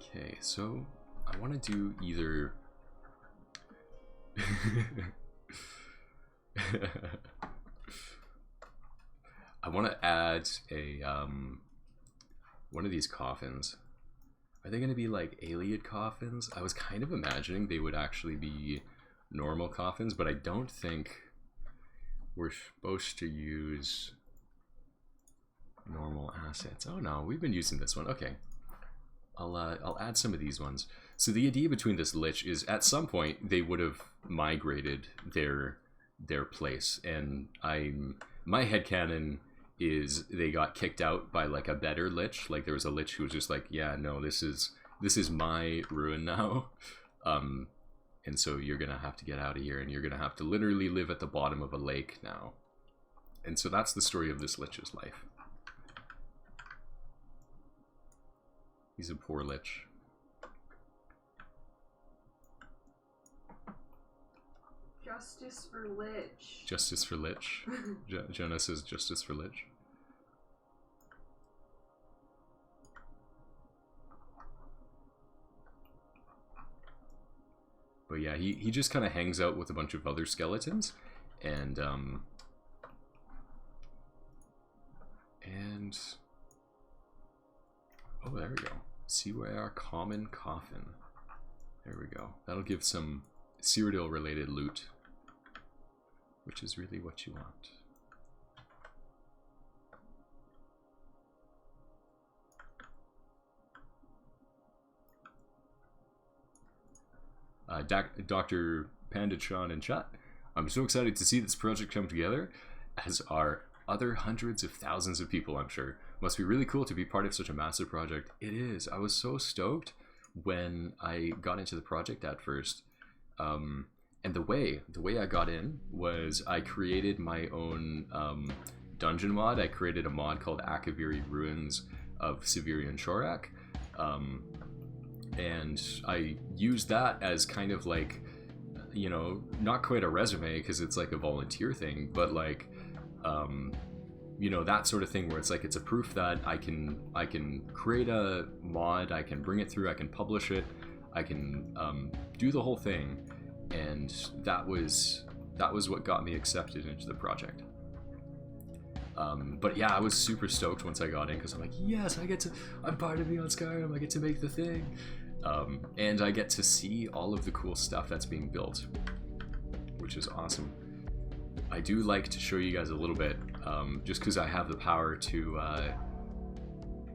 Okay, so I want to do either... I want to add a, one of these coffins. Are they going to be like Ayleid coffins? I was kind of imagining they would actually be normal coffins, but I don't think we're supposed to use normal assets. Oh no, we've been using this one. Okay. I'll add some of these ones. So the idea between this lich is at some point they would have migrated their place, and my headcanon is they got kicked out by like a better lich. Like there was a lich who was just like, yeah, no, this is my ruin now. And so you're gonna have to get out of here, and you're gonna have to literally live at the bottom of a lake now. And so that's the story of this lich's life. He's a poor lich. Justice for Lich. Justice for Lich. Jonah says justice for Lich. But yeah, he just kind of hangs out with a bunch of other skeletons, and oh, there we go. See where our common coffin. There we go. That'll give some Cyrodiil related loot, which is really what you want. Dr. Panditron in chat. I'm so excited to see this project come together, as are other hundreds of thousands of people, I'm sure. Must be really cool to be part of such a massive project. It is. I was so stoked when I got into the project at first. And the way I got in was I created my own dungeon mod. I created a mod called Akaviri Ruins of Severian Chorak. And I used that as kind of like, you know, not quite a resume because it's like a volunteer thing, but like, you know, that sort of thing where it's like, it's a proof that I can create a mod, I can bring it through, I can publish it, I can do the whole thing, and that was what got me accepted into the project. But yeah, I was super stoked once I got in because I'm like, yes, I'm part of Beyond Skyrim, I get to make the thing. And I get to see all of the cool stuff that's being built, which is awesome. I do like to show you guys a little bit, just because I have the power to, I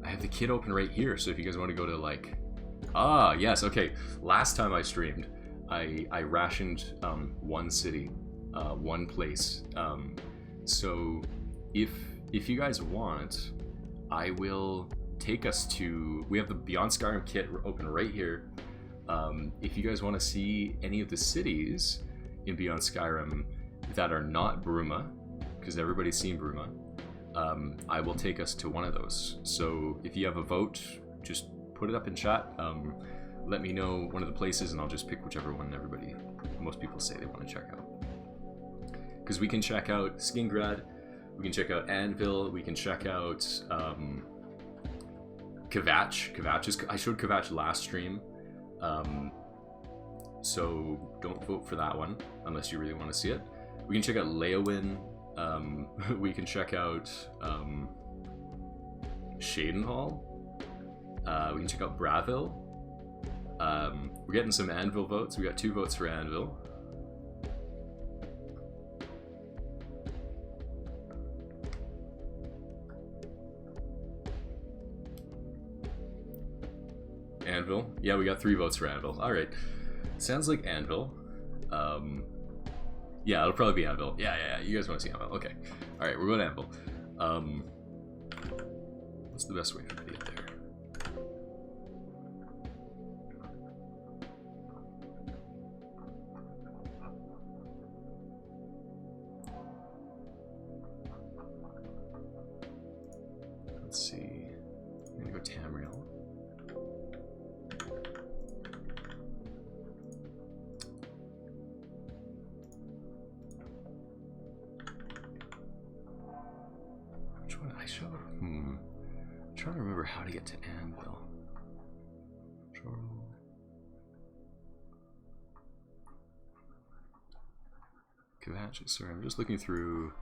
have the kit open right here, so if you guys want to go to like, yes, okay, last time I streamed, I rationed one city, one place, so if you guys want, I will take us to, we have the Beyond Skyrim kit open right here. If you guys want to see any of the cities in Beyond Skyrim that are not Bruma, because everybody's seen Bruma, I will take us to one of those. So if you have a vote, just put it up in chat. Let me know one of the places and I'll just pick whichever one most people say they want to check out. Because we can check out Skingrad, we can check out Anvil, we can check out Kvatch. I showed Kvatch last stream, so don't vote for that one unless you really want to see it. We can check out Leowin, we can check out Shadenhall, we can check out Bravil. We're getting some Anvil votes. We got 2 votes for Anvil. Anvil. Yeah, we got 3 votes for Anvil. Alright. Sounds like Anvil. Yeah, it'll probably be Anvil. Yeah. You guys want to see Anvil. Okay. Alright, we're going to Anvil. What's the best way for me to get there? Let's see. I'm going to go Tamriel. I'm trying to remember how to get to Anvil. Sorry, I'm just looking through.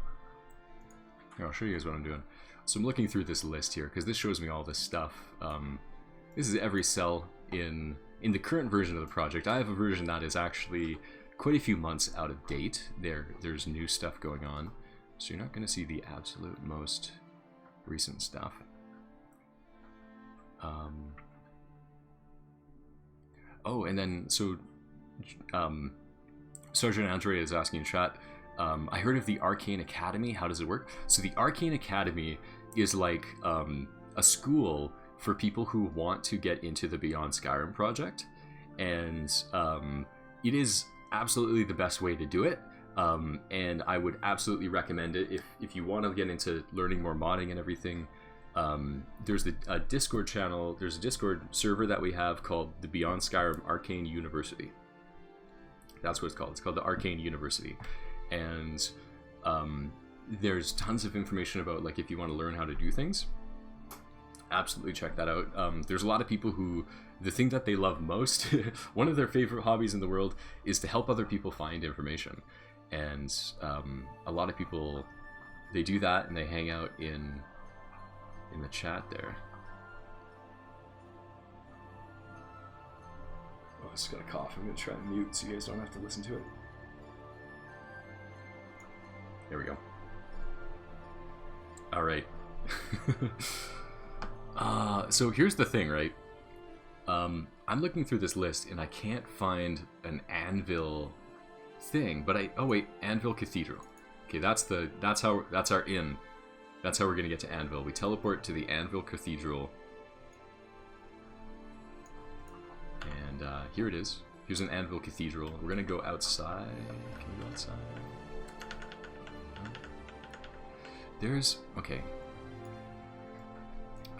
Here, I'll show you guys what I'm doing. So I'm looking through this list here because this shows me all this stuff. This is every cell in the current version of the project. I have a version that is actually quite a few months out of date. There's new stuff going on, so you're not going to see the absolute most recent stuff. Oh, and then so Sergeant Andrea is asking in chat. I heard of the Arcane Academy. How does it work? So the Arcane Academy is like a school for people who want to get into the Beyond Skyrim project, and it is absolutely the best way to do it. And I would absolutely recommend it if you want to get into learning more modding and everything. There's a Discord channel. There's a Discord server that we have called the Beyond Skyrim Arcane University. That's what it's called. It's called the Arcane University, and there's tons of information about like if you want to learn how to do things. Absolutely check that out. There's a lot of people who the thing that they love most, one of their favorite hobbies in the world, is to help other people find information, and a lot of people they do that and they hang out in the chat there. Oh, I just got a cough. I'm going to try and mute so you guys don't have to listen to it. There we go. Alright. So here's the thing, right? I'm looking through this list and I can't find an anvil thing, but oh wait, Anvil Cathedral. Okay, that's our inn. That's how we're gonna get to Anvil. We teleport to the Anvil Cathedral. And here it is. Here's an Anvil Cathedral. We're gonna go outside. Can we go outside? There's... okay.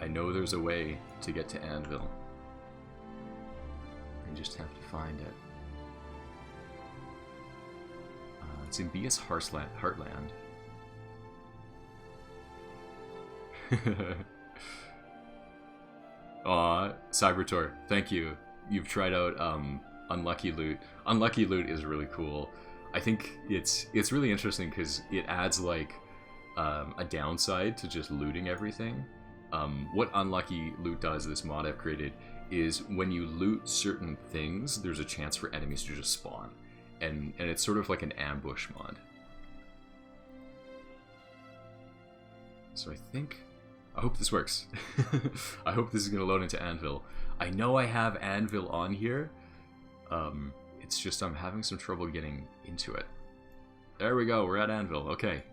I know there's a way to get to Anvil. I just have to find it. It's in Bias Heartland. Aw, Cybertor, thank you. You've tried out Unlucky Loot. Unlucky Loot is really cool. I think it's really interesting because it adds like a downside to just looting everything. What Unlucky Loot does, this mod I've created, is when you loot certain things, there's a chance for enemies to just spawn. And it's sort of like an ambush mod. So I hope this works. I hope this is going to load into Anvil. I know I have Anvil on here. It's just I'm having some trouble getting into it. There we go, we're at Anvil. Okay.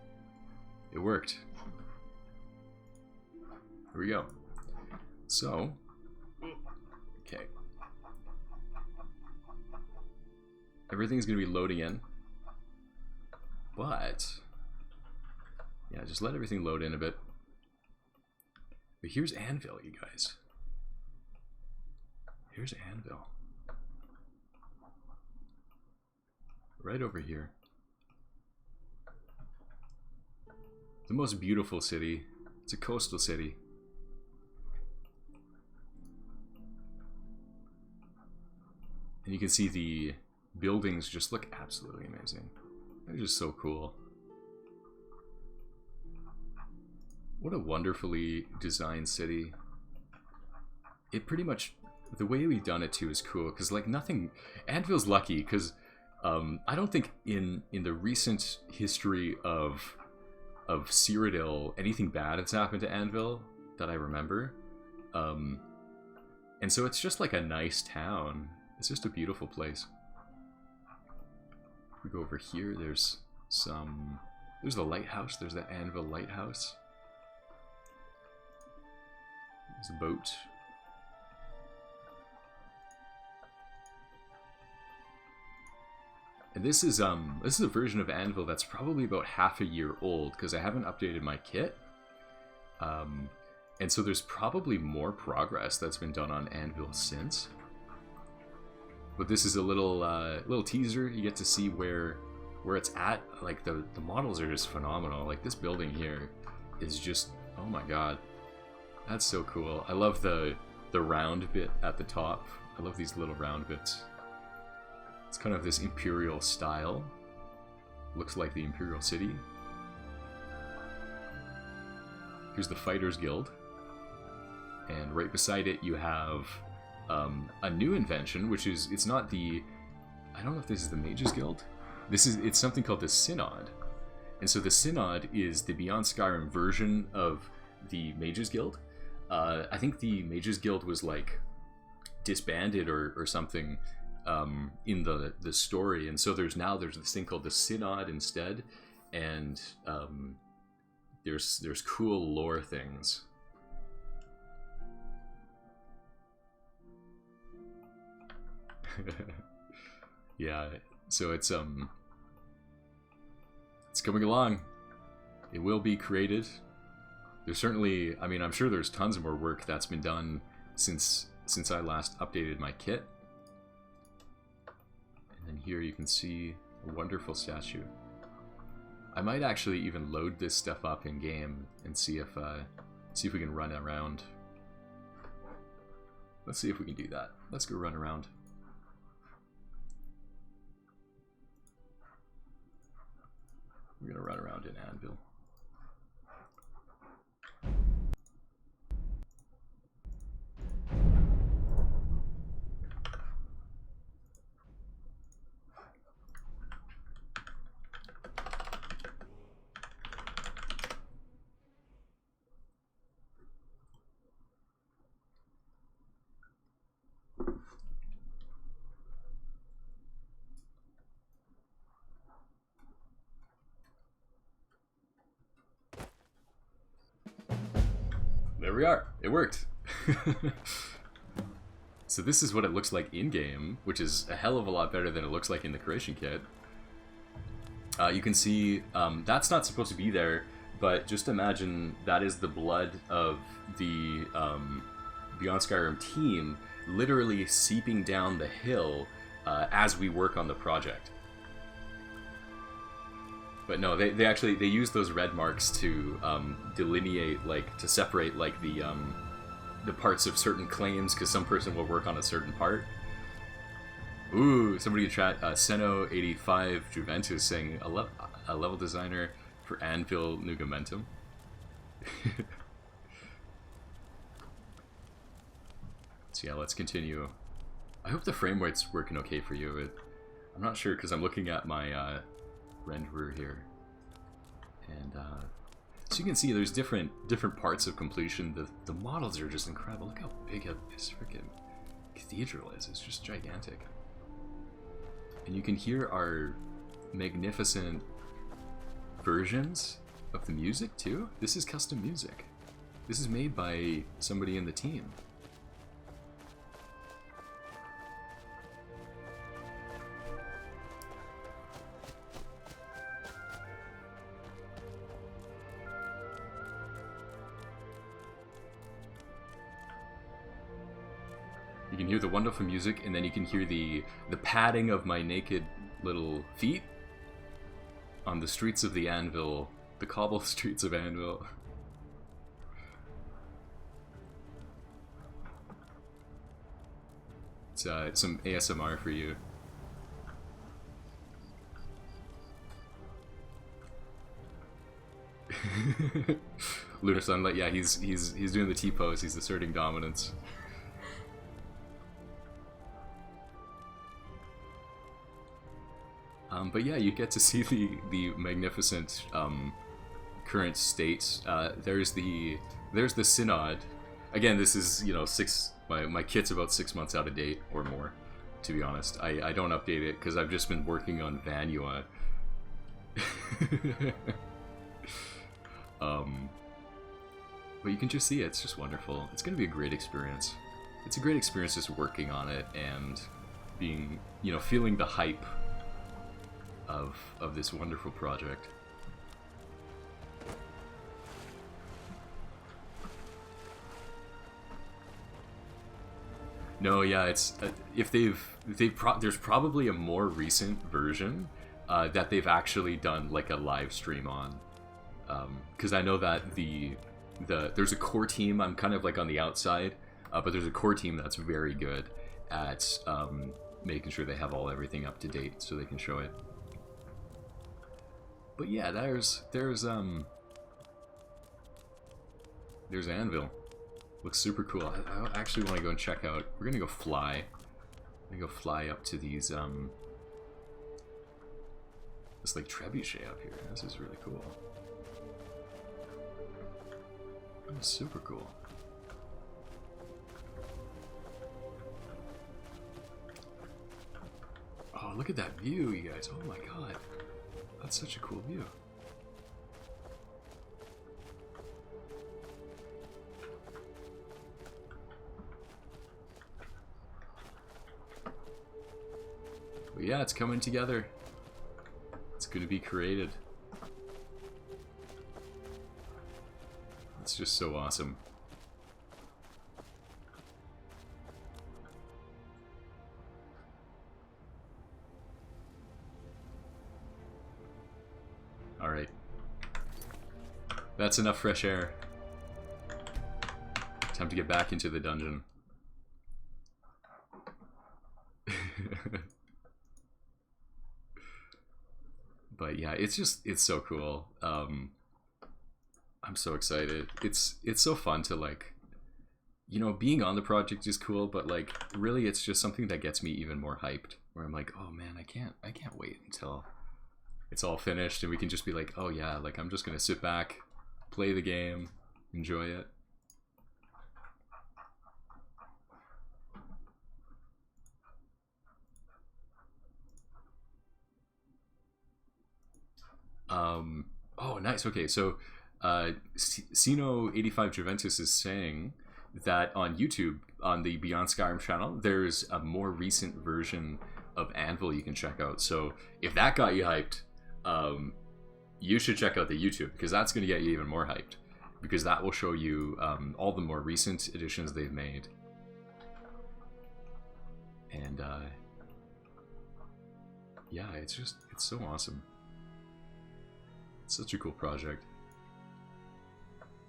It worked. Here we go. So, okay. Everything's going to be loading in. But, yeah, just let everything load in a bit. But here's Anvil, you guys. Here's Anvil. Right over here. The most beautiful city. It's a coastal city. And you can see the buildings just look absolutely amazing. They're just so cool. What a wonderfully designed city. It pretty much, the way we've done it too is cool, because like nothing, Anvil's lucky, because I don't think in the recent history of Cyrodiil anything bad has happened to Anvil that I remember. And so it's just like a nice town. It's just a beautiful place. If we go over here, there's the lighthouse, there's the Anvil lighthouse. There's a boat. And this is a version of Anvil that's probably about half a year old because I haven't updated my kit. And so there's probably more progress that's been done on Anvil since. But this is a little teaser. You get to see where it's at. Like the models are just phenomenal. Like this building here is just Oh my god. That's so cool. I love the round bit at the top. I love these little round bits. It's kind of this imperial style. Looks like the Imperial City. Here's the Fighters Guild. And right beside it you have a new invention, which is, it's not the, I don't know if this is the Mages Guild. It's something called the Synod. And so the Synod is the Beyond Skyrim version of the Mages Guild. I think the Mages Guild was like disbanded or something in the story, and so there's this thing called the Synod instead, and there's cool lore things. Yeah, so it's coming along. It will be created. There's certainly, I mean, I'm sure there's tons more work that's been done since I last updated my kit. And then here you can see a wonderful statue. I might actually even load this stuff up in game and see if we can run around. Let's see if we can do that. Let's go run around. We're gonna run around in Anvil. There we are. It worked. So this is what it looks like in-game, which is a hell of a lot better than it looks like in the creation kit. You can see that's not supposed to be there, but just imagine that is the blood of the Beyond Skyrim team literally seeping down the hill as we work on the project. But no, they use those red marks to delineate, like, to separate, like, the parts of certain claims, because some person will work on a certain part. Ooh, somebody in chat, Seno85 Juventus saying a level designer for Anvil Nugamentum. So yeah, let's continue. I hope the frame rate's working okay for you. I'm not sure, because I'm looking at my renderer here, and so you can see there's different parts of completion. The models are just incredible. Look how big this freaking cathedral is. It's just gigantic, and you can hear our magnificent versions of the music too. This is custom music. This is made by somebody in the team. You can hear the wonderful music, and then you can hear the padding of my naked little feet on the streets of the Anvil, the cobble streets of Anvil. It's some ASMR for you. Lunar Sunlight, yeah, he's doing the T-pose. He's asserting dominance. But yeah, you get to see the magnificent current state. There's the Synod. Again, this is, you know, my kit's about 6 months out of date or more, to be honest. I don't update it because I've just been working on Vanua. But you can just see it. It's just wonderful. It's going to be a great experience. It's a great experience just working on it and being, you know, feeling the hype of this wonderful project. No, yeah, it's if there's probably a more recent version that they've actually done like a live stream on, because I know that the there's a core team. I'm kind of like on the outside, but there's a core team that's very good at making sure they have everything up to date so they can show it. But yeah, there's Anvil. Looks super cool. I actually want to go and check out. We're gonna go fly. I'm gonna go fly up to these this like trebuchet up here. This is really cool. That's super cool. Oh, look at that view, you guys. Oh my god. That's such a cool view. But yeah, it's coming together. It's going to be created. It's just so awesome. Alright. That's enough fresh air. Time to get back into the dungeon. But yeah, it's so cool. I'm so excited. It's so fun to like, you know, being on the project is cool, but like really it's just something that gets me even more hyped, where I'm like, oh man, I can't wait until it's all finished and we can just be like, oh yeah, like I'm just gonna sit back, play the game, enjoy it. Oh, nice. Okay, so Sino85 Juventus is saying that on YouTube, on the Beyond Skyrim channel, there's a more recent version of Anvil you can check out. So if that got you hyped, you should check out the YouTube, because that's going to get you even more hyped, because that will show you all the more recent editions they've made. And yeah, it's so awesome. Such a cool project.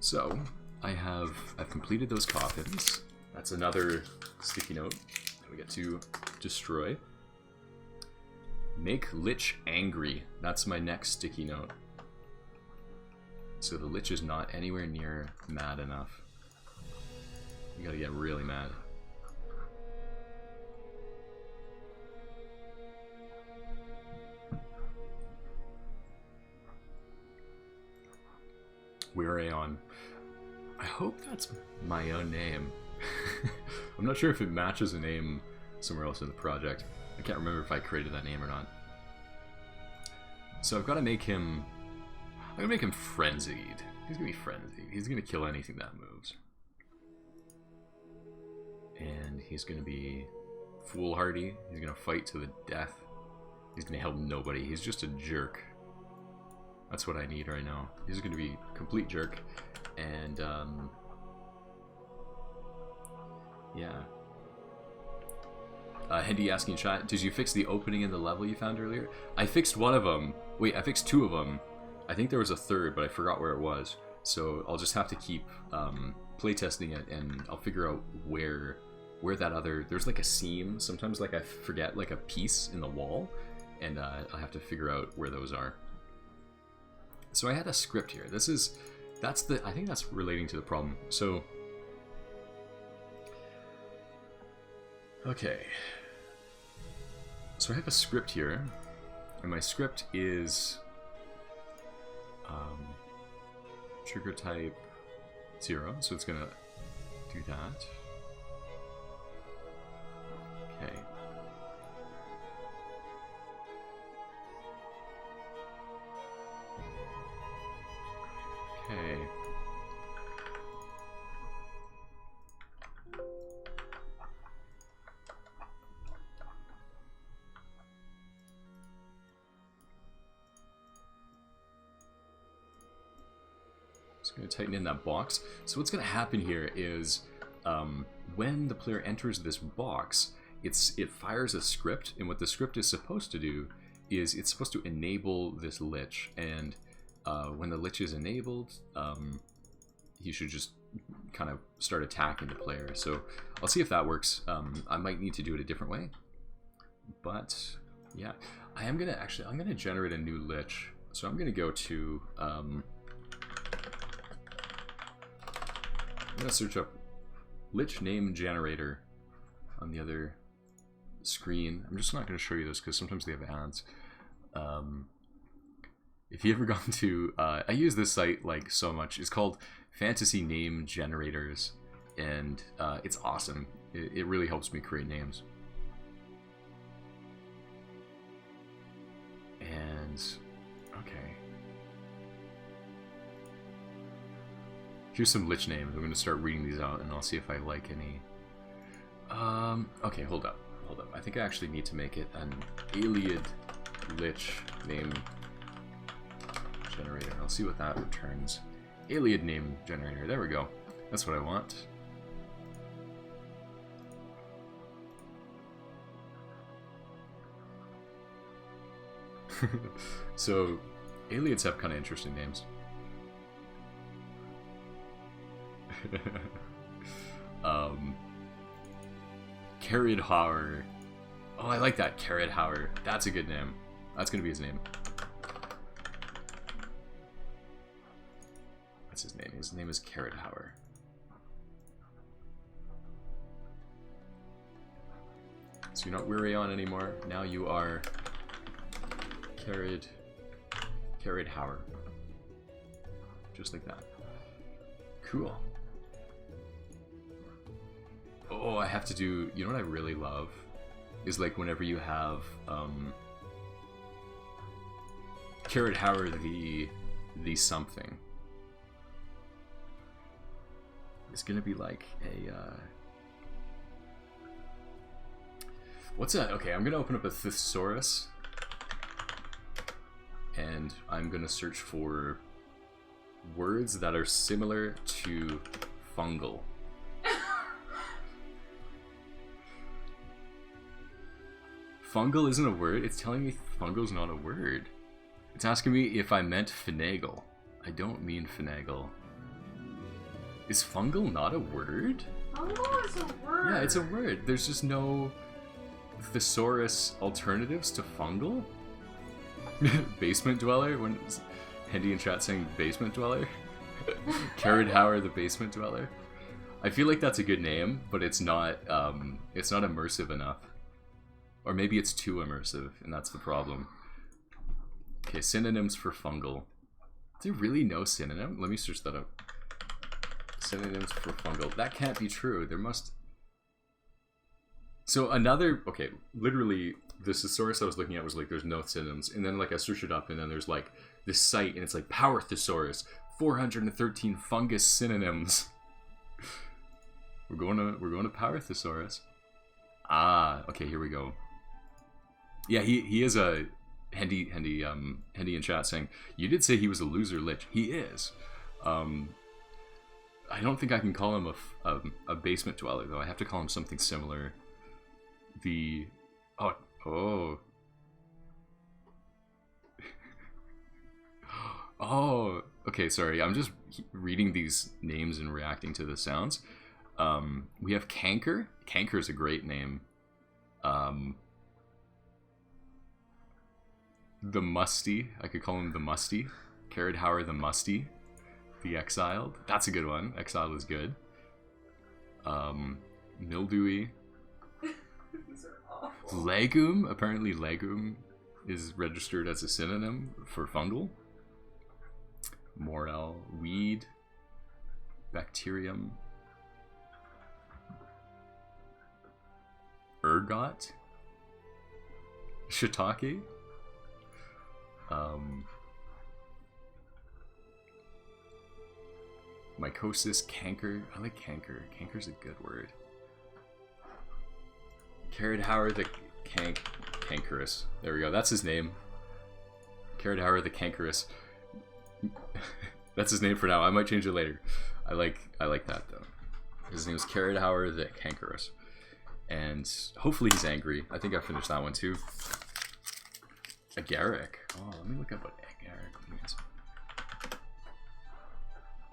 So, I've completed those coffins. That's another sticky note that we get to destroy. Make Lich angry. That's my next sticky note. So the Lich is not anywhere near mad enough. You gotta get really mad. We're Aeon. I hope that's my own name. I'm not sure if it matches a name somewhere else in the project. I can't remember if I created that name or not. So I've got to make him... I'm going to make him frenzied. He's going to be frenzied. He's going to kill anything that moves. And he's going to be foolhardy. He's going to fight to the death. He's going to help nobody. He's just a jerk. That's what I need right now. He's going to be a complete jerk. And, yeah. Hendy asking in chat, did you fix the opening in the level you found earlier? I fixed one of them. Wait, I fixed two of them. I think there was a third, but I forgot where it was. So I'll just have to keep playtesting it, and I'll figure out where that other... There's like a seam. Sometimes like I forget like a piece in the wall, and I'll have to figure out where those are. So I had a script here. I think that's relating to the problem. So, okay. So I have a script here, and my script is trigger type 0, so it's gonna do that. Okay. Okay. Just going to tighten in that box. So what's going to happen here is when the player enters this box, it fires a script, and what the script is supposed to do is it's supposed to enable this Lich, and when the Lich is enabled, he should just kind of start attacking the player. So I'll see if that works. I might need to do it a different way, but yeah, I'm gonna generate a new lich. So I'm gonna go to I'm gonna search up lich name generator on the other screen. I'm just not gonna show you this because sometimes they have ads. If you ever gone to, I use this site like so much. It's called Fantasy Name Generators, and it's awesome. It really helps me create names. And okay, here's some lich names. I'm gonna start reading these out, and I'll see if I like any. Okay, hold up. I think I actually need to make it an Iliad lich name generator. I'll see what that returns. Iliad name generator. There we go. That's what I want. So, Iliads have kind of interesting names. Cyrodiil. Oh, I like that. Cyrodiil. That's a good name. That's gonna be his name. What's his name? His name is Cyrodiil. So you're not Wirion anymore. Now you are Cyrodiil. Just like that. Cool. Oh, I have to do... You know what I really love? Is like whenever you have... Cyrodiil the something. It's gonna be like a... What's that? Okay, I'm gonna open up a thesaurus. And I'm gonna search for words that are similar to fungal. Fungal isn't a word. It's telling me fungal's not a word. It's asking me if I meant finagle. I don't mean finagle. Is fungal not a word? Fungal is a word. Yeah, it's a word. There's just no thesaurus alternatives to fungal? Basement dweller? When Hendy in chat saying basement dweller? Cyrodiil the basement dweller? I feel like that's a good name, but it's not immersive enough. Or maybe it's too immersive, and that's the problem. Okay, synonyms for fungal. Is there really no synonym? Let me search that up. Synonyms for fungal. That can't be true. There must... So another... Okay, literally, this thesaurus I was looking at was like, there's no synonyms. And then like I searched it up, and then there's like this site, and it's like Power Thesaurus, 413 fungus synonyms. We're going to Power Thesaurus. Ah, okay, here we go. Yeah, he is a Hendy in chat saying, you did say he was a loser lich. He is. I don't think I can call him a basement dweller though. I have to call him something similar. The oh okay, sorry. I'm just reading these names and reacting to the sounds. We have Canker. Canker is a great name. The Musty. I could call him the Musty. Cyrodiil the Musty. The Exiled. That's a good one. Exiled is good. Mildewy. These are awful. Legume. Apparently legume is registered as a synonym for fungal. Morel. Weed. Bacterium. Ergot. Shiitake. Mycosis, canker. I like canker. Canker's a good word. Cyrodiil the cankerous. There we go. That's his name. Cyrodiil the cankerous. That's his name for now. I might change it later. I like that though. His name is Cyrodiil the cankerous. And hopefully he's angry. I think I finished that one too. Agaric. Oh, let me look up what agaric means.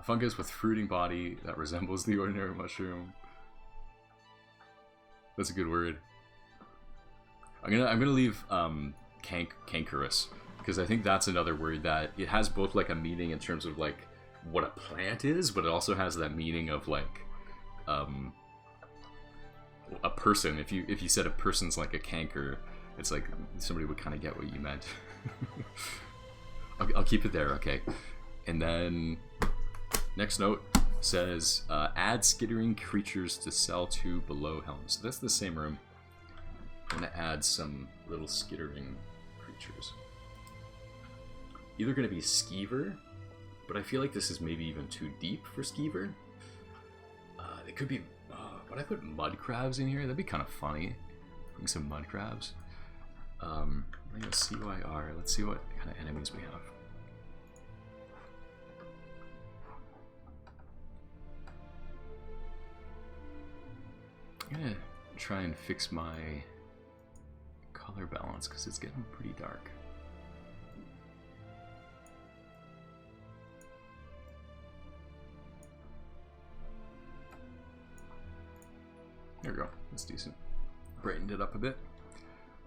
A fungus with fruiting body that resembles the ordinary mushroom. That's a good word. I'm gonna leave cankerous, because I think that's another word that it has both like a meaning in terms of like what a plant is, but it also has that meaning of like a person. If you said a person's like a canker, it's like somebody would kind of get what you meant. I'll keep it there, okay. And then next note says add skittering creatures to cell 2 below helm. So that's the same room. I'm gonna add some little skittering creatures. Either gonna be Skeever, but I feel like this is maybe even too deep for Skeever. It could be. Would I put mud crabs in here? That'd be kind of funny. Putting some mud crabs. I'm gonna CYR. Let's see what kind of enemies we have. I'm gonna try and fix my color balance because it's getting pretty dark. There we go. That's decent. Brightened it up a bit.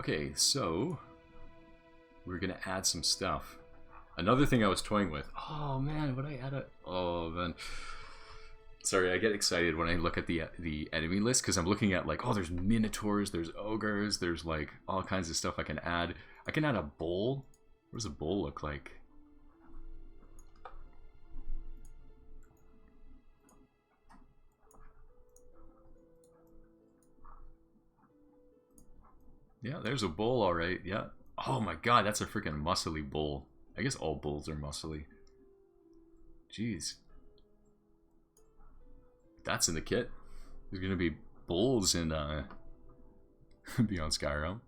Okay, so we're gonna add some stuff. Another thing I was toying with. Oh man, would I add a? Oh man. Sorry, I get excited when I look at the enemy list because I'm looking at like, oh, there's minotaurs, there's ogres, there's like all kinds of stuff I can add. I can add a bowl. What does a bowl look like? Yeah, there's a bull, alright, yeah. Oh my god, that's a freaking muscly bull. I guess all bulls are muscly. Jeez. That's in the kit. There's gonna be bulls in Beyond Skyrim.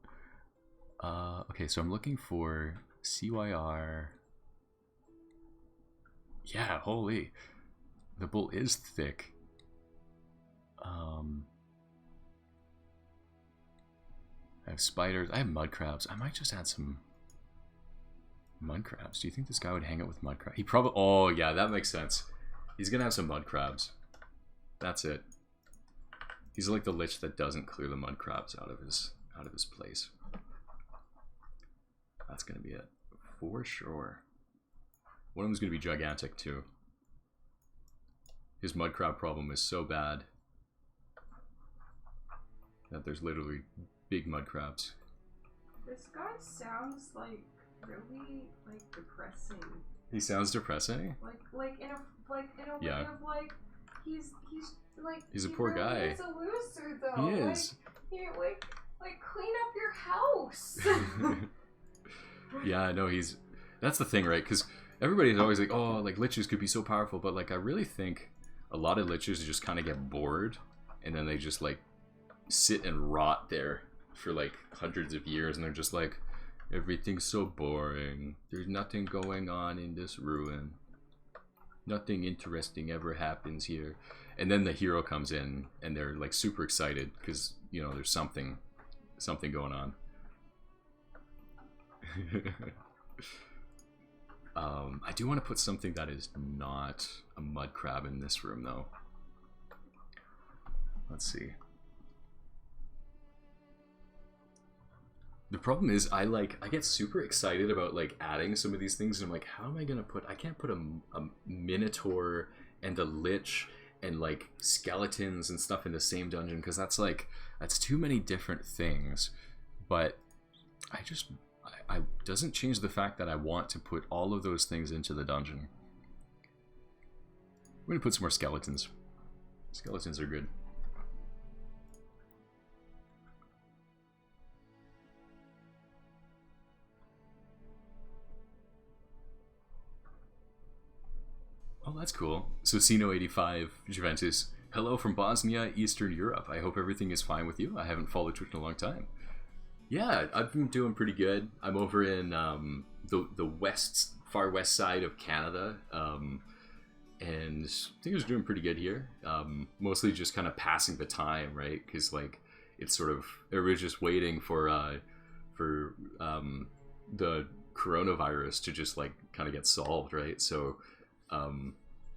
Okay, so I'm looking for CYR. Yeah, holy. The bull is thick. I have spiders. I have mud crabs. I might just add some mud crabs. Do you think this guy would hang out with mud crabs? He probably... Oh, yeah, that makes sense. He's gonna have some mud crabs. That's it. He's like the lich that doesn't clear the mud crabs out of his place. That's gonna be it. For sure. One of them's gonna be gigantic, too. His mud crab problem is so bad that there's literally big mud crabs. This guy sounds like really like depressing. He sounds depressing? Like in a Yeah. way of like he's like he's a poor guy. He's a loser though. He is. Like clean up your house. Yeah, no, he's... That's the thing, right? Because everybody's always like, oh, like liches could be so powerful, but like I really think a lot of liches just kind of get bored and then they just like sit and rot there for like hundreds of years and they're just like, everything's so boring, there's nothing going on in this ruin, nothing interesting ever happens here, and then the hero comes in and they're like super excited because, you know, there's something going on. I do want to put something that is not a mud crab in this room though. Let's see. The problem is I get super excited about like adding some of these things and I'm like, how am I gonna put... I can't put a minotaur and a lich and like skeletons and stuff in the same dungeon because that's too many different things. But I doesn't change the fact that I want to put all of those things into the dungeon. I'm gonna put some more skeletons. Skeletons are good. Oh, that's cool. So Sino85 Juventus. Hello from Bosnia, Eastern Europe. I hope everything is fine with you. I haven't followed Twitch in a long time. Yeah, I've been doing pretty good. I'm over in the far west side of Canada, and I think I was doing pretty good here. Mostly just kind of passing the time, right? Because like it's sort of we're just waiting for the coronavirus to just like kind of get solved, right? So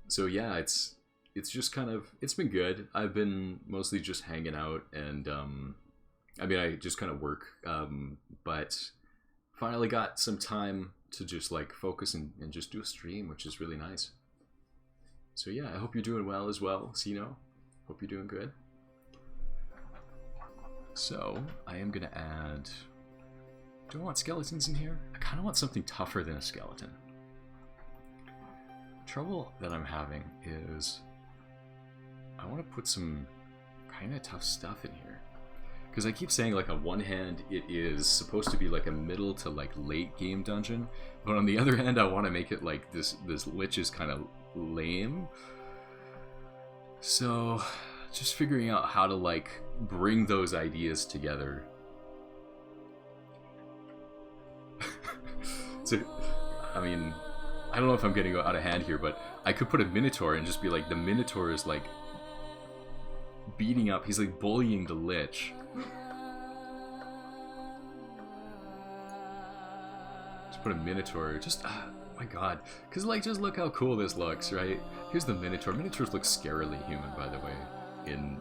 So yeah, it's just kind of it's been good. I've been mostly just hanging out and I mean I just kind of work, but finally got some time to just like focus and just do a stream, which is really nice. So yeah, I hope you're doing well as well, Sino. Hope you're doing good. So I am gonna add. Do I want skeletons in here? I kind of want something tougher than a skeleton. The trouble that I'm having is I want to put some kind of tough stuff in here. Because I keep saying, like, on one hand, it is supposed to be like a middle to like late game dungeon, but on the other hand, I want to make it like this lich is kind of lame. So, just figuring out how to like bring those ideas together. So, I mean, I don't know if I'm getting out of hand here, but I could put a minotaur and just be like, the minotaur is like beating up, he's like bullying the lich. Just put a minotaur, just, my god. Because like, just look how cool this looks, right? Here's the minotaur. Minotaurs look scarily human, by the way, in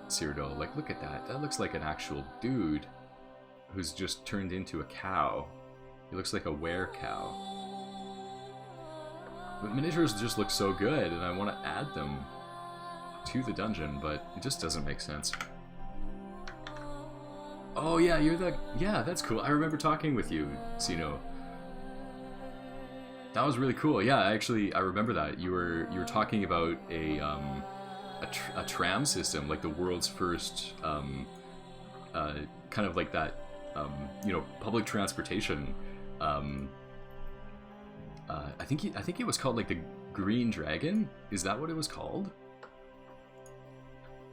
Cyrodiil. Like, look at that. That looks like an actual dude who's just turned into a cow. He looks like a were-cow. But miniatures just look so good, and I want to add them to the dungeon, but it just doesn't make sense. Oh yeah, you're the... Yeah, that's cool. I remember talking with you, Sino. That was really cool. Yeah, I remember that. You were talking about a tram system, like the world's first, kind of like that, you know, public transportation. I think it was called like the Green Dragon. Is that what it was called?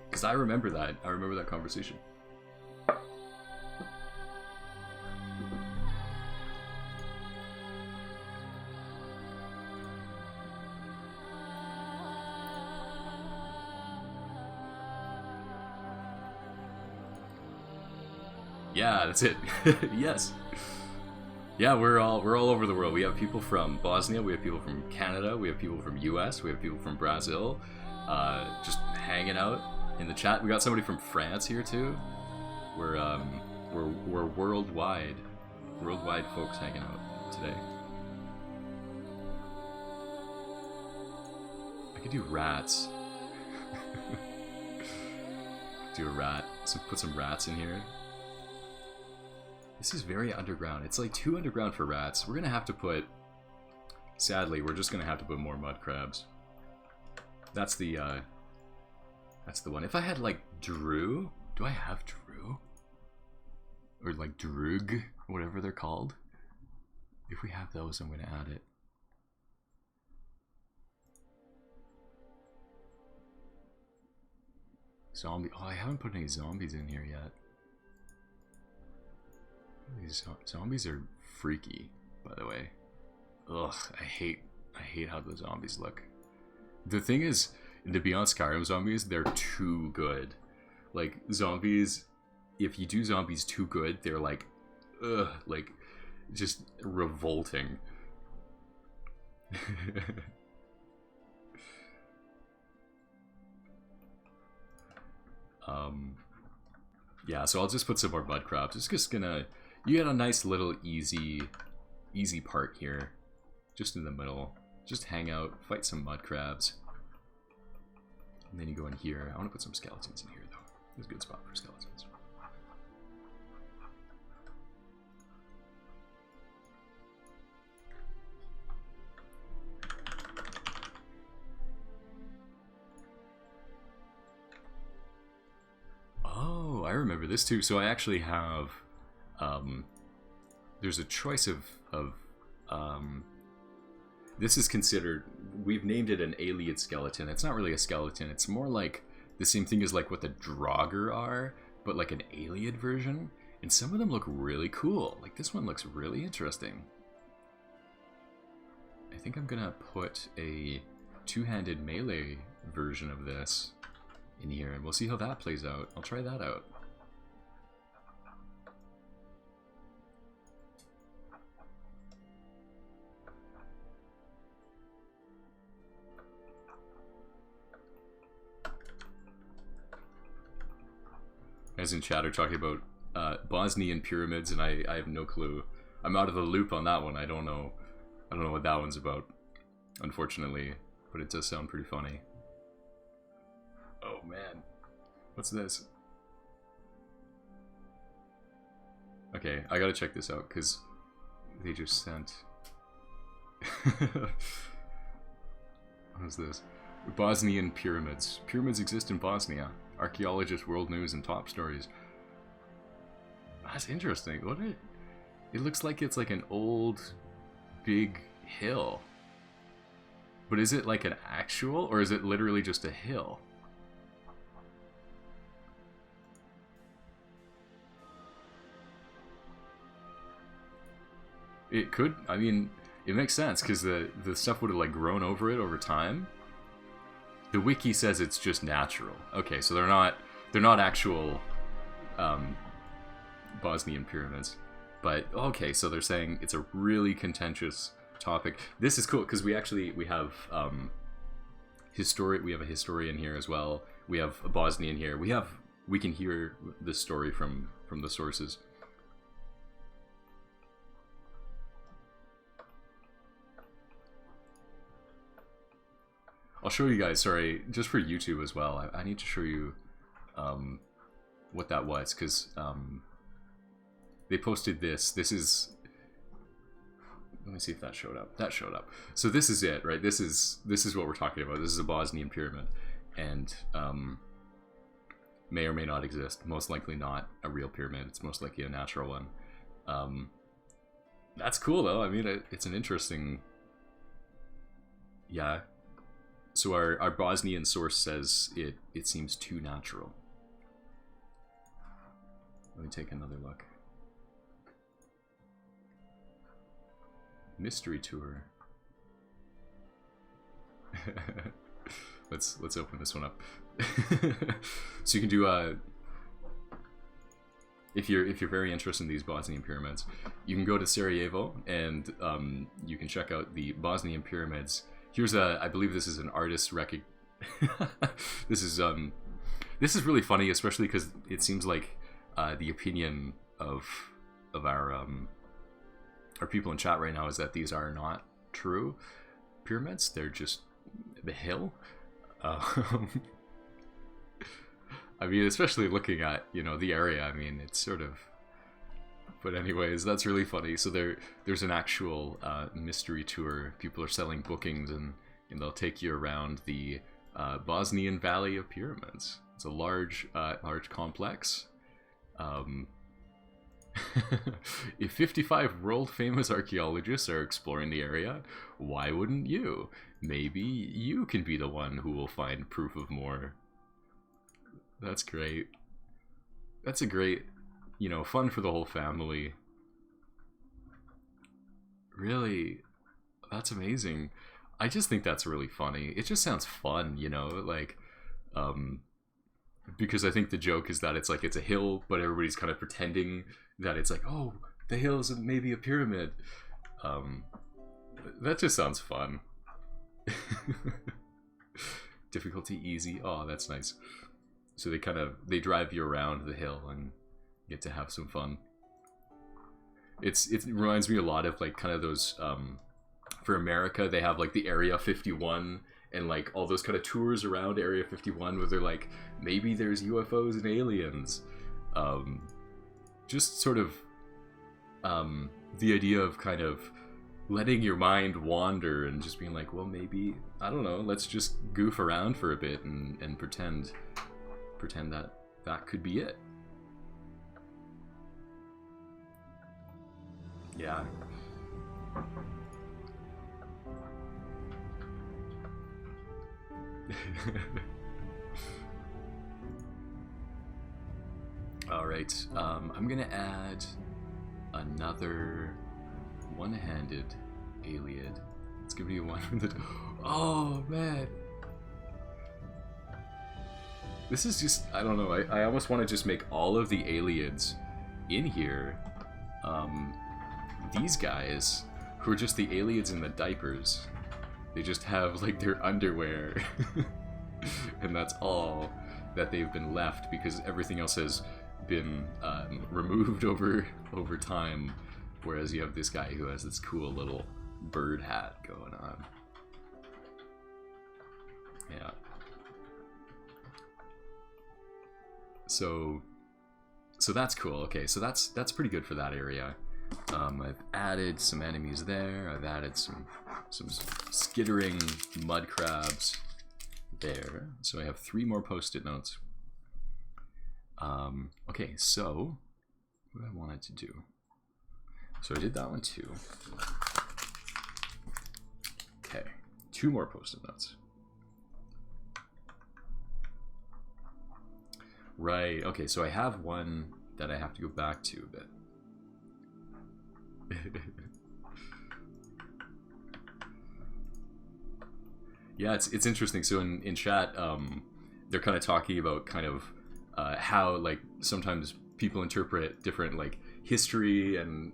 Because I remember that. I remember that conversation. Yeah, that's it. Yes. Yeah, we're all over the world. We have people from Bosnia, we have people from Canada, we have people from US, we have people from Brazil, just hanging out in the chat. We got somebody from France here too. We're worldwide folks hanging out today. I could do rats. Do a rat. So put some rats in here. This is very underground. It's like too underground for rats. We're gonna have to put... Sadly, we're just gonna have to put more mud crabs. That's the one. If I had like Drew... Do I have Drew? Or like Droog, whatever they're called. If we have those, I'm gonna add it. Zombie... Oh, I haven't put any zombies in here yet. These zombies are freaky, by the way. Ugh, I hate how the zombies look. The thing is, to be honest, Skyrim zombies, they're too good. Like, zombies, if you do zombies too good, they're like, ugh, like, just revolting. Yeah, so I'll just put some more mud crabs. It's just gonna... You get a nice little easy part here. Just in the middle. Just hang out, fight some mud crabs. And then you go in here. I want to put some skeletons in here, though. There's a good spot for skeletons. Oh, I remember this too. So I actually have... there's a choice of this is considered, we've named it an alien skeleton. It's not really a skeleton, it's more like the same thing as like what the Draugr are, but like an alien version. And some of them look really cool. Like this one looks really interesting. I think I'm gonna put a two-handed melee version of this in here, and we'll see how that plays out. I'll try that out. As in chat are talking about Bosnian pyramids, and I have no clue. I'm out of the loop on that one. I don't know what that one's about, unfortunately, but it does sound pretty funny. Oh man, what's this? Okay, I gotta check this out because they just sent. What is this? Bosnian pyramids. Pyramids exist in Bosnia. Archaeologists, world news, and top stories. That's interesting. What it looks like it's like an old, big hill. But is it like an actual, or is it literally just a hill? It could, I mean, it makes sense, because the stuff would have like grown over it over time. The wiki says it's just natural. Okay, so they're not actual Bosnian pyramids. But, okay, so they're saying it's a really contentious topic. This is cool, because we have we have a historian here as well. We have a Bosnian here. We can hear the story from the sources. I'll show you guys, sorry, just for YouTube as well. I need to show you what that was, because they posted this. This is... Let me see if that showed up. That showed up. So this is it, right? This is what we're talking about. This is a Bosnian pyramid. And may or may not exist. Most likely not a real pyramid. It's most likely a natural one. That's cool, though. I mean, it's an interesting... Yeah. So our Bosnian source says it seems too natural. Let me take another look. Mystery tour. Let's open this one up. So you can do if you're very interested in these Bosnian pyramids, you can go to Sarajevo and you can check out the Bosnian pyramids. Here's I believe this is an artist This is really funny, especially because it seems like the opinion of our people in chat right now is that these are not true pyramids. They're just the hill. I mean, especially looking at, you know, the area. I mean, it's sort of... But anyways, that's really funny. So there's an actual mystery tour. People are selling bookings, and they'll take you around the Bosnian Valley of Pyramids. It's a large complex. If 55 world-famous archaeologists are exploring the area, why wouldn't you? Maybe you can be the one who will find proof of more. That's great. That's a great... You know, fun for the whole family. Really, that's amazing. I just think that's really funny. It just sounds fun, you know, like, because I think the joke is that it's like, it's a hill, but everybody's kind of pretending that it's like, oh, the hill is maybe a pyramid. That just sounds fun. Difficulty easy. Oh, that's nice. So they drive you around the hill and get to have some fun. It reminds me a lot of like kind of those for America, they have like the Area 51 and like all those kind of tours around Area 51 where they're like, maybe there's UFOs and aliens. Just sort of the idea of kind of letting your mind wander and just being like, well, maybe, I don't know, let's just goof around for a bit and pretend that could be it. Yeah. Alright, I'm gonna add another one-handed alien. It's gonna be one with the... Oh, man! This is just... I don't know, I almost want to just make all of the aliens in here these guys who are just the aliens in the diapers. They just have like their underwear and that's all that they've been left, because everything else has been removed over time, whereas you have this guy who has this cool little bird hat going on. Yeah. So that's cool. Okay, so that's pretty good for that area. I've added some enemies there. I've added some skittering mud crabs there. So I have 3 more post-it notes. Okay, so what I wanted to do. So I did that one too. Okay, 2 more post-it notes. Right, okay, so I have one that I have to go back to a bit. Yeah, it's interesting. So in chat, they're kind of talking about kind of how like sometimes people interpret different like history and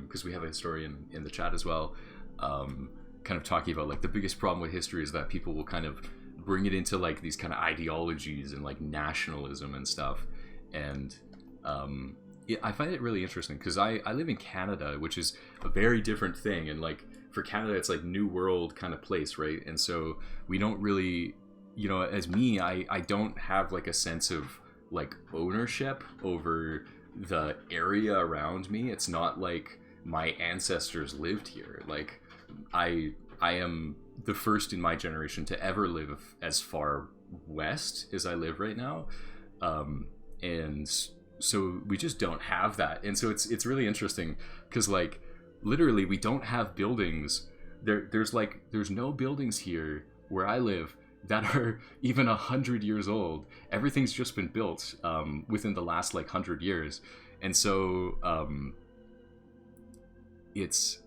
because we have a historian in the chat as well, kind of talking about like the biggest problem with history is that people will kind of bring it into like these kind of ideologies and like nationalism and stuff, and I find it really interesting because I live in Canada, which is a very different thing, and like for Canada it's like new world kind of place, right? And so we don't really, you know, as me, I don't have like a sense of like ownership over the area around me. It's not like my ancestors lived here. Like I am the first in my generation to ever live as far west as I live right now, and so we just don't have that. And so it's really interesting because like literally we don't have buildings there's no buildings here where I live that are even 100 years old. Everything's just been built within the last like 100 years. And so it's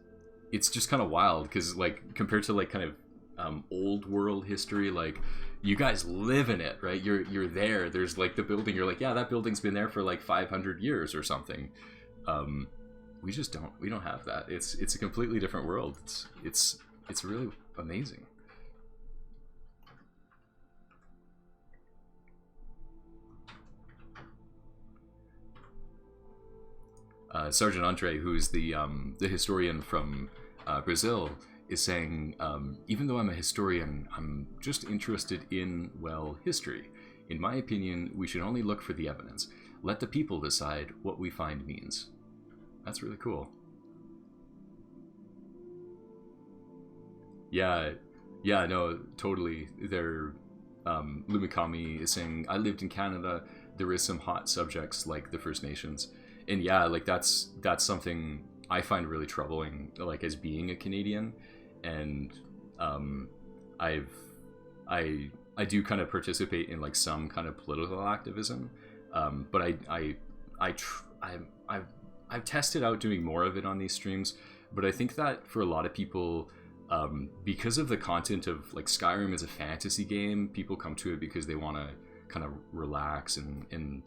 just kind of wild because like compared to like kind of old world history, like you guys live in it, right? You're there. There's like the building. You're like, yeah, that building's been there for like 500 years or something. We don't have that. It's a completely different world. It's really amazing. Sergeant Andre, who's the historian from Brazil, is saying, even though I'm a historian, I'm just interested in, well, history. In my opinion, we should only look for the evidence. Let the people decide what we find means. That's really cool. Yeah, no, totally. Lumikami is saying, I lived in Canada. There is some hot subjects like the First Nations. And yeah, like that's something I find really troubling, like as being a Canadian. And I do kind of participate in like some kind of political activism, but I've tested out doing more of it on these streams. But I think that for a lot of people, because of the content of like Skyrim is a fantasy game, people come to it because they want to kind of relax and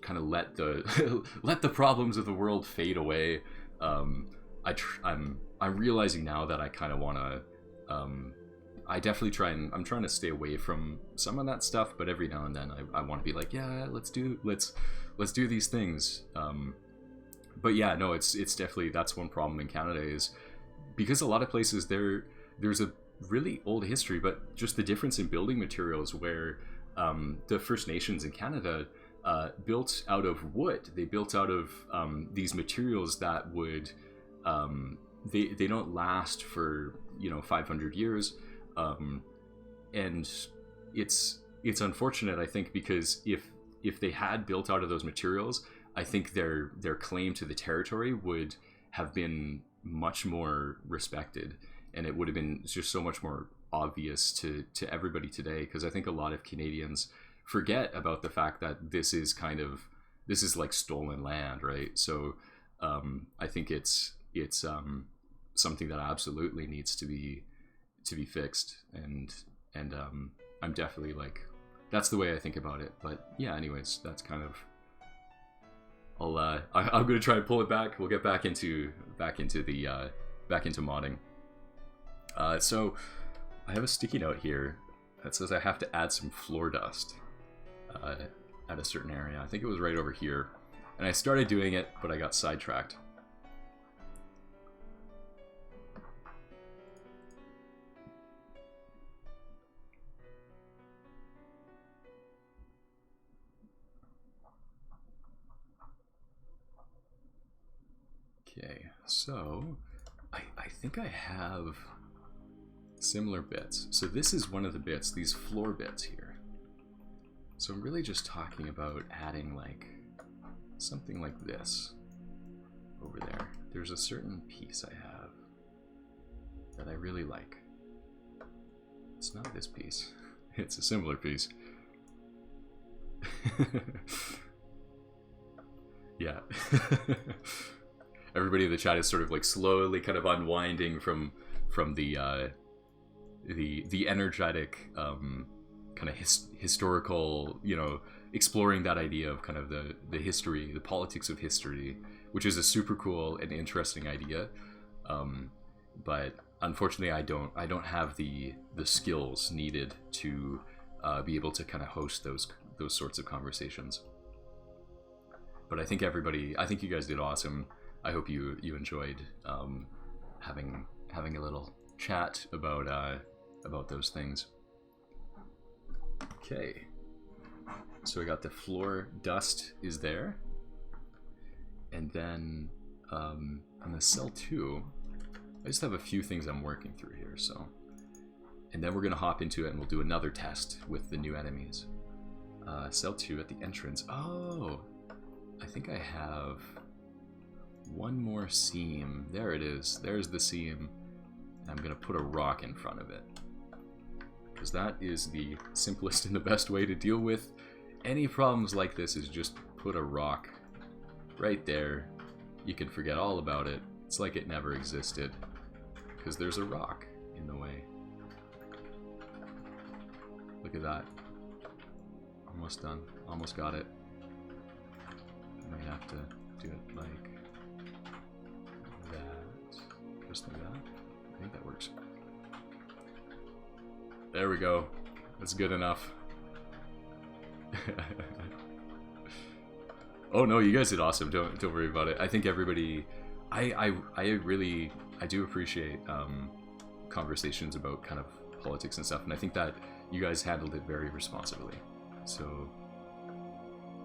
kind of let the let the problems of the world fade away. I'm realizing now that I kind of want to. I definitely I'm trying to stay away from some of that stuff, but every now and then I want to be like, yeah, let's do these things. But yeah, no, it's definitely, that's one problem in Canada is because a lot of places there's a really old history, but just the difference in building materials where the First Nations in Canada built out of wood. They built out of these materials that would they don't last for 500 years, and it's unfortunate, I think, because if they had built out of those materials, I think their claim to the territory would have been much more respected, and it would have been just so much more obvious to everybody today, because I think a lot of Canadians forget about the fact that this is like stolen land, right? So I think it's something that absolutely needs to be fixed, and I'm definitely like, that's the way I think about it. But yeah, anyways, that's kind of, I'm gonna try and pull it back. We'll get back into modding. So I have a sticky note here that says I have to add some floor dust. at a certain area. I think it was right over here. And I started doing it, but I got sidetracked. Okay, so I think I have similar bits. So this is one of the bits, these floor bits here. So I'm really just talking about adding like something like this over there. There's a certain piece I have that I really like. It's not this piece. It's a similar piece. Yeah. Everybody in the chat is sort of like slowly kind of unwinding from the energetic kind of historical, you know, exploring that idea of kind of the history, the politics of history, which is a super cool and interesting idea. But unfortunately, I don't have the skills needed to be able to kind of host those sorts of conversations. But I think you guys did awesome. I hope you enjoyed having a little chat about those things. Okay, so we got the floor dust is there, and then on the cell 2, I just have a few things I'm working through here. So, and then we're gonna hop into it and we'll do another test with the new enemies. Cell 2 at the entrance. Oh, I think I have one more seam. There it is. There's the seam. And I'm gonna put a rock in front of it, because that is the simplest and the best way to deal with any problems like this, is just put a rock right there. You can forget all about it. It's like it never existed, because there's a rock in the way. Look at that. Almost done. Almost got it. I might have to do it like that. Just like that. I think that works. There we go. That's good enough. Oh no, you guys did awesome. Don't worry about it. I think everybody, I do appreciate conversations about kind of politics and stuff, and I think that you guys handled it very responsibly. So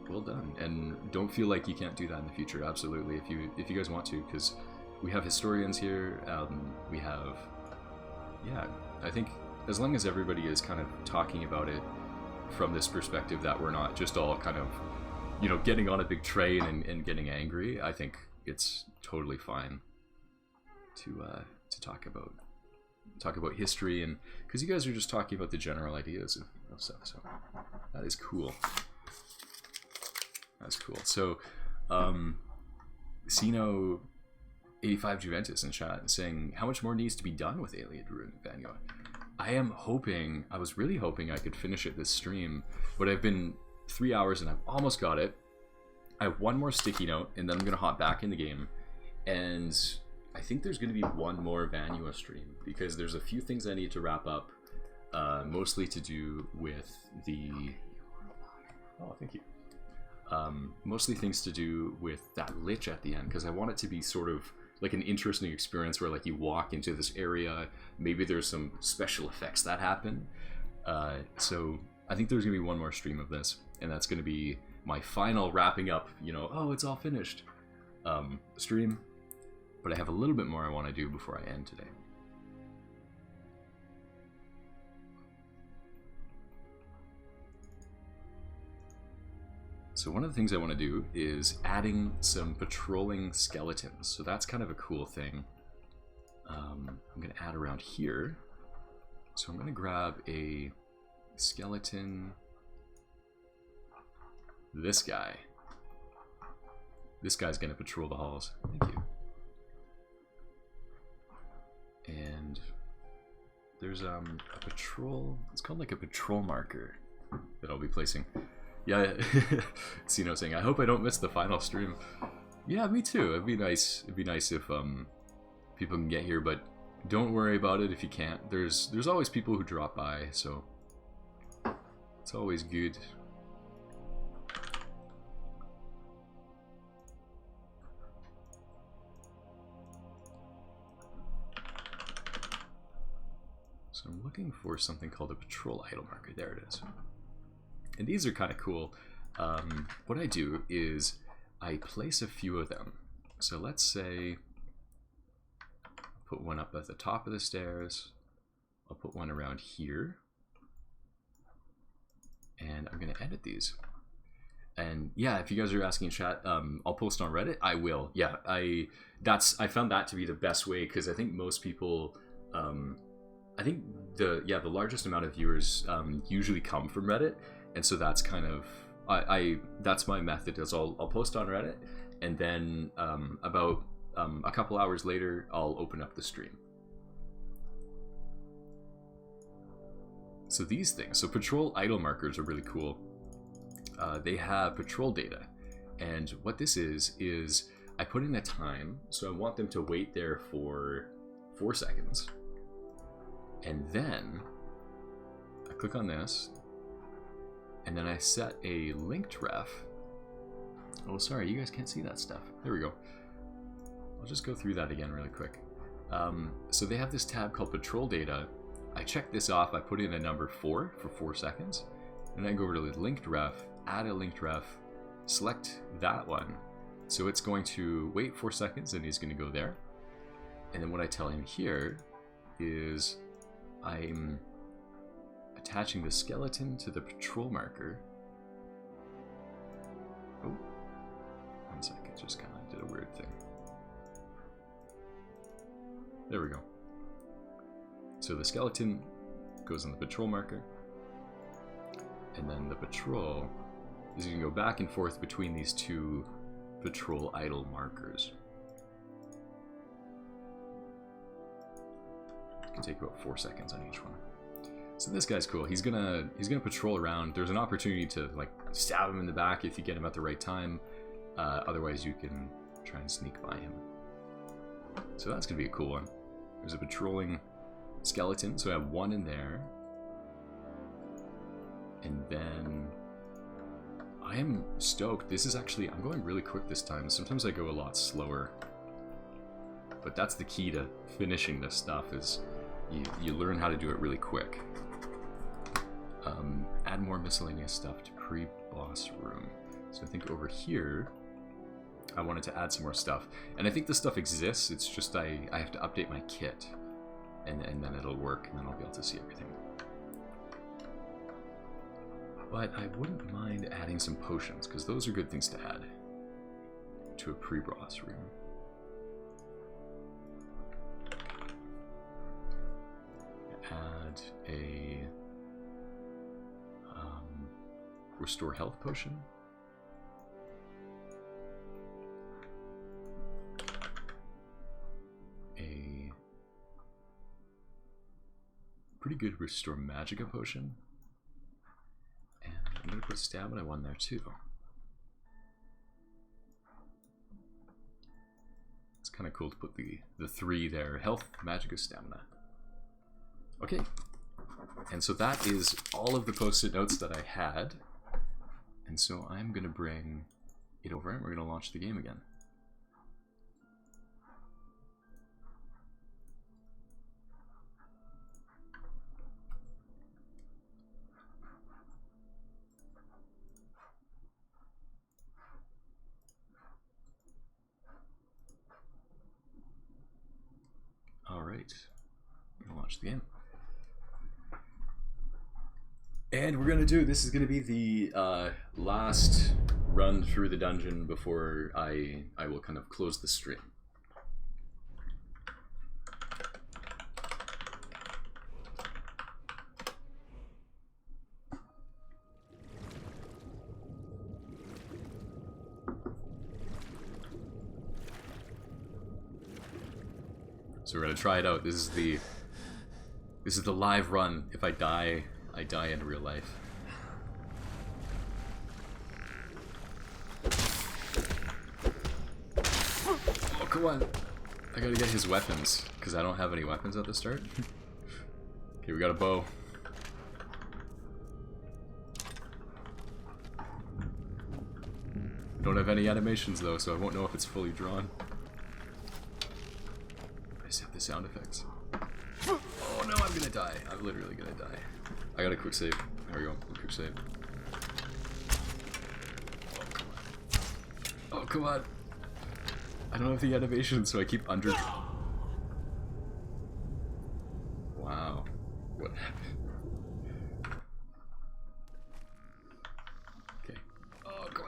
well done, and don't feel like you can't do that in the future. Absolutely, if you guys want to, because we have historians here. We have, yeah, I think as long as everybody is kind of talking about it from this perspective, that we're not just all kind of, you know, getting on a big train and getting angry, I think it's totally fine to talk about history, and because you guys are just talking about the general ideas of stuff. So that is cool. That's cool. So, Sino 85 Juventus in chat saying, how much more needs to be done with Alien Ruin Vanua? I was really hoping I could finish it this stream, but I've been 3 hours and I've almost got it. I have one more sticky note, and then I'm going to hop back in the game, and I think there's going to be one more Vanua stream, because there's a few things I need to wrap up, mostly to do with the... Oh, thank you. Mostly things to do with that lich at the end, because I want it to be sort of like an interesting experience where like you walk into this area, maybe there's some special effects that happen. So I think there's gonna be one more stream of this, and that's gonna be my final wrapping up, you know, oh, it's all finished stream. But I have a little bit more I want to do before I end today. So one of the things I want to do is adding some patrolling skeletons. So that's kind of a cool thing. I'm going to add around here. So I'm going to grab a skeleton. This guy. This guy's going to patrol the halls. Thank you. And there's a patrol. It's called like a patrol marker that I'll be placing. Yeah, Sino saying, I hope I don't miss the final stream. Yeah, me too. It'd be nice. It'd be nice if people can get here, but don't worry about it if you can't. There's always people who drop by, so it's always good. So I'm looking for something called a patrol idle marker. There it is. And these are kind of cool. What I do is I place a few of them. So let's say put one up at the top of the stairs. I'll put one around here. And I'm going to edit these. And yeah, if you guys are asking in chat, I'll post on Reddit. I will. Yeah, I found that to be the best way, because I think most people, I think the largest amount of viewers usually come from Reddit, and so that's kind of that's my method. Is I'll post on Reddit, and then about a couple hours later, I'll open up the stream. So these things, so patrol idle markers are really cool. They have patrol data, and what this is I put in a time, so I want them to wait there for 4 seconds, and then I click on this, and then I set a linked ref. Oh, sorry, you guys can't see that stuff. There we go. I'll just go through that again really quick. So they have this tab called patrol data. I check this off, I put in a number 4 for 4 seconds, and I go over to the linked ref, add a linked ref, select that one. So it's going to wait 4 seconds and he's going to go there. And then what I tell him here is I'm attaching the skeleton to the patrol marker. Oh, 1 second, just kind of did a weird thing. There we go. So the skeleton goes on the patrol marker, and then the patrol is going to go back and forth between these two patrol idle markers. It can take about 4 seconds on each one. So this guy's cool. He's gonna patrol around. There's an opportunity to like stab him in the back if you get him at the right time. Otherwise, you can try and sneak by him. So that's gonna be a cool one. There's a patrolling skeleton, so I have one in there, and then I am stoked. This is actually, I'm going really quick this time. Sometimes I go a lot slower, but that's the key to finishing this stuff, is you learn how to do it really quick. Add more miscellaneous stuff to pre-boss room. So I think over here I wanted to add some more stuff, and I think this stuff exists. It's just I have to update my kit, and then it'll work, and then I'll be able to see everything. But I wouldn't mind adding some potions, because those are good things to add to a pre-boss room. Add a restore health potion. A pretty good restore magicka potion. And I'm going to put stamina one there too. It's kind of cool to put the 3 there. Health, magicka, stamina. Okay. And so that is all of the post-it notes that I had. And so I'm going to bring it over and we're going to launch the game again. Alright, I'm going to launch the game. And we're going to do, this is going to be the last run through the dungeon before I will kind of close the stream. So we're going to try it out. This is the live run. If I die, I die in real life. Oh, come on. I gotta get his weapons, because I don't have any weapons at the start. Okay, we got a bow. I don't have any animations though, so I won't know if it's fully drawn. I just have the sound effects. Oh no, I'm gonna die. I'm literally gonna die. I got a quick save. There we go. Quick save. Oh, come on. Oh, come on. I don't have the animation, so I keep under... Wow. What happened? Okay. Oh, come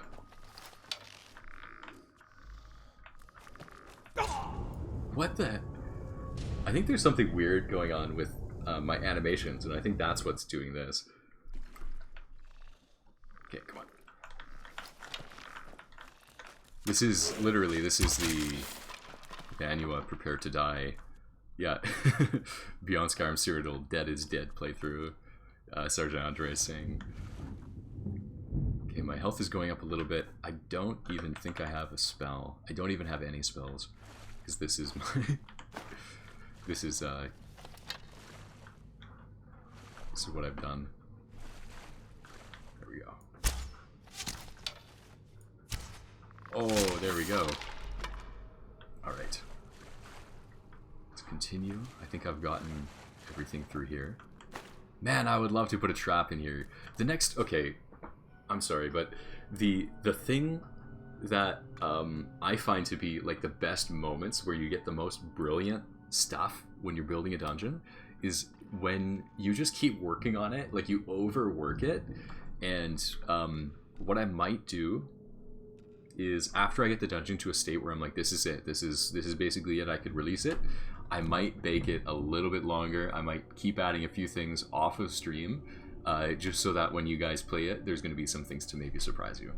on. What the... I think there's something weird going on with my animations, and I think that's what's doing this. Okay, come on. This is literally, this is the Vanua Prepare to Die. Yeah, Beyond Skyrim Cyrodiil Dead is Dead playthrough. Sergeant Andre saying, okay, my health is going up a little bit. I don't even think I have a spell. I don't even have any spells. Because this is my... This is what I've done. There we go. Oh, there we go. Alright. Let's continue. I think I've gotten everything through here. Man, I would love to put a trap in here. The next... Okay, I'm sorry, but the thing that I find to be like the best moments where you get the most brilliant stuff when you're building a dungeon is when you just keep working on it, like you overwork it. And what I might do is after I get the dungeon to a state where I'm like, this is it, this is basically it, I could release it, I might bake it a little bit longer. I might keep adding a few things off of stream, just so that when you guys play it, there's going to be some things to maybe surprise you.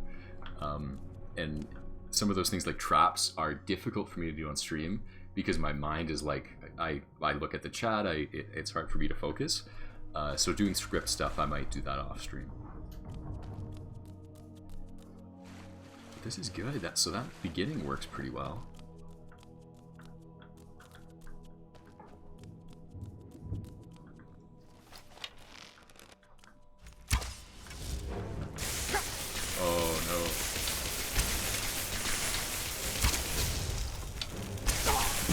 And some of those things like traps are difficult for me to do on stream because my mind is like, I look at the chat, it's hard for me to focus. So doing script stuff, I might do that off stream. This is good. So that beginning works pretty well. Oh no.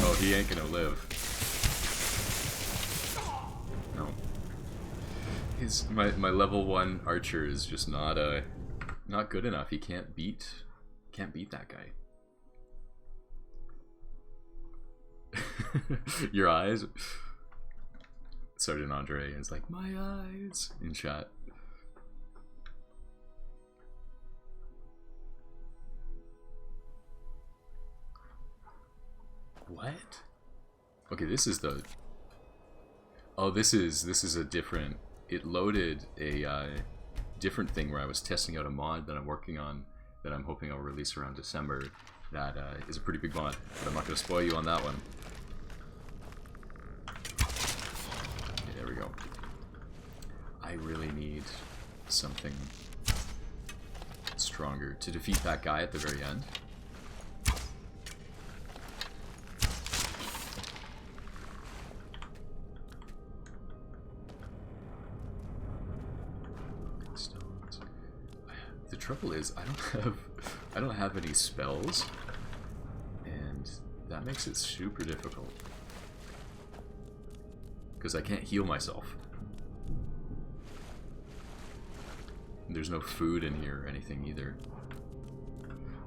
Oh, he ain't gonna live. No. My level 1 archer is just not good enough. He can't beat that guy. Your eyes? Sergeant Andre is like, my eyes in chat. What? Okay, this is the... Oh, this is a different... It loaded a different thing where I was testing out a mod that I'm working on that I'm hoping I'll release around December. That is a pretty big mod, but I'm not going to spoil you on that one. Okay, there we go. I really need something stronger to defeat that guy at the very end. The trouble is I don't have any spells, and that makes it super difficult because I can't heal myself. There's no food in here or anything either.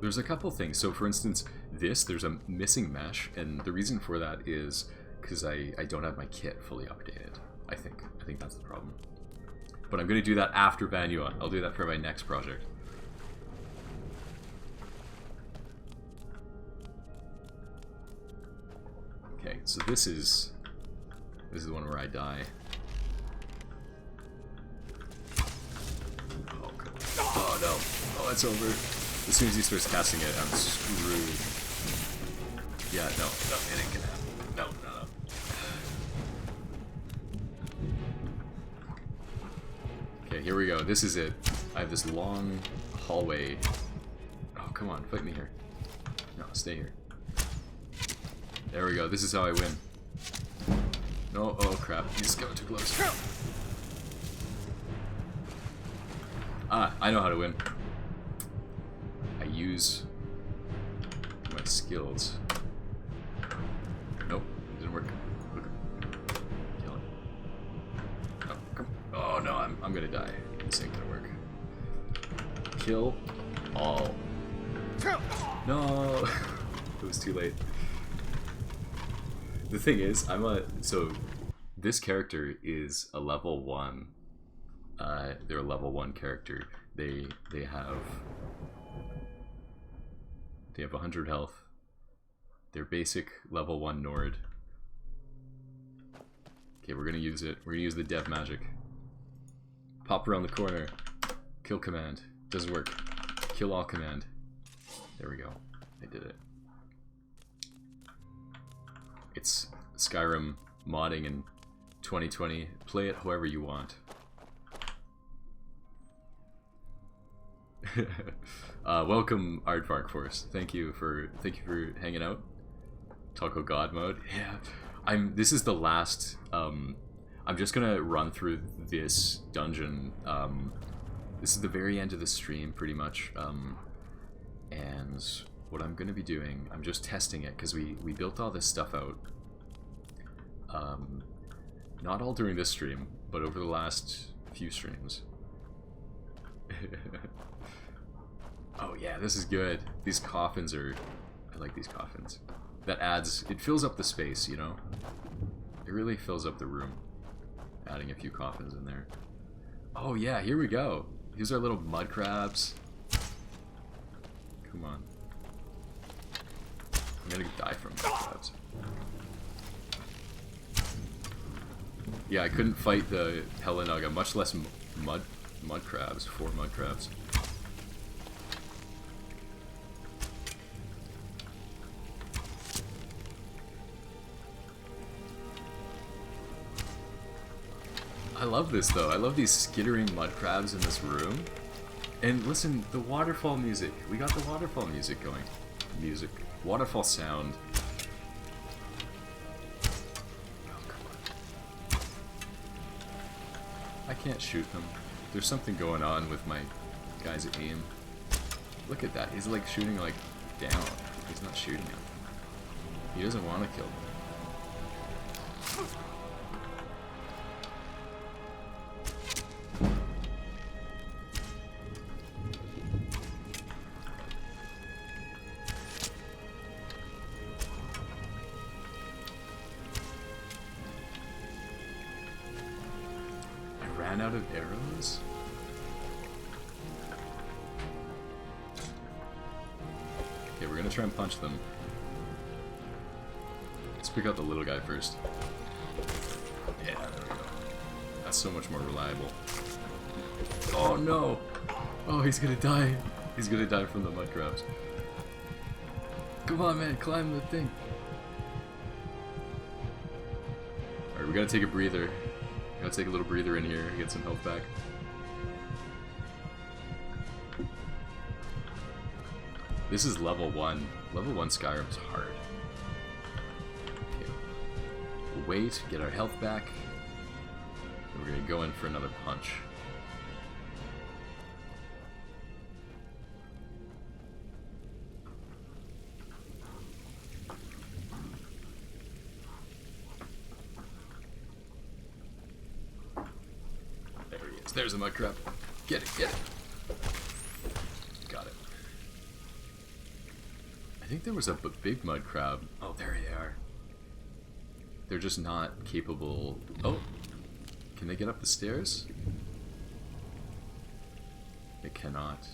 There's a couple things. So for instance, there's a missing mesh, and the reason for that is because I don't have my kit fully updated. I think that's the problem. But I'm going to do that after Vanua. I'll do that for my next project. Okay, so this is the one where I die. Oh, God. Oh no. Oh, it's over. As soon as he starts casting it, I'm screwed. Yeah, no, it ain't gonna happen. No. Okay, here we go. This is it. I have this long hallway. Oh, come on, fight me here. No, stay here. There we go. This is how I win. No, oh crap. He's going too close. Ah, I know how to win. I use my skills. Nope, it didn't work. Okay. Kill him. I'm gonna die. This ain't gonna work. Kill all. No! It was too late. The thing is, so this character is a level 1. They're a level 1 character. They have 100 health. They're basic level 1 Nord. Okay, we're gonna use it. We're gonna use the dev magic. Pop around the corner. Kill command. Doesn't work. Kill all command. There we go. I did it. It's Skyrim modding in 2020. Play it however you want. Welcome, Aardvark Force. Thank you for hanging out. Taco God mode. Yeah. This is the last I'm just gonna run through this dungeon. This is the very end of the stream pretty much. And what I'm gonna be doing, I'm just testing it because we built all this stuff out. Not all during this stream, but over the last few streams. Oh yeah, this is good. These coffins are... I like these coffins. That adds... It fills up the space, you know? It really fills up the room. Adding a few coffins in there. Oh yeah, here we go. These are little mud crabs. Come on. I'm gonna die from mud crabs. Yeah, I couldn't fight the Helinaga, much less mud crabs, 4 mud crabs. I love this though. I love these skittering mud crabs in this room. And listen, the waterfall music. We got the waterfall music going. Music. Waterfall sound. Oh, come on. I can't shoot them. There's something going on with my guy's aim. Look at that. He's like shooting like down. He's not shooting him. He doesn't want to kill them. Out of arrows? Okay, we're gonna try and punch them. Let's pick out the little guy first. Yeah, there we go. That's so much more reliable. Oh no! Oh, he's gonna die. He's gonna die from the mud crabs. Come on, man, climb the thing. Alright, we gotta take a breather. Gotta take a little breather in here, get some health back. This is level 1. Level 1 Skyrim's hard. Okay. We'll wait, get our health back. And we're gonna go in for another punch. There's a mud crab. Get it, get it. Got it. I think there was a big mud crab. Oh, there they are. They're just not capable. Oh, can they get up the stairs? They cannot.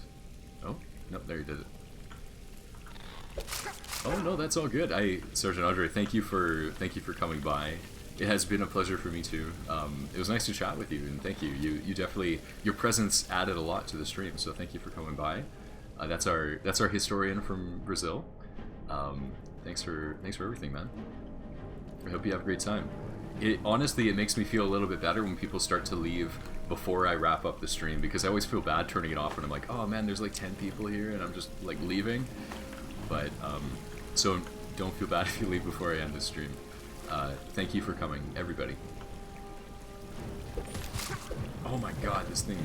Oh, no, there he did it. Oh no, that's all good. Sergeant Audrey, thank you for coming by. It has been a pleasure for me too. It was nice to chat with you, and thank you. You definitely, your presence added a lot to the stream, so thank you for coming by. That's our historian from Brazil. Thanks for everything, man. I hope you have a great time. Honestly, it makes me feel a little bit better when people start to leave before I wrap up the stream, because I always feel bad turning it off and I'm like, oh man, there's like 10 people here and I'm just like leaving. But so don't feel bad if you leave before I end the stream. Thank you for coming, everybody. Oh my god, this thing...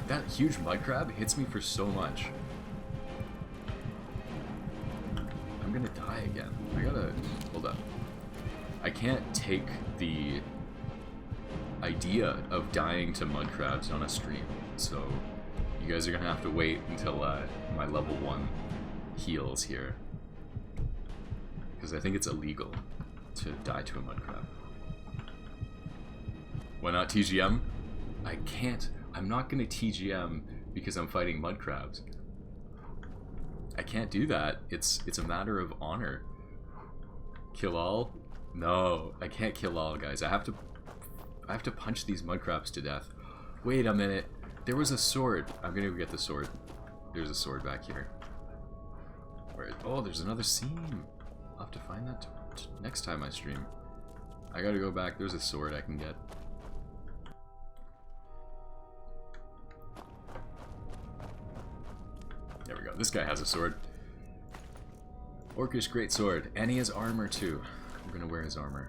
That huge mud crab hits me for so much. I'm gonna die again. I gotta... Hold up. I can't take the... idea of dying to mud crabs on a stream. So you guys are gonna have to wait until my level 1 heals here. Because I think it's illegal to die to a mud crab. Why not TGM? I can't. I'm not gonna TGM because I'm fighting mud crabs. I can't do that. It's a matter of honor. Kill all? No, I can't kill all, guys. I have to punch these mud crabs to death. Wait a minute. There was a sword. I'm gonna go get the sword. There's a sword back here. Where? Oh, there's another seam. I'll have to find that next time I stream. I gotta go back. There's a sword I can get. There we go. This guy has a sword. Orcish great sword. And he has armor too. I'm gonna wear his armor.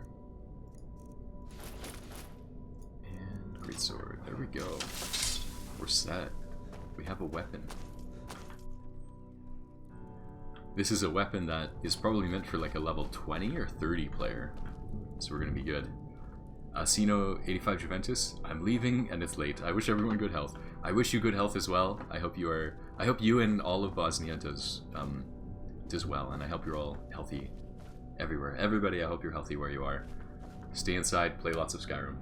And great sword. There we go. We're set. We have a weapon. This is a weapon that is probably meant for like a level 20 or 30 player. So we're gonna be good. Sino85 Juventus, I'm leaving and it's late. I wish everyone good health. I wish you good health as well. I hope you and all of Bosnia does well, and I hope you're all healthy everywhere. Everybody, I hope you're healthy where you are. Stay inside, play lots of Skyrim.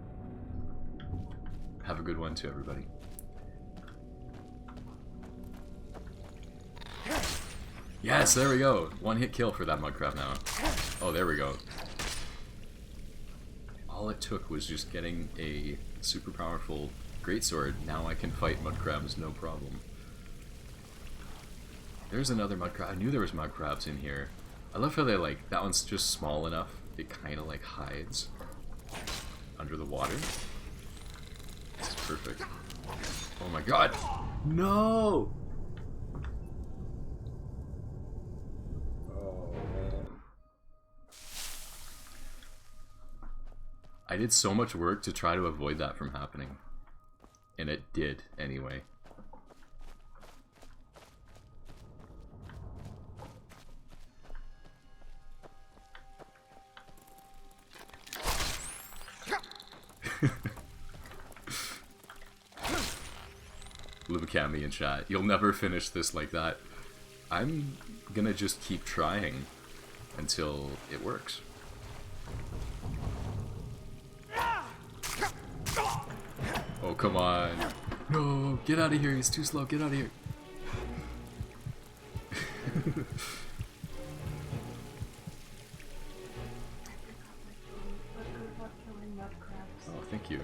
Have a good one to everybody. Yes, there we go. One hit kill for that mud crab now. Oh, there we go. All it took was just getting a super powerful greatsword. Now I can fight mud crabs no problem. There's another mud crab. I knew there was mud crabs in here. I love how they like, that one's just small enough. It kind of like hides under the water. This is perfect. Oh my god. No! I did so much work to try to avoid that from happening. And it did, anyway. Lumikami in chat. You'll never finish this like that. I'm gonna just keep trying until it works. Oh, come on. No, get out of here. He's too slow. Get out of here. Oh, thank you.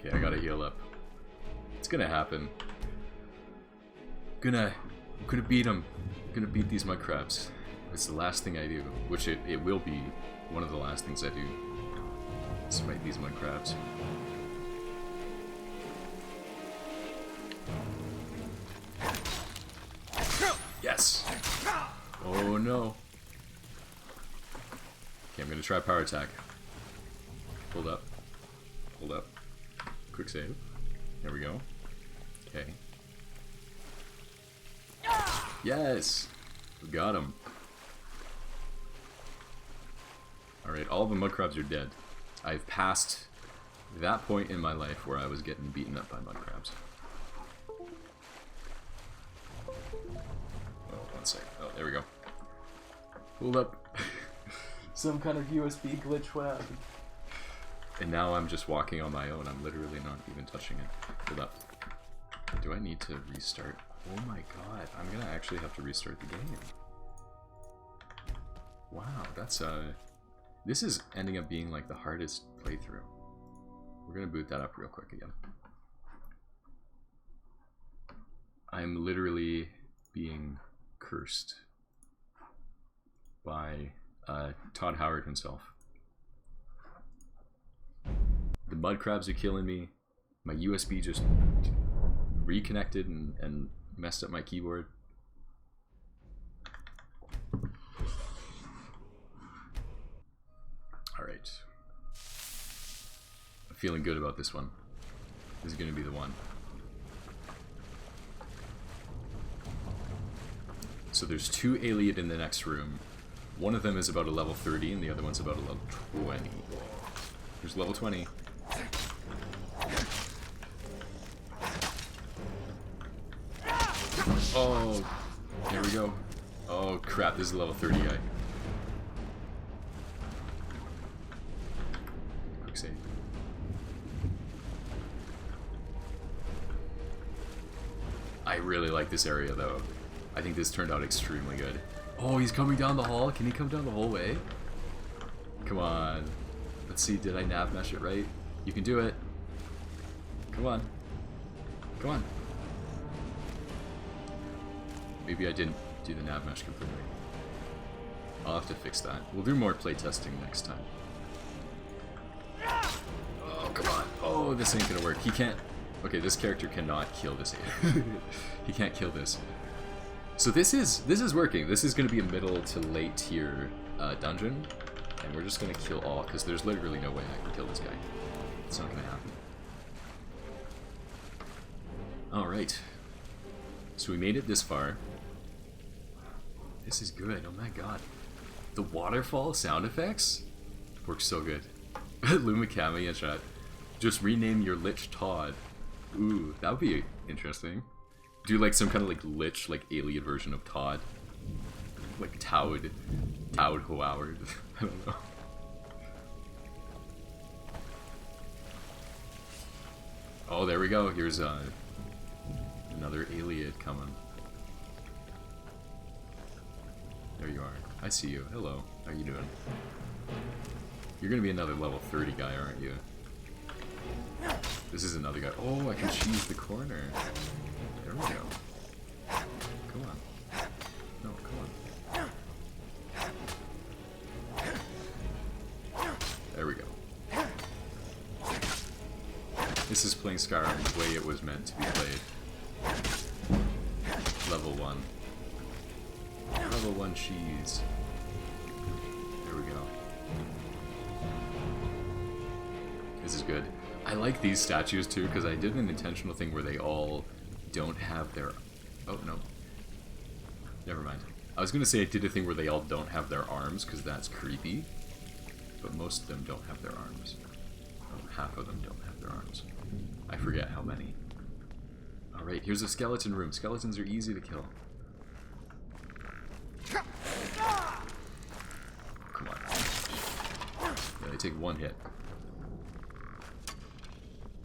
Okay, I gotta heal up. It's gonna happen. I'm gonna beat him. I'm gonna beat these mud crabs. It's the last thing I do, which it will be one of the last things I do. Smite these mud crabs. Yes! Oh no. Okay, I'm gonna try power attack. Hold up. Hold up. Quick save. There we go. Okay. Yes! We got him. Alright, all the mud crabs are dead. I've passed that point in my life where I was getting beaten up by mud crabs. Oh, one sec. Oh, there we go. Hold up. Some kind of USB glitch web. And now I'm just walking on my own. I'm literally not even touching it. Hold up. Do I need to restart? Oh my god. I'm gonna actually have to restart the game. Wow, that's this is ending up being like the hardest playthrough. We're gonna boot that up real quick again. I'm literally being cursed by Todd Howard himself. The mud crabs are killing me. My USB just reconnected and messed up my keyboard. Alright. I'm feeling good about this one. This is gonna be the one. So there's 2 Aliad in the next room. One of them is about a level 30 and the other one's about a level 20. Here's level 20. Oh, there we go. Oh crap, this is a level 30 guy. Quick save. I really like this area though. I think this turned out extremely good. Oh, he's coming down the hall. Can he come down the whole way? Come on. Let's see, did I nav mesh it right? You can do it. Come on. Come on. Maybe I didn't do the nav mesh completely. I'll have to fix that. We'll do more playtesting next time. Oh, come on. Oh, this ain't gonna work. He can't... Okay, this character cannot kill this. He can't kill this. So this is working. This is gonna be a middle to late tier dungeon. And we're just gonna kill all, because there's literally no way I can kill this guy. It's not gonna happen. Alright. So we made it this far. This is good, oh my god. The waterfall sound effects work so good. Lumikami in chat. Just rename your Lich Todd. Ooh, that would be interesting. Do like some kind of like Lich, like alien version of Todd. Like Toad Howard. I don't know. Oh, there we go. Here's another Iliad coming. There you are. I see you. Hello. How you doing? You're gonna be another level 30 guy, aren't you? This is another guy. Oh, I can cheese the corner. There we go. Come on. No, come on. There we go. This is playing Skyrim the way it was meant to be played. Level 1. Level 1 cheese. There we go. This is good. I like these statues too, because I did an intentional thing where they all don't have their... Oh, no. Never mind. I was going to say I did a thing where they all don't have their arms, because that's creepy. But most of them don't have their arms. Oh, half of them don't have their arms. I forget how many. Alright, here's a skeleton room. Skeletons are easy to kill. Come on. Yeah, they take one hit.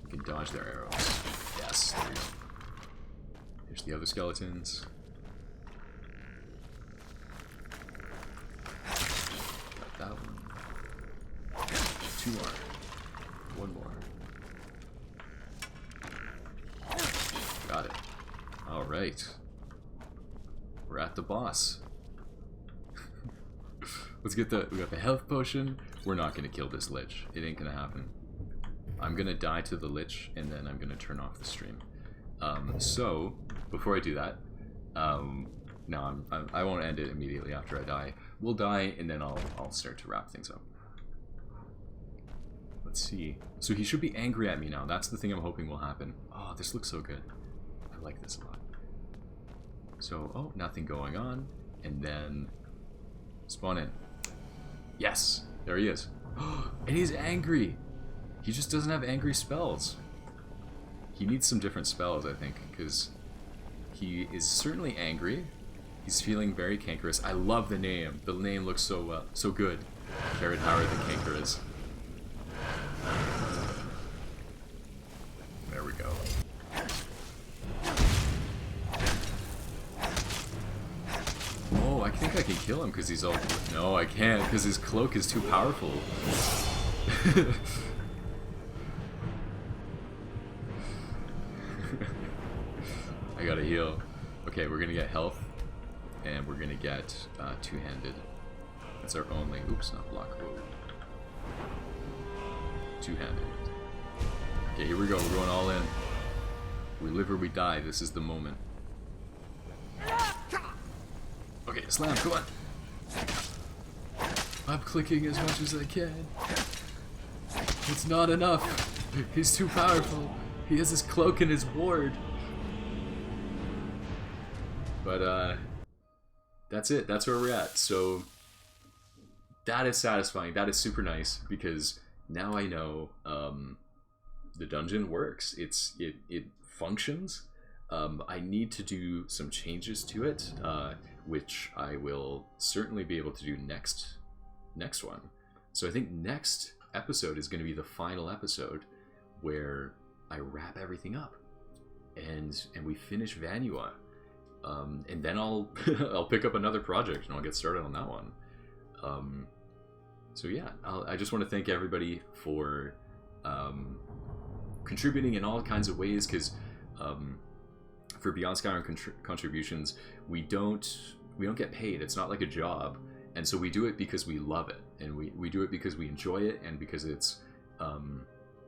You can dodge their arrows. Yes, there we go. Here's the other skeletons. Got that one. 2 more. 1 more. Got it. Alright. We're at the boss. Let's get we got the health potion. We're not gonna kill this Lich. It ain't gonna happen. I'm gonna die to the Lich, and then I'm gonna turn off the stream. So, before I do that, no, I won't end it immediately after I die. We'll die, and then I'll start to wrap things up. Let's see. So he should be angry at me now. That's the thing I'm hoping will happen. Oh, this looks so good. I like this a lot. So, oh, nothing going on. And then spawn in. Yes! There he is. And he's angry! He just doesn't have angry spells. He needs some different spells, I think, because he is certainly angry. He's feeling very cankerous. I love the name. The name looks so so good. Carrot Howard the Cankerous. There we go. Oh, I think I can kill him because he's all... No, I can't because his cloak is too powerful. I gotta heal. Okay, we're gonna get health, and we're gonna get two-handed. That's our only... Oops, not block. Whoa. Two-handed. Okay, here we go. We're going all in. We live or we die. This is the moment. Okay, slam, come on. I'm clicking as much as I can. It's not enough. He's too powerful. He has his cloak and his ward. But, that's it. That's where we're at. So, that is satisfying. That is super nice because now I know the dungeon works. It functions. I need to do some changes to it, which I will certainly be able to do next one. So I think next episode is going to be the final episode where I wrap everything up and we finish Vanua. And then I'll I'll pick up another project and I'll get started on that one. So yeah, I just want to thank everybody for contributing in all kinds of ways, because for Beyond Skyrim contributions, we don't get paid. It's not like a job, and so we do it because we love it, and we do it because we enjoy it, and because it's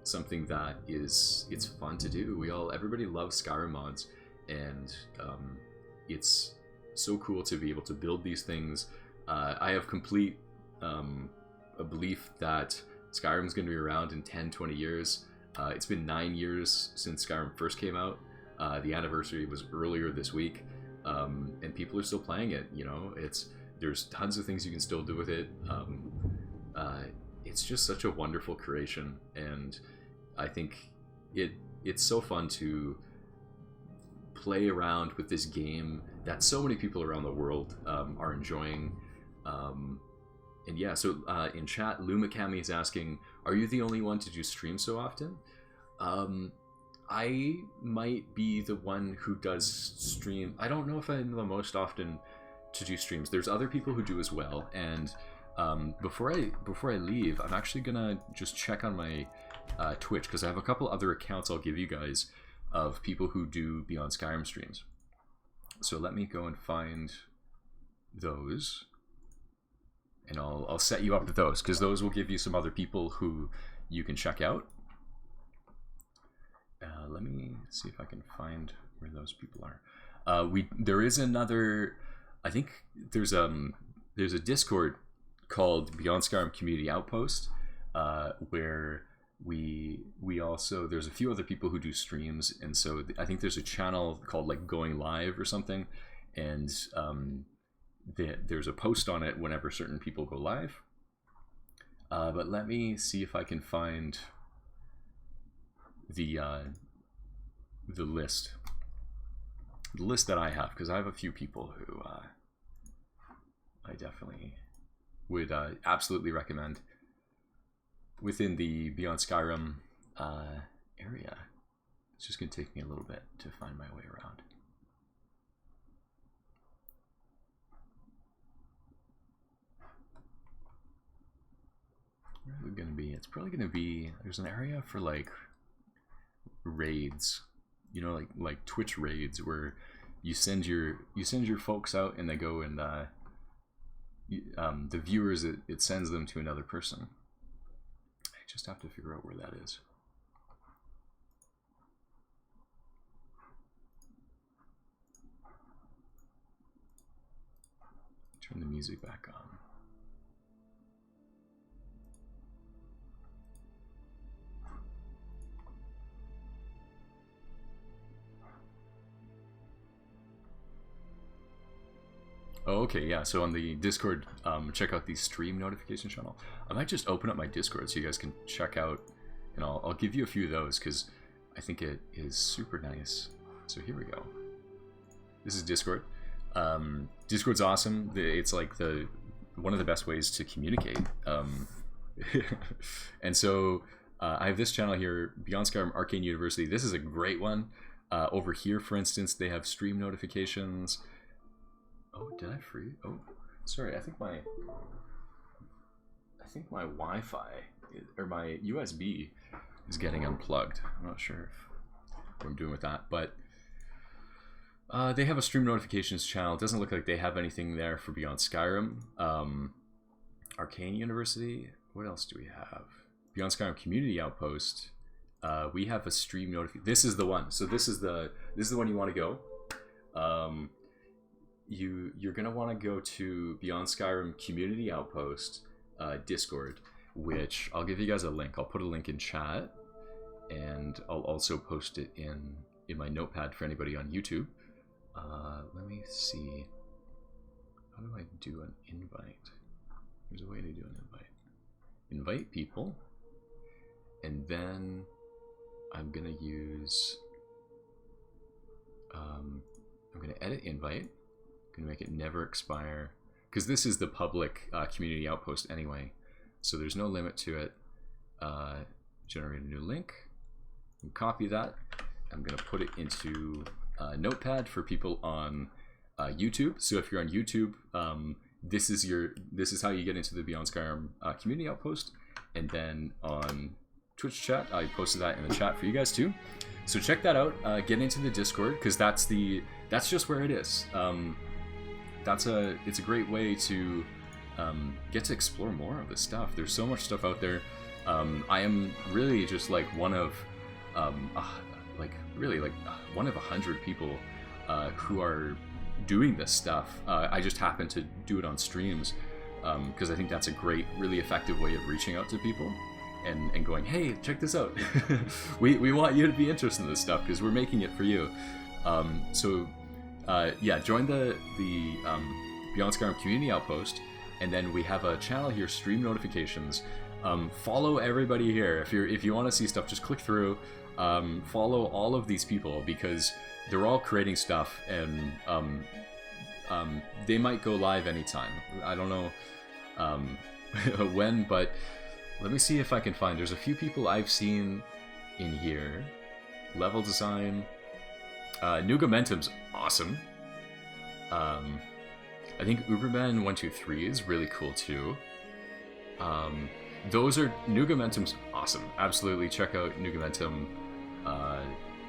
something that it's fun to do. Everybody loves Skyrim mods, and it's so cool to be able to build these things. I have complete a belief that Skyrim's going to be around in 10-20 years. It's been 9 years since Skyrim first came out. The anniversary was earlier this week, and people are still playing it. You know, there's tons of things you can still do with it. It's just such a wonderful creation, and I think it's so fun to play around with this game that so many people around the world are enjoying. And yeah, so in chat, Lumakami is asking, are you the only one to do streams so often? I might be the one who does stream. I don't know if I'm the most often to do streams. There's other people who do as well. And before I leave, I'm actually gonna just check on my Twitch, because I have a couple other accounts I'll give you guys of people who do Beyond Skyrim streams. So let me go and find those, and I'll set you up with those, because those will give you some other people who you can check out. Let me see if I can find where those people are. There is another. I think there's a Discord called Beyond Skyrim Community Outpost, where we also, there's a few other people who do streams, and so I think there's a channel called like Going Live or something, and there's a post on it whenever certain people go live. But let me see if I can find the list that I have, because I have a few people who I definitely would absolutely recommend within the Beyond Skyrim area. It's just going to take me a little bit to find my way around. Where is it going to be? It's probably going to be, there's an area for like raids, you know, like Twitch raids, where you send your folks out and they go and the viewers, it sends them to another person. I just have to figure out where that is. Turn the music back on. Oh, okay, yeah, so on the Discord, check out the stream notification channel. I might just open up my Discord so you guys can check out, and I'll give you a few of those, because I think it is super nice. So here we go. This is Discord. Discord's awesome. It's like one of the best ways to communicate. And so I have this channel here, Beyond Skyrim Arcane University. This is a great one. Over here, for instance, they have stream notifications. Oh, did I freeze? Oh, sorry. I think my Wi-Fi or my USB is getting unplugged. I'm not sure what I'm doing with that, but they have a stream notifications channel. It doesn't look like they have anything there for Beyond Skyrim. Arcane University. What else do we have? Beyond Skyrim Community Outpost. We have a stream notification. This is the one. So this is the one you want to go. You're gonna want to go to Beyond Skyrim Community Outpost Discord, which I'll give you guys a link. I'll put a link in chat, and I'll also post it in my notepad for anybody on YouTube. Let me see. How do I do an invite? There's a way to do an invite people, and then I'm gonna use I'm gonna edit invite. I'm gonna make it never expire, because this is the public community outpost anyway, so there's no limit to it. Generate a new link and copy that. I'm gonna put it into Notepad for people on YouTube. So if you're on YouTube, this is how you get into the Beyond Skyrim community outpost. And then on Twitch chat, I posted that in the chat for you guys too. So check that out. Get into the Discord, because that's just where it is. It's a great way to get to explore more of this stuff. There's so much stuff out there. I am really just like one of one of 100 people who are doing this stuff. I just happen to do it on streams because I think that's a great, really effective way of reaching out to people and going, hey, check this out. we want you to be interested in this stuff because we're making it for you. Yeah, join the Beyond Skyrim community outpost, and then we have a channel here, stream notifications. Follow everybody here. If you want to see stuff, just click through. Follow all of these people, because they're all creating stuff, and they might go live anytime. I don't know when, but let me see if I can find. There's a few people I've seen in here. Level design. Nugamentum's awesome. I think Uberman123 is really cool too. Those are Nugamentum's awesome. Absolutely check out Nugamentum.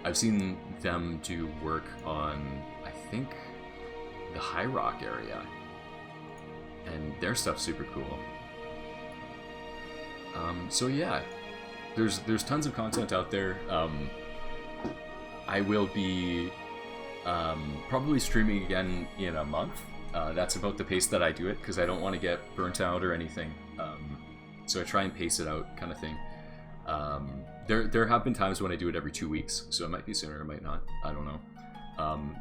I've seen them do work on, I think, the High Rock area, and their stuff's super cool. So yeah, there's tons of content out there. I will be probably streaming again in a month. That's about the pace that I do it, because I don't want to get burnt out or anything. So I try and pace it out, kind of thing. There have been times when I do it every 2 weeks, so it might be sooner, it might not. I don't know.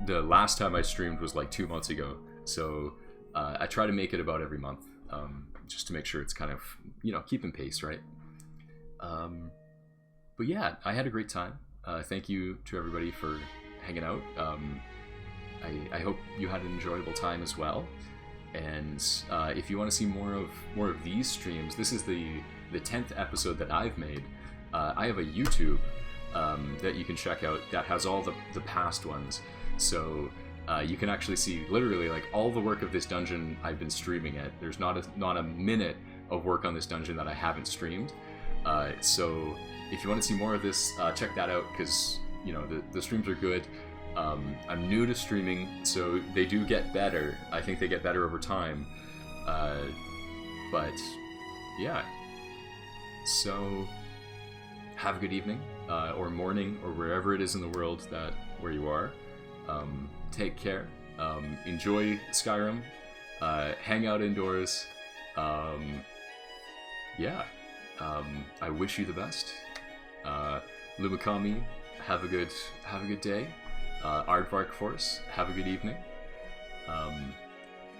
The last time I streamed was like 2 months ago, so I try to make it about every month, just to make sure it's kind of, keeping pace, right? But yeah, I had a great time. Thank you to everybody for hanging out. I hope you had an enjoyable time as well. And if you want to see more of these streams, this is the 10th episode that I've made. I have a YouTube that you can check out that has all the past ones. So you can actually see literally like all the work of this dungeon I've been streaming it. There's not a minute of work on this dungeon that I haven't streamed. So if you want to see more of this, check that out, because the streams are good. I'm new to streaming, so they do get better. I think they get better over time. But yeah, so have a good evening, or morning, or wherever it is in the world where you are. Take care. Enjoy Skyrim. Hang out indoors. Yeah. I wish you the best. Lumikami, have a good day. Aardvark Force, have a good evening.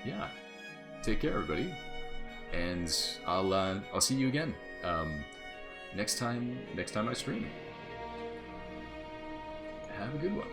Yeah, take care, everybody, and I'll see you again next time I stream. Have a good one.